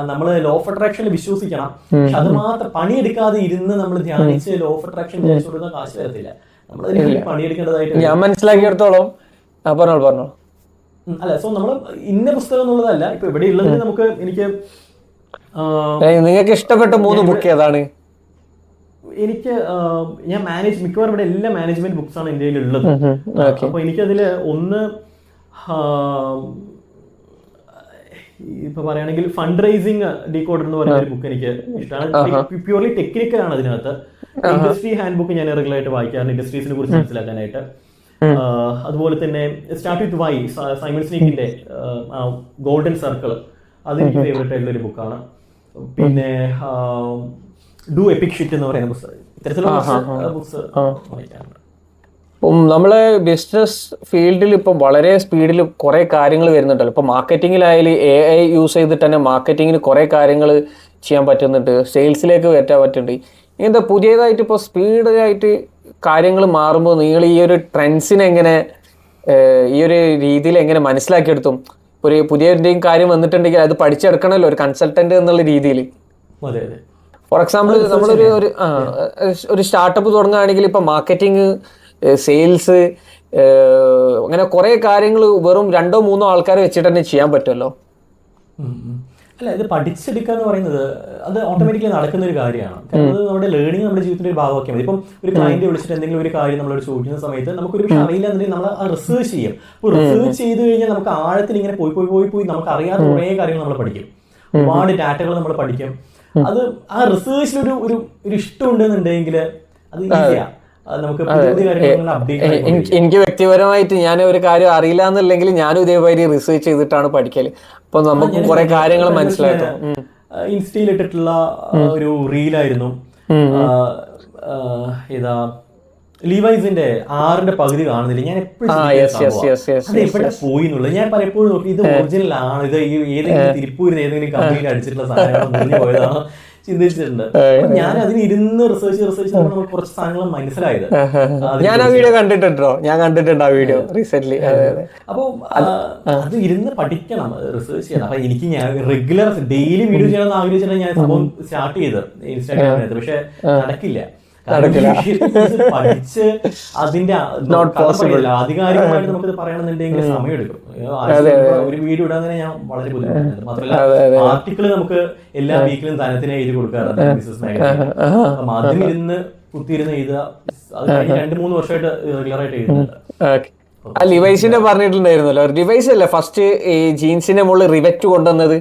നമ്മൾ ലോ ഓഫ് അട്രാക്ഷനിൽ വിശ്വസിക്കണം. പക്ഷെ അത് മാത്രം പണിയെടുക്കാതെ ഇരുന്ന് നമ്മൾ ധ്യാനിച്ച് ലോ ഓഫ് അട്രാക്ഷൻ വിചാരിച്ചുകൊടുക്കുന്ന കാശ് വരത്തില്ല. നമ്മൾ പണിയെടുക്കേണ്ടതായിട്ട് ഞാൻ മനസ്സിലാക്കിയെടുത്തോളം അല്ല. സോ നമ്മൾ ഇന്ന പുസ്തകം എന്നുള്ളതല്ല, ഇപ്പൊ ഇവിടെ ഉള്ളതിന് എനിക്ക് നിങ്ങൾക്ക് ഇഷ്ടപ്പെട്ട 3 ബുക്ക് ഏതാണ്? എനിക്ക് ഞാൻ മിക്കവാറും ഇവിടെ എല്ലാ മാനേജ്മെന്റ് ബുക്സ് ആണ് എൻ്റെ കയ്യിൽ ഉള്ളത്. അപ്പോൾ എനിക്കതിൽ ഒന്ന് ഇപ്പൊ പറയുകയാണെങ്കിൽ ഫണ്ട് റൈസിങ് ഡീകോഡർ എന്ന് പറയുന്ന ഒരു ബുക്ക് എനിക്ക് ഇഷ്ടമാണ്. പ്യൂർലി ടെക്നിക്കൽ ആണ് അതിനകത്ത്. ഇൻഡസ്ട്രി ഹാൻഡ് ബുക്ക് ഞാൻ റെഗുലർ ആയിട്ട് വായിക്കാറുണ്ട് ഇൻഡസ്ട്രീസിനെ കുറിച്ച് മനസ്സിലാക്കാനായിട്ട്. അതുപോലെ തന്നെ സ്റ്റാർട്ട് വിത്ത് വൈ, സൈമൺ സ്നീക്കിന്റെ ഗോൾഡൻ സർക്കിൾ, അതെനിക്ക് ഫേവറേറ്റ് ആയിട്ടുള്ള ഒരു ബുക്കാണ്. പിന്നെ ഡു എപ്പിക് ഷിറ്റ് എന്ന് പറയുന്ന പുസ്തകം, ഇത്തരത്തിലുള്ള ബുക്സ് വായിക്കാറുണ്ട്. ഇപ്പം നമ്മളെ ബിസിനസ് ഫീൽഡിൽ ഇപ്പം വളരെ സ്പീഡിൽ കുറേ കാര്യങ്ങൾ വരുന്നുണ്ടല്ലോ. ഇപ്പം മാർക്കറ്റിങ്ങിലായാലും AI യൂസ് ചെയ്തിട്ട് തന്നെ മാർക്കറ്റിങ്ങിന് കുറേ കാര്യങ്ങൾ ചെയ്യാൻ പറ്റുന്നുണ്ട്, സെയിൽസിലേക്ക് കയറ്റാൻ പറ്റുന്നുണ്ട്. ഇങ്ങനത്തെ പുതിയതായിട്ട് ഇപ്പോൾ സ്പീഡായിട്ട് കാര്യങ്ങൾ മാറുമ്പോൾ നിങ്ങൾ ഈ ഒരു ട്രെൻഡ്സിനെ എങ്ങനെ ഈ ഒരു രീതിയിൽ എങ്ങനെ മനസ്സിലാക്കിയെടുത്തും? ഒരു പുതിയ എന്തെങ്കിലും കാര്യം വന്നിട്ടുണ്ടെങ്കിൽ അത് പഠിച്ചെടുക്കണമല്ലോ ഒരു കൺസൾട്ടന്റ് എന്നുള്ള രീതിയിൽ. ഫോർ എക്സാമ്പിൾ നമ്മളൊരു ഒരു സ്റ്റാർട്ടപ്പ് തുടങ്ങുകയാണെങ്കിൽ ഇപ്പം മാർക്കറ്റിംഗ്, സെയിൽസ്, അങ്ങനെ കുറേ കാര്യങ്ങൾ വെറും 2-3 ആൾക്കാരെ വെച്ചിട്ട് തന്നെ ചെയ്യാൻ പറ്റുമല്ലോ. അല്ല, ഇത് പഠിച്ചെടുക്കുക എന്ന് പറയുന്നത് അത് ഓട്ടോമാറ്റിക്കലി നടക്കുന്ന ഒരു കാര്യമാണ്. കാരണം അത് നമ്മുടെ ലേണിംഗ് നമ്മുടെ ജീവിതത്തിന്റെ ഒരു ഭാഗമാക്കിയാൽ മതി. ഇപ്പം ഒരു ക്ലയന്റ് വിളിച്ചിട്ട് എന്തെങ്കിലും ഒരു കാര്യം നമ്മളോട് ചോദിക്കുന്ന സമയത്ത് നമുക്കൊരു അറിയില്ല എന്നുണ്ടെങ്കിൽ നമ്മൾ ആ റിസർച്ച് ചെയ്യും. അപ്പോൾ റിസർച്ച് ചെയ്ത് കഴിഞ്ഞാൽ നമുക്ക് ആഴത്തിൽ ഇങ്ങനെ പോയി നമുക്ക് അറിയാത്ത കുറേ കാര്യങ്ങൾ നമ്മൾ പഠിക്കും, ഒരുപാട് ഡാറ്റകൾ നമ്മൾ പഠിക്കും. അത് ആ റിസർച്ചിൽ ഒരു ഇഷ്ടം ഉണ്ടെന്നുണ്ടെങ്കിൽ അത് ഈസിയാണ്. എനിക്ക് വ്യക്തിപരമായിട്ട് ഞാൻ ഒരു കാര്യം അറിയില്ല എന്നുണ്ടെങ്കിൽ ഞാനും ഇതേമാതിരി റിസർച്ച് ചെയ്തിട്ടാണ് പഠിക്കല്. അപ്പൊ നമുക്ക് കുറെ കാര്യങ്ങൾ മനസ്സിലാക്കും. ഇൻസ്റ്റയിൽ ഇട്ടിട്ടുള്ള ഒരു റീലായിരുന്നു, ഏതാ ലീവൈസിന്റെ 6ന്റെ പകുതി കാണുന്നില്ല. ഞാൻ എപ്പോഴും പോയി എന്നുള്ളത് ഞാൻ പലപ്പോഴും നോക്കി, ഇത് ഒറിജിനൽ ആണ്, ഇത് ഏതെങ്കിലും തിരുപ്പൂരിൽ ഏതെങ്കിലും കമ്പനിയിൽ അടിച്ചിട്ടുള്ള സാധനങ്ങൾ പോയതാണ് ചിന്തിച്ചിട്ടുണ്ട്. ഞാൻ അതിന് ഇരുന്ന് റിസർച്ച് നമുക്ക് കുറച്ച് സാധനങ്ങൾ മനസ്സിലായത്. ഞാൻ ആ വീഡിയോ കണ്ടിട്ടുണ്ടോ? ഞാൻ കണ്ടിട്ടുണ്ട് ആ വീഡിയോ റീസെന്റ്. അപ്പോൾ അത് ഇരുന്ന് പഠിക്കണം, റിസർച്ച് ചെയ്യണം. അപ്പൊ എനിക്ക് ഞാൻ റെഗുലർ ഡെയിലി വീഡിയോ ചെയ്യണമെന്ന് ആഗ്രഹിച്ചിട്ടാണ് ഞാൻ സംഭവം സ്റ്റാർട്ട് ചെയ്തത് ഇൻസ്റ്റാഗ്രാമിനകത്ത്. പക്ഷെ നടക്കില്ല. പഠിച്ച് അതിന്റെ ആധികാരികമായിട്ട് നമുക്കത് പറയണമെന്നുണ്ടെങ്കിൽ സമയമെടുക്കും. ഒരു വീഡിയോ ഇടാൻ തന്നെ ഞാൻ വളരെ ബുദ്ധിമുട്ടുണ്ട്. മാത്രമല്ല ആർട്ടിക്കിൾ നമുക്ക് എല്ലാ വീക്കിലും തനത്തിനെ എഴുതി കൊടുക്കാറുണ്ട് ബിസിനസ് മേഖലയിൽ. അപ്പം അതിലിരുന്ന് കുത്തിയിരുന്ന് എഴുതുക, അത് 2-3 വർഷമായിട്ട് റെഗുലറായിട്ട് എഴുതുന്നുണ്ട്. ആ ലിവൈസിന്റെ പറഞ്ഞിട്ടുണ്ടായിരുന്നല്ലോ, ഡിവൈസ് അല്ലേ ഫസ്റ്റ് ഈ ജീൻസിന്റെ മുകളിൽ റിവെറ്റ് കൊണ്ടുവന്നത്?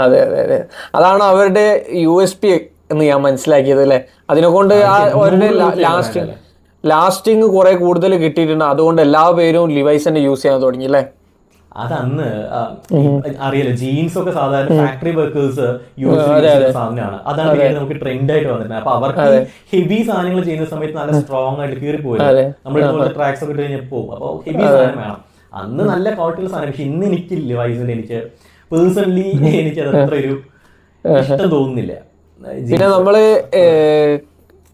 അതെ അതെ അതെ, അതാണ് അവരുടെ USP എന്ന് ഞാൻ മനസ്സിലാക്കിയത് അല്ലേ. അതിനെ കൊണ്ട് അവരുടെ ലാസ്റ്റിങ് കുറെ കൂടുതൽ കിട്ടിയിട്ടുണ്ട്. അതുകൊണ്ട് എല്ലാ പേരും ലിവൈസ് തന്നെ യൂസ് ചെയ്യാൻ തുടങ്ങി അല്ലേ. അതന്ന് അറിയാലോ, ജീൻസ് ഒക്കെ സാധാരണ ഫാക്ടറി വർക്കേഴ്സ് യൂസ് ചെയ്യുന്ന സാധനമാണ്. അതാണ് നമുക്ക് ട്രെൻഡ് ആയിട്ട് വന്നിട്ടുണ്ട്. അപ്പൊ അവർക്ക് ഹെവി സാധനങ്ങൾ ചെയ്യുന്ന സമയത്ത് നല്ല സ്ട്രോങ് ആയിട്ട് കീറി പോയി നമ്മൾ ട്രാക്സ് ഒക്കെ ഇട്ട് കഴിഞ്ഞാൽ പോകും. അപ്പോൾ ഹെവി സാധനം വേണം. അന്ന് നല്ല ക്വാളിറ്റിയുള്ള സാധനം. പക്ഷെ ഇന്ന് എനിക്ക് ലിവൈസിന്റെ എനിക്ക് പേഴ്സണലി എനിക്ക് അത് അത്ര ഒരു ഇഷ്ടം തോന്നുന്നില്ല. പിന്നെ നമ്മള്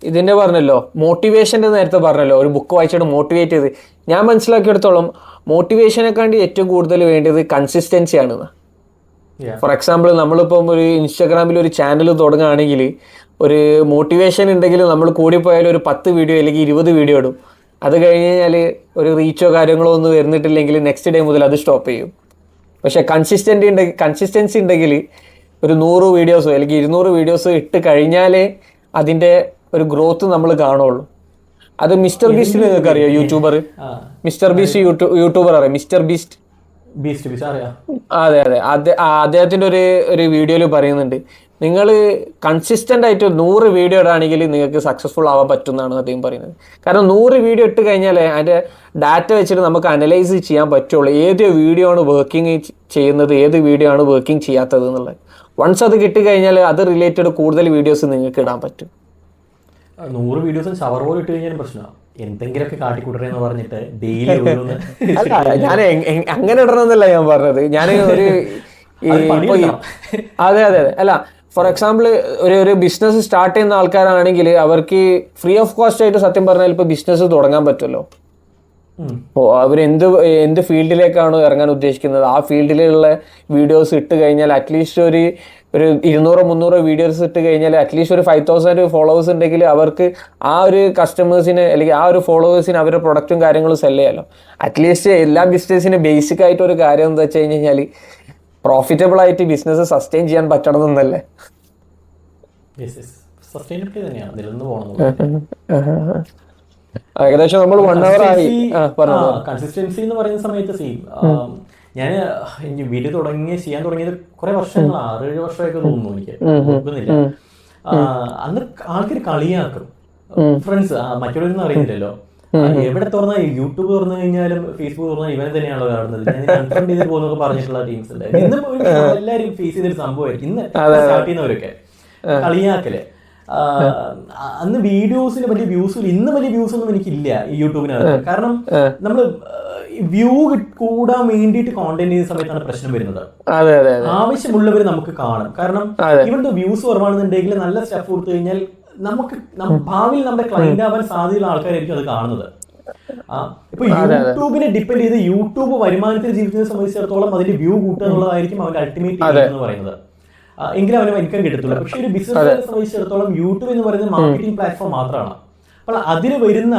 ഇതിന്റെ പറഞ്ഞല്ലോ, മോട്ടിവേഷന്റെ നേരത്തെ പറഞ്ഞല്ലോ, ഒരു ബുക്ക് വായിച്ചിട്ട് മോട്ടിവേറ്റ് ചെയ്ത്. ഞാൻ മനസ്സിലാക്കിയെടുത്തോളം മോട്ടിവേഷനെക്കാണ്ടി ഏറ്റവും കൂടുതൽ വേണ്ടത് കൺസിസ്റ്റൻസി ആണ്. ഫോർ എക്സാമ്പിൾ നമ്മളിപ്പം ഒരു ഇൻസ്റ്റാഗ്രാമിൽ ഒരു ചാനൽ തുടങ്ങുകയാണെങ്കിൽ ഒരു മോട്ടിവേഷൻ ഉണ്ടെങ്കിൽ നമ്മൾ കൂടിപ്പോയാലും ഒരു 10 വീഡിയോ അല്ലെങ്കിൽ 20 വീഡിയോ ഇടും. അത് കഴിഞ്ഞ് കഴിഞ്ഞാൽ ഒരു റീച്ചോ കാര്യങ്ങളോ ഒന്നും വരുന്നിട്ടില്ലെങ്കിൽ നെക്സ്റ്റ് ഡേ മുതൽ അത് സ്റ്റോപ്പ് ചെയ്യും. പക്ഷെ കൺസിസ്റ്റൻസി ഉണ്ടെങ്കിൽ ഒരു 100 വീഡിയോസോ അല്ലെങ്കിൽ 200 വീഡിയോസോ ഇട്ട് കഴിഞ്ഞാലേ അതിൻ്റെ ഒരു ഗ്രോത്ത് നമ്മൾ കാണുള്ളൂ. അത് മിസ്റ്റർ ബീസ്റ്റ് നിങ്ങൾക്ക് അറിയാം, യൂട്യൂബർ മിസ്റ്റർ ബീസ്റ്റ് യൂട്യൂബർ അറിയാം, മിസ്റ്റർ ബീസ്റ്റ്. അതെ അതെ, അദ്ദേഹത്തിൻ്റെ ഒരു വീഡിയോയിൽ പറയുന്നുണ്ട്, നിങ്ങൾ കൺസിസ്റ്റൻ്റ് ആയിട്ട് 100 വീഡിയോ ഇടാണെങ്കിൽ നിങ്ങൾക്ക് സക്സസ്ഫുൾ ആവാൻ പറ്റുമെന്നാണ് അദ്ദേഹം പറയുന്നത്. കാരണം 100 വീഡിയോ ഇട്ട് കഴിഞ്ഞാൽ അതിൻ്റെ ഡാറ്റ വെച്ചിട്ട് നമുക്ക് അനലൈസ് ചെയ്യാൻ പറ്റുള്ളൂ ഏത് വീഡിയോ ആണ് വർക്കിംഗ് ചെയ്യുന്നത്, ഏത് വീഡിയോ ആണ് വർക്കിംഗ് ചെയ്യാത്തത് എന്നുള്ളത്. വൺസ് അത് കിട്ടിക്കഴിഞ്ഞാൽ അത് റിലേറ്റഡ് കൂടുതൽ വീഡിയോസ് നിങ്ങൾക്ക് ഇടാൻ പറ്റും. 100 വീഡിയോസും ഷവർ പോലെ ഇട്ട് കഴിഞ്ഞാൽ പ്രശ്നമാണ്. എന്തെങ്കിലുമൊക്കെ കാട്ടിക്കൂട്ടരെന്ന് പറഞ്ഞിട്ട് ഡെയിലി ഞാൻ അങ്ങനെ ഇടണമെന്നല്ല ഞാൻ പറഞ്ഞത്. ഞാൻ ഒരു അതെ അതെ അതെ അല്ല, ഫോർ എക്സാമ്പിൾ ഒരു ബിസിനസ് സ്റ്റാർട്ട് ചെയ്യുന്ന ആൾക്കാരാണെങ്കിൽ അവർക്ക് ഫ്രീ ഓഫ് കോസ്റ്റ് ആയിട്ട് സത്യം പറഞ്ഞാൽ ഇപ്പോൾ ബിസിനസ് തുടങ്ങാൻ പറ്റുമല്ലോ. അവർ എന്ത് ഫീൽഡിലേക്കാണോ ഇറങ്ങാൻ ഉദ്ദേശിക്കുന്നത് ആ ഫീൽഡിലുള്ള വീഡിയോസ് ഇട്ട് കഴിഞ്ഞാൽ അറ്റ്ലീസ്റ്റ് ഒരു 200-300 വീഡിയോസ് ഇട്ട് കഴിഞ്ഞാൽ അറ്റ്ലീസ്റ്റ് ഒരു 5000 ഫോളോവേഴ്സ് ഉണ്ടെങ്കിൽ അവർക്ക് ആ ഒരു കസ്റ്റമേഴ്സിന് അല്ലെങ്കിൽ ആ ഒരു ഫോളോവേഴ്സിന് അവരുടെ പ്രൊഡക്റ്റും കാര്യങ്ങളും സെല് ചെയ്യാമല്ലോ. അറ്റ്ലീസ്റ്റ് എല്ലാ ബിസിനസ്സിനും ബേസിക് ആയിട്ട് ഒരു കാര്യം എന്താ വെച്ച് കഴിഞ്ഞാൽ പ്രോഫിറ്റബിൾ ആയിട്ട് ബിസിനസ് സസ്റ്റെയിൻ ചെയ്യാൻ പറ്റണമെന്നല്ലേ? സസ്റ്റൈനബിലിറ്റി തന്നെയാണ് നിലനിന്ന് പോകണം. ഏകദേശം നമ്മൾ 1 hour ആയി. കൺസിസ്റ്റൻസി എന്ന് പറയുന്ന സമയത്ത് ഞാൻ വീഡിയോ ചെയ്യാൻ തുടങ്ങിയത് കുറെ വർഷങ്ങൾ 6-7 വർഷമൊക്കെ തോന്നുന്നു, എനിക്ക് ഓർക്കുന്നില്ല. അന്ന് ആൾക്കാർ കളിയാക്കും, ഫ്രണ്ട്സ് മറ്റുള്ളവരൊന്നും അറിയുന്നില്ലല്ലോ. എവിടെ തുറന്നാൽ യൂട്യൂബ് തുറന്നു കഴിഞ്ഞാലും ഫേസ്ബുക്ക് തുറന്നാൽ ഇവനെ തന്നെയാണല്ലോ കാണുന്നത്, ഞാൻ അൺഫ്രണ്ട് ചെയ്ത് പോകുന്നൊക്കെ പറഞ്ഞിട്ടുള്ള ടീംസ് ഉണ്ട്. ഇന്ന് എല്ലാവരും ഫേസ് ചെയ്തൊരു സംഭവമായിരിക്കും ഇന്ന് സ്റ്റാർട്ട് ചെയ്യുന്നവരൊക്കെ കളിയാക്കല്. അന്ന് വീഡിയോസിന് വലിയ വ്യൂസ്, ഇന്ന് വലിയ വ്യൂസ് ഒന്നും എനിക്കില്ല ഈ യൂട്യൂബിനകത്ത്. കാരണം നമ്മള് വ്യൂ കൂടാൻ വേണ്ടിയിട്ട് കോണ്ടന്റ് ചെയ്യുന്ന സമയത്താണ് പ്രശ്നം വരുന്നത്. ആവശ്യമുള്ളവർ നമുക്ക് കാണും. കാരണം ഇവരുടെ വ്യൂസ് കുറവാണെന്നുണ്ടെങ്കിൽ നല്ല സ്റ്റഫ് കൊടുത്തു കഴിഞ്ഞാൽ നമുക്ക് ഭാവിയിൽ നമ്മുടെ ക്ലൈന്റ് ആവാൻ സാധ്യതയുള്ള ആൾക്കാരായിരിക്കും അത് കാണുന്നത്. ഇപ്പൊ യൂട്യൂബിനെ ഡിപ്പെൻഡ് ചെയ്ത് യൂട്യൂബ് വരുമാനത്തിൽ ജീവിക്കുന്നതിനെ സംബന്ധിച്ചിടത്തോളം അതിന്റെ വ്യൂ കൂട്ടുക എന്നുള്ളതായിരിക്കും അവന്റെ അൾട്ടിമേറ്റ് എന്ന് പറയുന്നത്. എങ്കിലും അവന് ഇൻകം കിട്ടത്തുള്ളൂ. പക്ഷെ ഒരു ബിസിനസ്സിനെ സംബന്ധിച്ചിടത്തോളം യൂട്യൂബ് എന്ന് പറയുന്നത് മാർക്കറ്റിംഗ് പ്ലാറ്റ്ഫോം മാത്രമാണ്. അപ്പോൾ അതിന് വരുന്ന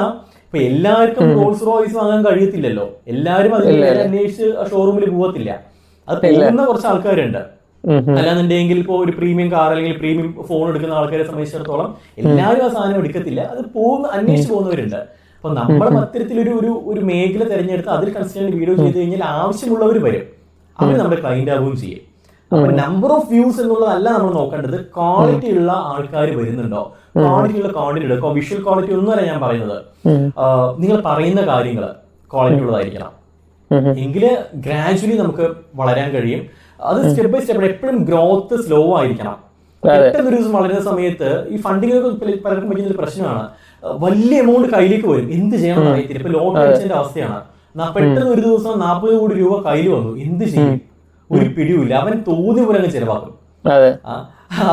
ഇപ്പൊ എല്ലാവർക്കും റോൾസ് റോയ്സ് വാങ്ങാൻ കഴിയത്തില്ലല്ലോ. എല്ലാവരും അതിന് അന്വേഷിച്ച് ഷോറൂമിൽ പോകത്തില്ല. അത് പോകുന്ന കുറച്ച് ആൾക്കാരുണ്ട്. അല്ലാന്നുണ്ടെങ്കിൽ ഇപ്പോൾ ഒരു പ്രീമിയം കാർ അല്ലെങ്കിൽ പ്രീമിയം ഫോൺ എടുക്കുന്ന ആൾക്കാരെ സംബന്ധിച്ചിടത്തോളം എല്ലാവരും ആ സാധനം എടുക്കത്തില്ല. അത് അന്വേഷിച്ച് പോകുന്നവരുണ്ട്. അപ്പൊ നമ്മൾ അത്തരത്തിലൊരു ഒരു മേഖല തിരഞ്ഞെടുത്ത് അതിൽ കൺസിസ്റ്റന്റ് വീഡിയോ ചെയ്ത് കഴിഞ്ഞാൽ ആവശ്യമുള്ളവർ വരും, അവർ നമ്മുടെ ക്ലൈന്റ് ആവുകയും ചെയ്യും. അപ്പൊ നമ്പർ ഓഫ് വ്യൂസ് എന്നുള്ളതല്ല നമ്മൾ നോക്കേണ്ടത്, ക്വാളിറ്റി ഉള്ള ആൾക്കാർ വരുന്നുണ്ടോ, ക്വാളിറ്റി ഉള്ള കോണ്ടന്റ് എടുക്കുക. വിഷ്വൽ ക്വാളിറ്റി ഒന്നുമല്ല ഞാൻ പറയുന്നത്, നിങ്ങൾ പറയുന്ന കാര്യങ്ങൾ ക്വാളിറ്റി ഉള്ളതായിരിക്കണം. എങ്കില് ഗ്രാജുവലി നമുക്ക് വളരാൻ കഴിയും. അത് സ്റ്റെപ്പ് ബൈ സ്റ്റെപ്പ്. എപ്പോഴും ഗ്രോത്ത് സ്ലോ ആയിരിക്കണം. പെട്ടെന്ന് ഒരു ദിവസം വളരുന്ന സമയത്ത് ഈ ഫണ്ടിങ്ങിനൊക്കെ പലർക്കും പറ്റുന്ന ഒരു പ്രശ്നമാണ്. വലിയ എമൗണ്ട് കയ്യിലേക്ക് വരും, എന്ത് ചെയ്യണം അറിയത്തില്ല. ഇപ്പൊ ലോട്ടറി അടിച്ചതിന്റെ അവസ്ഥയാണ്. പെട്ടെന്ന് ഒരു ദിവസം 40 കോടി രൂപ കയ്യിൽ വന്നു, എന്ത് ചെയ്യും, ഒരു പിടിയുമില്ല. അവൻ തോന്നിയ പോലെ അങ്ങ് ചെലവാക്കും.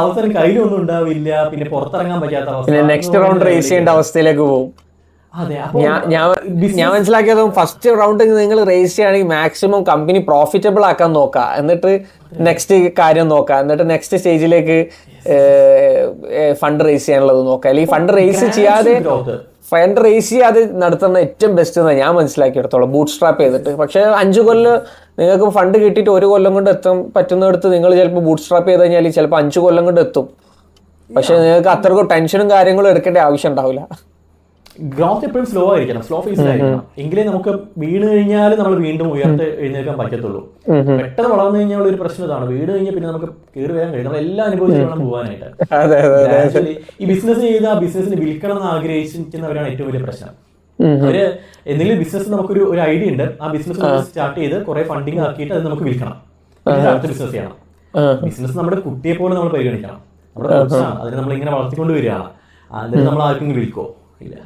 അവസരം കയ്യിലൊന്നും ഉണ്ടാവില്ല, പിന്നെ പുറത്തിറങ്ങാൻ പറ്റാത്ത അവസ്ഥ, നെക്സ്റ്റ് റൗണ്ട് റേസ് ചെയ്യേണ്ട അവസ്ഥയിലേക്ക് പോകും. ഞാൻ മനസ്സിലാക്കിയത് ഫസ്റ്റ് റൗണ്ട് നിങ്ങൾ റേസ് ചെയ്യുകയാണെങ്കിൽ മാക്സിമം കമ്പനി പ്രോഫിറ്റബിൾ ആക്കാൻ നോക്കുക, എന്നിട്ട് നെക്സ്റ്റ് കാര്യം നോക്കുക, എന്നിട്ട് നെക്സ്റ്റ് സ്റ്റേജിലേക്ക് ഫണ്ട് റേസ് ചെയ്യാനുള്ളത് നോക്കുക. അല്ലെങ്കിൽ ഫണ്ട് റേസ് ചെയ്യാതെ നടത്തുന്ന ഏറ്റവും ബെസ്റ്റ് എന്നാണ് ഞാൻ മനസ്സിലാക്കിയെടുത്തോളം, ബൂട്ട് സ്ട്രാപ്പ് ചെയ്തിട്ട്. പക്ഷെ 5 കൊല്ലം നിങ്ങൾക്ക് ഫണ്ട് കിട്ടിയിട്ട് 1 കൊല്ലം കൊണ്ട് എത്താൻ പറ്റുന്നിടത്ത് നിങ്ങൾ ചിലപ്പോൾ ബൂട്ട് സ്ട്രാപ്പ് ചെയ്ത് കഴിഞ്ഞാൽ ചിലപ്പോൾ 5 കൊല്ലം കൊണ്ട് എത്തും. പക്ഷെ നിങ്ങൾക്ക് അത്രക്കും ടെൻഷനും കാര്യങ്ങളും എടുക്കേണ്ട ആവശ്യം ഉണ്ടാവില്ല. ഗ്രോത്ത് എപ്പോഴും സ്ലോ ആയിരിക്കണം, സ്ലോ ഫേസിലായിരിക്കണം. എങ്കിലേ നമുക്ക് വീണ് കഴിഞ്ഞാൽ നമ്മൾ വീണ്ടും എഴുന്നേൽക്കാൻ പറ്റത്തുള്ളൂ. പെട്ടെന്ന് വളർന്നു കഴിഞ്ഞാൽ ഒരു പ്രശ്നം ഇതാണ്, വീട് കഴിഞ്ഞാൽ പിന്നെ നമുക്ക് കയറി വരാൻ കഴിയും. നമ്മൾ എല്ലാം അനുഭവിച്ച് വേണം പോകാനായിട്ട്. ഈ ബിസിനസ് ചെയ്ത് ആ ബിസിനസ്സിന് വിൽക്കണം എന്ന് ആഗ്രഹിക്കുന്നവരാണ് ഏറ്റവും വലിയ പ്രശ്നം. അവര് എന്തെങ്കിലും ബിസിനസ് നമുക്കൊരു ഐഡിയ ഉണ്ട്, ആ ബിസിനസ് സ്റ്റാർട്ട് ചെയ്ത് കുറെ ഫണ്ടിങ് ആക്കിയിട്ട് അത് നമുക്ക് വിൽക്കണം, അടുത്ത ബിസിനസ് ചെയ്യണം. ബിസിനസ് നമ്മുടെ കുട്ടിയെ പോലെ നമ്മൾ പരിഗണിക്കണം. നമ്മുടെ കൊച്ചാണ്, അതിന് നമ്മൾ ഇങ്ങനെ വളർത്തിക്കൊണ്ട് വരികയാണ്. അതിന് നമ്മൾ ആർക്കെങ്കിലും വിൽക്കോ ഇല്ല.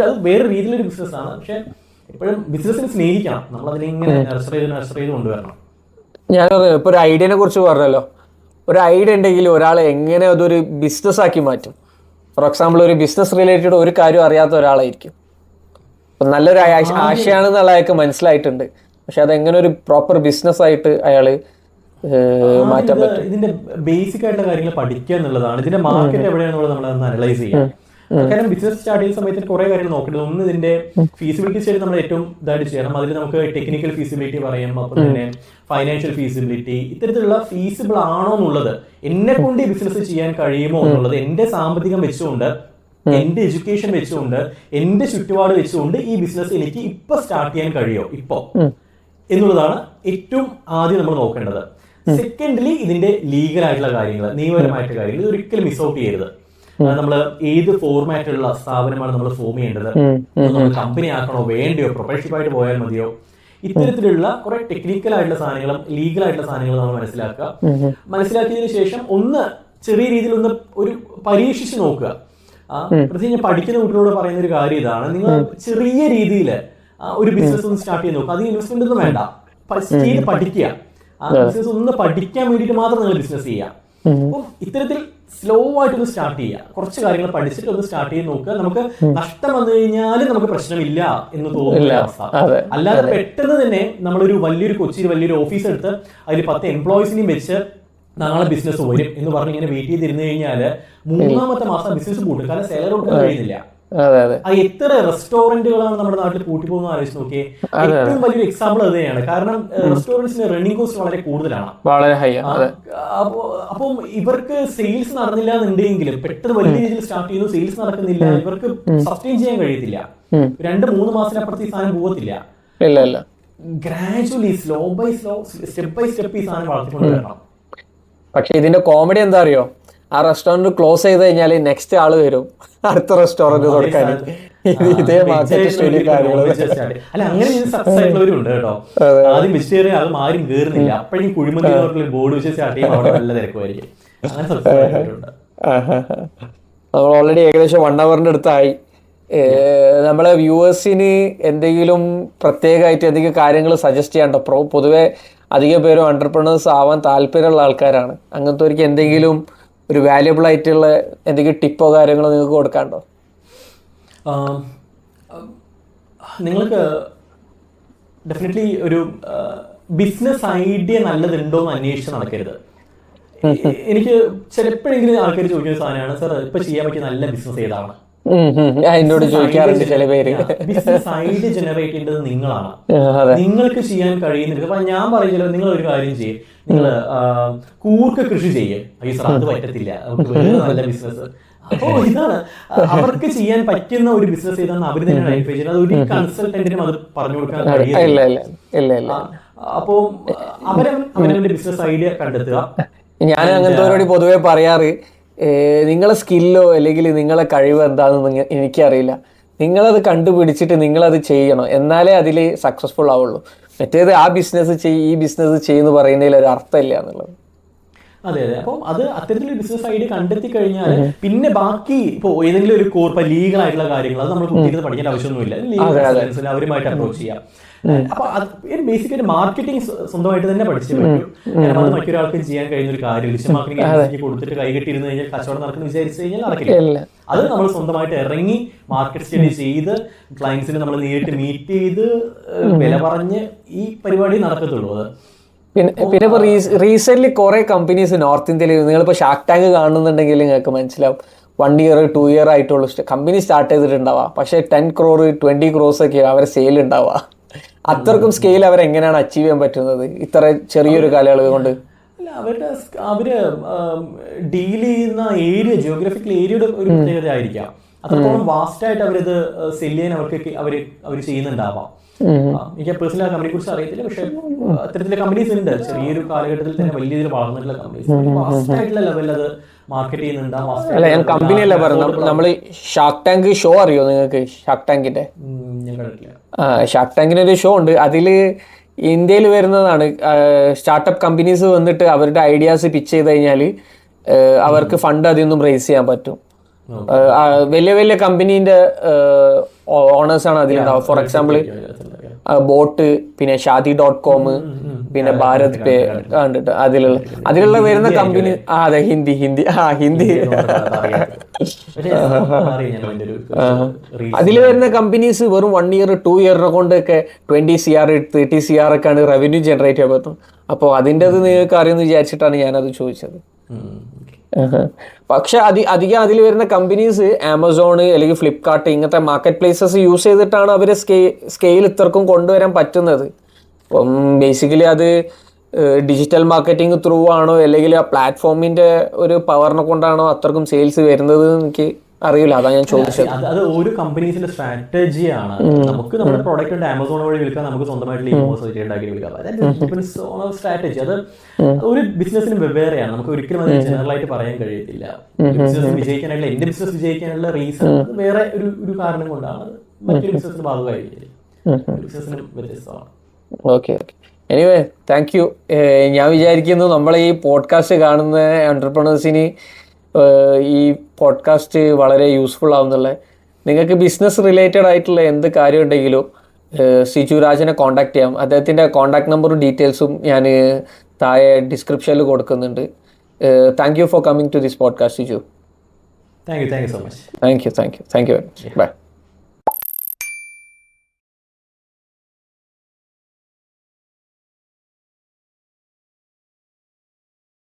അത് വേറെ രീതിയിലൊരു ബിസിനസ്സാണ്. പക്ഷെ എപ്പോഴും ബിസിനസ്സിനെ സ്നേഹിക്കണം, നമ്മൾ അതിനെ നഴ്സർ ചെയ്ത് കൊണ്ടുവരണം. ഞാൻ ഇപ്പൊ ഒരു ഐഡിയനെ കുറിച്ച് പറഞ്ഞല്ലോ, ഒരു ഐഡിയ ഉണ്ടെങ്കിൽ ഒരാളെ എങ്ങനെ അതൊരു ബിസിനസ് ആക്കി മാറ്റും. ഫോർ എക്സാമ്പിൾ ഒരു ബിസിനസ് റിലേറ്റഡ് ഒരു കാര്യം അറിയാത്ത ഒരാളായിരിക്കും, നല്ലൊരു ആശയാണെന്നുള്ള അയാൾക്ക് മനസ്സിലായിട്ടുണ്ട്, പക്ഷെ അതെങ്ങനെ ഒരു പ്രോപ്പർ ബിസിനസ് ആയിട്ട് അയാള് മാറ്റാൻ പറ്റും. ഇതിന്റെ ബേസിക് ആയിട്ടുള്ള കാര്യങ്ങൾ പഠിക്കുക എന്നുള്ളതാണ്. ഇതിന്റെ മാർക്കറ്റ് എവിടെയാണെന്നുള്ളത് നമ്മൾ അനലൈസ് ചെയ്യാം. കാരണം ബിസിനസ് സ്റ്റാർട്ട് ചെയ്യുന്ന സമയത്ത് കുറെ കാര്യങ്ങൾ നോക്കേണ്ടത്, ഒന്ന് ഇതിന്റെ ഫീസിബിലിറ്റി സ്റ്റഡി നമ്മൾ ഏറ്റവും ഇതായിട്ട് ചെയ്യണം. അതിൽ നമുക്ക് ടെക്നിക്കൽ ഫീസിബിലിറ്റി പറയാം, അപ്പോൾ തന്നെ ഫൈനാൻഷ്യൽ ഫീസിബിലിറ്റി, ഇത്തരത്തിലുള്ള ഫീസിബിൾ ആണോ എന്നുള്ളത്, എന്നെ കൊണ്ട് ഈ ബിസിനസ് ചെയ്യാൻ കഴിയുമോ എന്നുള്ളത്, എന്റെ സാമ്പത്തികം വെച്ചുകൊണ്ട്, എന്റെ എഡ്യൂക്കേഷൻ വെച്ചുകൊണ്ട്, എന്റെ ചുറ്റുപാട് വെച്ചുകൊണ്ട് ഈ ബിസിനസ് എനിക്ക് ഇപ്പൊ സ്റ്റാർട്ട് ചെയ്യാൻ കഴിയോ ഇപ്പോ എന്നുള്ളതാണ് ഏറ്റവും ആദ്യം നമ്മൾ നോക്കേണ്ടത്. സെക്കൻഡ്ലി ഇതിന്റെ ലീഗൽ ആയിട്ടുള്ള കാര്യങ്ങൾ, നിയമപരമായിട്ടുള്ള കാര്യങ്ങൾ, ഇത് ഒരിക്കലും മിസ് ഔട്ട് ചെയ്യരുത്. നമ്മൾ ഏത് ഫോർമാറ്റിലുള്ള സ്ഥാപനമാണ് നമ്മൾ ഫോം ചെയ്യേണ്ടത്, നമ്മൾ കമ്പനി ആക്കണോ വേണ്ടയോ, പ്രൊഫഷണൽ ആയിട്ട് പോയാൽ മതിയോ, ഇത്തരത്തിലുള്ള കുറെ ടെക്നിക്കൽ ആയിട്ടുള്ള സാധനങ്ങളും ലീഗൽ ആയിട്ടുള്ള സാധനങ്ങളും നമ്മൾ മനസ്സിലാക്കിയതിനു ശേഷം ഒന്ന് ചെറിയ രീതിയിൽ ഒന്ന് ഒരു പരീക്ഷിച്ച് നോക്കുക. പ്രത്യേകിച്ച് പഠിക്കുന്ന കുട്ടികളോട് പറയുന്ന ഒരു കാര്യം ഇതാണ്, നിങ്ങൾ ചെറിയ രീതിയിൽ ഒരു ബിസിനസ് ഒന്ന് സ്റ്റാർട്ട് ചെയ്ത് നോക്കുക. അതിന് ഇൻവെസ്റ്റ്മെന്റ് ഒന്നും വേണ്ട, ചെയ്ത് പഠിക്കുക. ആ ബിസിനസ് ഒന്ന് പഠിക്കാൻ വേണ്ടിയിട്ട് മാത്രം നിങ്ങൾ ബിസിനസ് ചെയ്യുക. അപ്പം ഇത്തരത്തിൽ സ്ലോ ആയിട്ടൊന്ന് സ്റ്റാർട്ട് ചെയ്യുക, കുറച്ച് കാര്യങ്ങൾ പഠിച്ചിട്ട് ഒന്ന് സ്റ്റാർട്ട് ചെയ്ത് നോക്കുക. നമുക്ക് നഷ്ടം വന്നു കഴിഞ്ഞാൽ നമുക്ക് പ്രശ്നമില്ല എന്ന് തോന്നുന്ന അവസ്ഥ. അല്ലാതെ പെട്ടെന്ന് തന്നെ നമ്മളൊരു വലിയൊരു ഓഫീസ് എടുത്ത് അതിൽ 10 എംപ്ലോയീസിനെയും വെച്ച് നാളെ ബിസിനസ് വരും എന്ന് പറഞ്ഞ് ഇങ്ങനെ വെയിറ്റ് ചെയ്തിരുന്നു കഴിഞ്ഞാൽ 3-ാമത്തെ മാസം ബിസിനസ് കൂട്ടും. കാരണം സെലർ കൊടുക്കാൻ കഴിയുന്നില്ല. അതെ അതെ ആ എത്ര റെസ്റ്റോറന്റുകളാണ് നമ്മുടെ നാട്ടിൽ പൂട്ടിപ്പോകുന്ന ആലോചിച്ച് നോക്കിയേ. ഏറ്റവും വലിയൊരു എക്സാമ്പിൾ അത് തന്നെയാണ്. കാരണം റെസ്റ്റോറൻറ്റ്സിന് റണ്ണിംഗ് കോസ്റ്റ് വളരെ കൂടുതലാണ്. വളരെ ഹൈ. അപ്പം ഇവർക്ക് സെയിൽസ് നടന്നില്ല എന്നുണ്ടെങ്കിലും പെട്ടെന്ന് വലിയ രീതിയിൽ സ്റ്റാർട്ട് ചെയ്യുന്നു, സെയിൽസ് നടക്കുന്നില്ല, ഇവർക്ക് സസ്റ്റെയിൻ ചെയ്യാൻ കഴിയത്തില്ല. 2-3 മാസത്തിനപ്പുറത്ത് ഈ സാധനം പോകത്തില്ല. ഇല്ല ഇല്ല. Gradually slow by slow, step by step ഈ സാധനം വളർത്തിക്കൊണ്ട് വരണം. പക്ഷെ ഇതിന്റെ കോമഡി എന്താ അറിയോ, ആ റെസ്റ്റോറന്റ് ക്ലോസ് ചെയ്ത് കഴിഞ്ഞാൽ നെക്സ്റ്റ് ആള് വരും അടുത്ത റെസ്റ്റോറന്റ് കൊടുക്കാൻ. ഇതേ മാർക്കറ്റ് സ്റ്റഡി കാര്യങ്ങൾ. അല്ല, അങ്ങനെ സക്സസ് ആയിട്ടുള്ളവരും ഉണ്ട് കേട്ടോ. ആദ്യം വെജിറ്റേറിയൻ അത് ആരും കയറുന്നില്ല, അപ്പോഴും കുഴിമന്തി ബോർഡ് വെച്ച് സ്റ്റാർട്ട് ചെയ്യുമ്പോൾ അവിടെ നല്ല തിരക്കുമായിരിക്കും. അങ്ങനെ സക്സസ് ആയിട്ടുള്ളവരുണ്ട്. നമ്മൾ ഓൾറെഡി ഏകദേശം 1 hourന്റെ അടുത്തായി. നമ്മളെ വ്യൂവേഴ്സിന് എന്തെങ്കിലും പ്രത്യേകമായിട്ട് എന്തെങ്കിലും കാര്യങ്ങൾ സജസ്റ്റ് ചെയ്യാണ്ടോ? പൊതുവെ അധികം പേരും എന്റർപ്രണേഴ്സ് ആവാൻ താല്പര്യമുള്ള ആൾക്കാരാണ്. അങ്ങനത്തെ എന്തെങ്കിലും ഒരു വാല്യുബിൾ ആയിട്ടുള്ള എന്തെങ്കിലും ടിപ്പോ കാര്യങ്ങളോ നിങ്ങൾക്ക് കൊടുക്കാണ്ടോ? നിങ്ങൾക്ക് ഡെഫിനറ്റ്ലി ഒരു ബിസിനസ് ഐഡിയ നല്ലതുണ്ടോ എന്ന് അന്വേഷിച്ച് നടക്കരുത്. എനിക്ക് ചിലപ്പോഴെങ്കിലും ആൾക്കാർ ചോദിക്കുന്ന സാധനമാണ്, സാർ ഇപ്പൊ ചെയ്യാൻ പറ്റിയ നല്ല ബിസിനസ് ഏതാണ്? എന്നോട് ചോദിക്കാറുണ്ട് ചില പേര്. ബിസിനസ് ഐഡിയ ജനറേറ്റ് ചെയ്യേണ്ടത് നിങ്ങളാണ്. നിങ്ങൾക്ക് ചെയ്യാൻ കഴിയുന്നില്ല. അപ്പൊ ഞാൻ പറയുന്നത്, നിങ്ങൾ ഒരു കാര്യം ചെയ്യും, നിങ്ങൾ കൂർക്ക കൃഷി ചെയ്യും. ഈ സാർ അത് പറ്റത്തില്ല, നല്ല ബിസിനസ്. അപ്പോ ഇതാണ് അവർക്ക് ചെയ്യാൻ പറ്റുന്ന ഒരു ബിസിനസ് ഏതാണെന്ന് അവർ തന്നെ ഐഡന്റിഫൈ ചെയ്യുന്നത്. അത് ഒരു കൺസൾട്ടന്റിനും അത് പറഞ്ഞു കൊടുക്കാൻ കഴിയില്ല. അപ്പോ അവരവന്റെ ബിസിനസ് ഐഡിയ കണ്ടെത്തുക. ഞാൻ അങ്ങനത്തെ പൊതുവെ പറയാറ്, നിങ്ങളെ സ്കില്ലോ അല്ലെങ്കിൽ നിങ്ങളെ കഴിവ് എന്താണെന്ന് എനിക്കറിയില്ല, നിങ്ങളത് കണ്ടുപിടിച്ചിട്ട് നിങ്ങളത് ചെയ്യണം, എന്നാലേ അതിൽ സക്സസ്ഫുൾ ആവുള്ളൂ. മറ്റേത് ആ ബിസിനസ് ഈ ബിസിനസ് ചെയ്യുന്നു പറയുന്നതിൽ ഒരു അർത്ഥമില്ല എന്നുള്ളത്. അതെ അതെ. അപ്പം അത് അത്തരത്തിലൊരു ബിസിനസ് ഐഡിയ കണ്ടെത്തി കഴിഞ്ഞാൽ പിന്നെ ബാക്കി ഇപ്പോൾ ഏതെങ്കിലും ഒരു കോർപ്പ് ലീഗൽ ആയിട്ടുള്ള കാര്യങ്ങൾ അത് നമ്മൾ കുട്ടികൾ പഠിക്കേണ്ട ആവശ്യമൊന്നുമില്ല. ലീഗൽ അവരുമായിട്ട് അപ്രോച്ച് ചെയ്യാം. അപ്പൊ ബേസിക്കലി മാർക്കറ്റിംഗ് സ്വന്തമായിട്ട് തന്നെ പഠിച്ചു പറ്റും. അത് മറ്റൊരാൾക്കും ചെയ്യാൻ കഴിയുന്ന ഒരു കാര്യം. ഡിജിറ്റൽ മാർക്കറ്റിംഗ് കൊടുത്തിട്ട് കൈകെട്ടിരുന്ന് കഴിഞ്ഞാൽ കച്ചവടം നടക്കുന്ന വിചാരിച്ചു കഴിഞ്ഞാൽ നടക്കില്ല. അത് നമ്മൾ സ്വന്തമായിട്ട് ഇറങ്ങി മാർക്കറ്റ് സ്റ്റഡി ചെയ്ത് ക്ലയൻസിനെ നമ്മൾ നേരിട്ട് മീറ്റ് ചെയ്ത് വില പറഞ്ഞ് ഈ പരിപാടി നടക്കത്തുള്ളൂ. അത് പിന്നെ ഇപ്പൊ റീസെന്റ് കുറെ കമ്പനീസ് നോർത്ത് ഇന്ത്യയിൽ, നിങ്ങളിപ്പോ ഷാർക്ക് ടാങ്ക് കാണുന്നുണ്ടെങ്കിൽ നിങ്ങൾക്ക് മനസ്സിലാവും, 1 year 2 year ആയിട്ടുള്ള കമ്പനി സ്റ്റാർട്ട് ചെയ്തിട്ടുണ്ടാവുക. പക്ഷെ 10 crore 20 crores ഒക്കെ അവരെ സെയിൽ ഉണ്ടാവുക. അത്രക്കും സ്കെയിൽ അവരെങ്ങനെയാണ് അച്ചീവ് ചെയ്യാൻ പറ്റുന്നത് ഇത്ര ചെറിയൊരു കാലയളവ് കൊണ്ട്? അവര് ഡീൽ ചെയ്യുന്ന ഏരിയ, ജിയോഗ്രഫിക്കൽ ഏരിയയുടെ ഒരു പ്രത്യേകത ആയിരിക്കാം. അത്രത്തോളം വാസ്റ്റ് ആയിട്ട് അവരത് സെല് ചെയ്യാൻ അവർ ചെയ്യുന്നുണ്ടാവാം. എനിക്ക് പേഴ്സണൽ ആ കമ്പനിയെ കുറിച്ച് അറിയത്തില്ല. പക്ഷെ അത്തരത്തിലെ കമ്പനീസ് ഉണ്ട്. ചെറിയൊരു കാലഘട്ടത്തിൽ തന്നെ വലിയ രീതിയിൽ വളർന്നിട്ടുള്ള കമ്പനീസ് വാസ്റ്റ് ആയിട്ടുള്ള ലെവലിൽ അത് മാർക്കറ്റ് ചെയ്യുന്നുണ്ടാവും. അല്ല, ഞാൻ കമ്പനിയല്ല പറഞ്ഞത്. നമ്മൾ ഷാർക്ക് ടാങ്ക് ഷോ അറിയോ നിങ്ങൾക്ക്? ഷാർക്ക് ടാങ്കിന്റെ ഷാർക്ക് ടാങ്കിന്റെ ഒരു ഷോ ഉണ്ട്. അതില് ഇന്ത്യയിൽ വരുന്നതാണ്. സ്റ്റാർട്ടപ്പ് കമ്പനീസ് വന്നിട്ട് അവരുടെ ഐഡിയാസ് പിച്ച് ചെയ്ത് കഴിഞ്ഞാൽ അവർക്ക് ഫണ്ട് അതിൽ റേസ് ചെയ്യാൻ പറ്റും. വലിയ വലിയ കമ്പനീന്റെ ഓണേഴ്സാണ് അതിലുണ്ടാവുക. ഫോർ എക്സാമ്പിൾ ബോട്ട്, പിന്നെ ഷാദി.com, പിന്നെ ഭാരത് പേ കണ്ടിട്ട് അതിലുള്ള വരുന്ന കമ്പനി. അതെ, ഹിന്ദി. അതിൽ വരുന്ന കമ്പനീസ് വെറും 1 year 2 year കൊണ്ടൊക്കെ 20 CR 30 CR ഒക്കെയാണ് റവന്യൂ ജനറേറ്റ് ചെയ്യാൻ പറ്റും. അപ്പോൾ അതിൻ്റെ അത് നിങ്ങൾക്ക് അറിയുമെന്ന് വിചാരിച്ചിട്ടാണ് ഞാനത് ചോദിച്ചത്. പക്ഷെ അധികം അതിൽ വരുന്ന കമ്പനീസ് ആമസോൺ അല്ലെങ്കിൽ ഫ്ലിപ്കാർട്ട് ഇങ്ങനത്തെ മാർക്കറ്റ് പ്ലേസസ് യൂസ് ചെയ്തിട്ടാണ് അവർ സ്കെയിൽ ഇത്രക്കും കൊണ്ടുവരാൻ പറ്റുന്നത്. അപ്പം ബേസിക്കലി അത് ഡിജിറ്റൽ മാർക്കറ്റിംഗ് ത്രൂ ആണോ അല്ലെങ്കിൽ ആ പ്ലാറ്റ്ഫോമിന്റെ ഒരു പവറിനെ കൊണ്ടാണോ അത്രക്കും സെയിൽസ് വരുന്നത് എനിക്ക് അറിയില്ല. അതാ ഞാൻ ചോദിച്ചത്. അത് ഓരോ കമ്പനീസിന്റെ സ്ട്രാറ്റജിയാണ്. നമുക്ക് നമ്മുടെ പ്രോഡക്റ്റ് ഉണ്ട് ആമസോൺ വഴി വിൽക്കാൻ, നമുക്ക് സ്വന്തമായിട്ട് ഉണ്ടാക്കി വിൽക്കാം. സ്ട്രാറ്റജി അത് ഒരു ബിസിനസിന് വെവ്വേറെയാണ്. നമുക്ക് ഒരിക്കലും അത് ജനറൽ ആയിട്ട് പറയാൻ കഴിയത്തില്ല. ബിസിനസ് വിജയിക്കാനുള്ള, എന്റെ ബിസിനസ് വിജയിക്കാനുള്ള റീസൺ വേറെ ഒരു കാരണം കൊണ്ടാണ്. മറ്റൊരു ബിസിനസിന് ഭാഗമായിരിക്കില്ല, ബിസിനസിന് വ്യത്യസ്തമാണ്. ഓക്കെ. Anyway, thank you. ഞാൻ വിചാരിക്കുന്നു നമ്മളെ ഈ പോഡ്കാസ്റ്റ് കാണുന്ന എന്റർപ്രണേഴ്സിന് ഈ പോഡ്കാസ്റ്റ് വളരെ യൂസ്ഫുൾ ആവുന്നുള്ളത്. നിങ്ങൾക്ക് ബിസിനസ് റിലേറ്റഡ് ആയിട്ടുള്ള എന്ത് കാര്യം ഉണ്ടെങ്കിലും സിജു രാജനെ കോൺടാക്ട് ചെയ്യാം. അദ്ദേഹത്തിൻ്റെ കോൺടാക്ട് നമ്പറും ഡീറ്റെയിൽസും ഞാൻ താഴെ ഡിസ്ക്രിപ്ഷനിൽ കൊടുക്കുന്നുണ്ട്. Thank you for coming to this podcast Siju. Thank you so much. Thank you very much. By.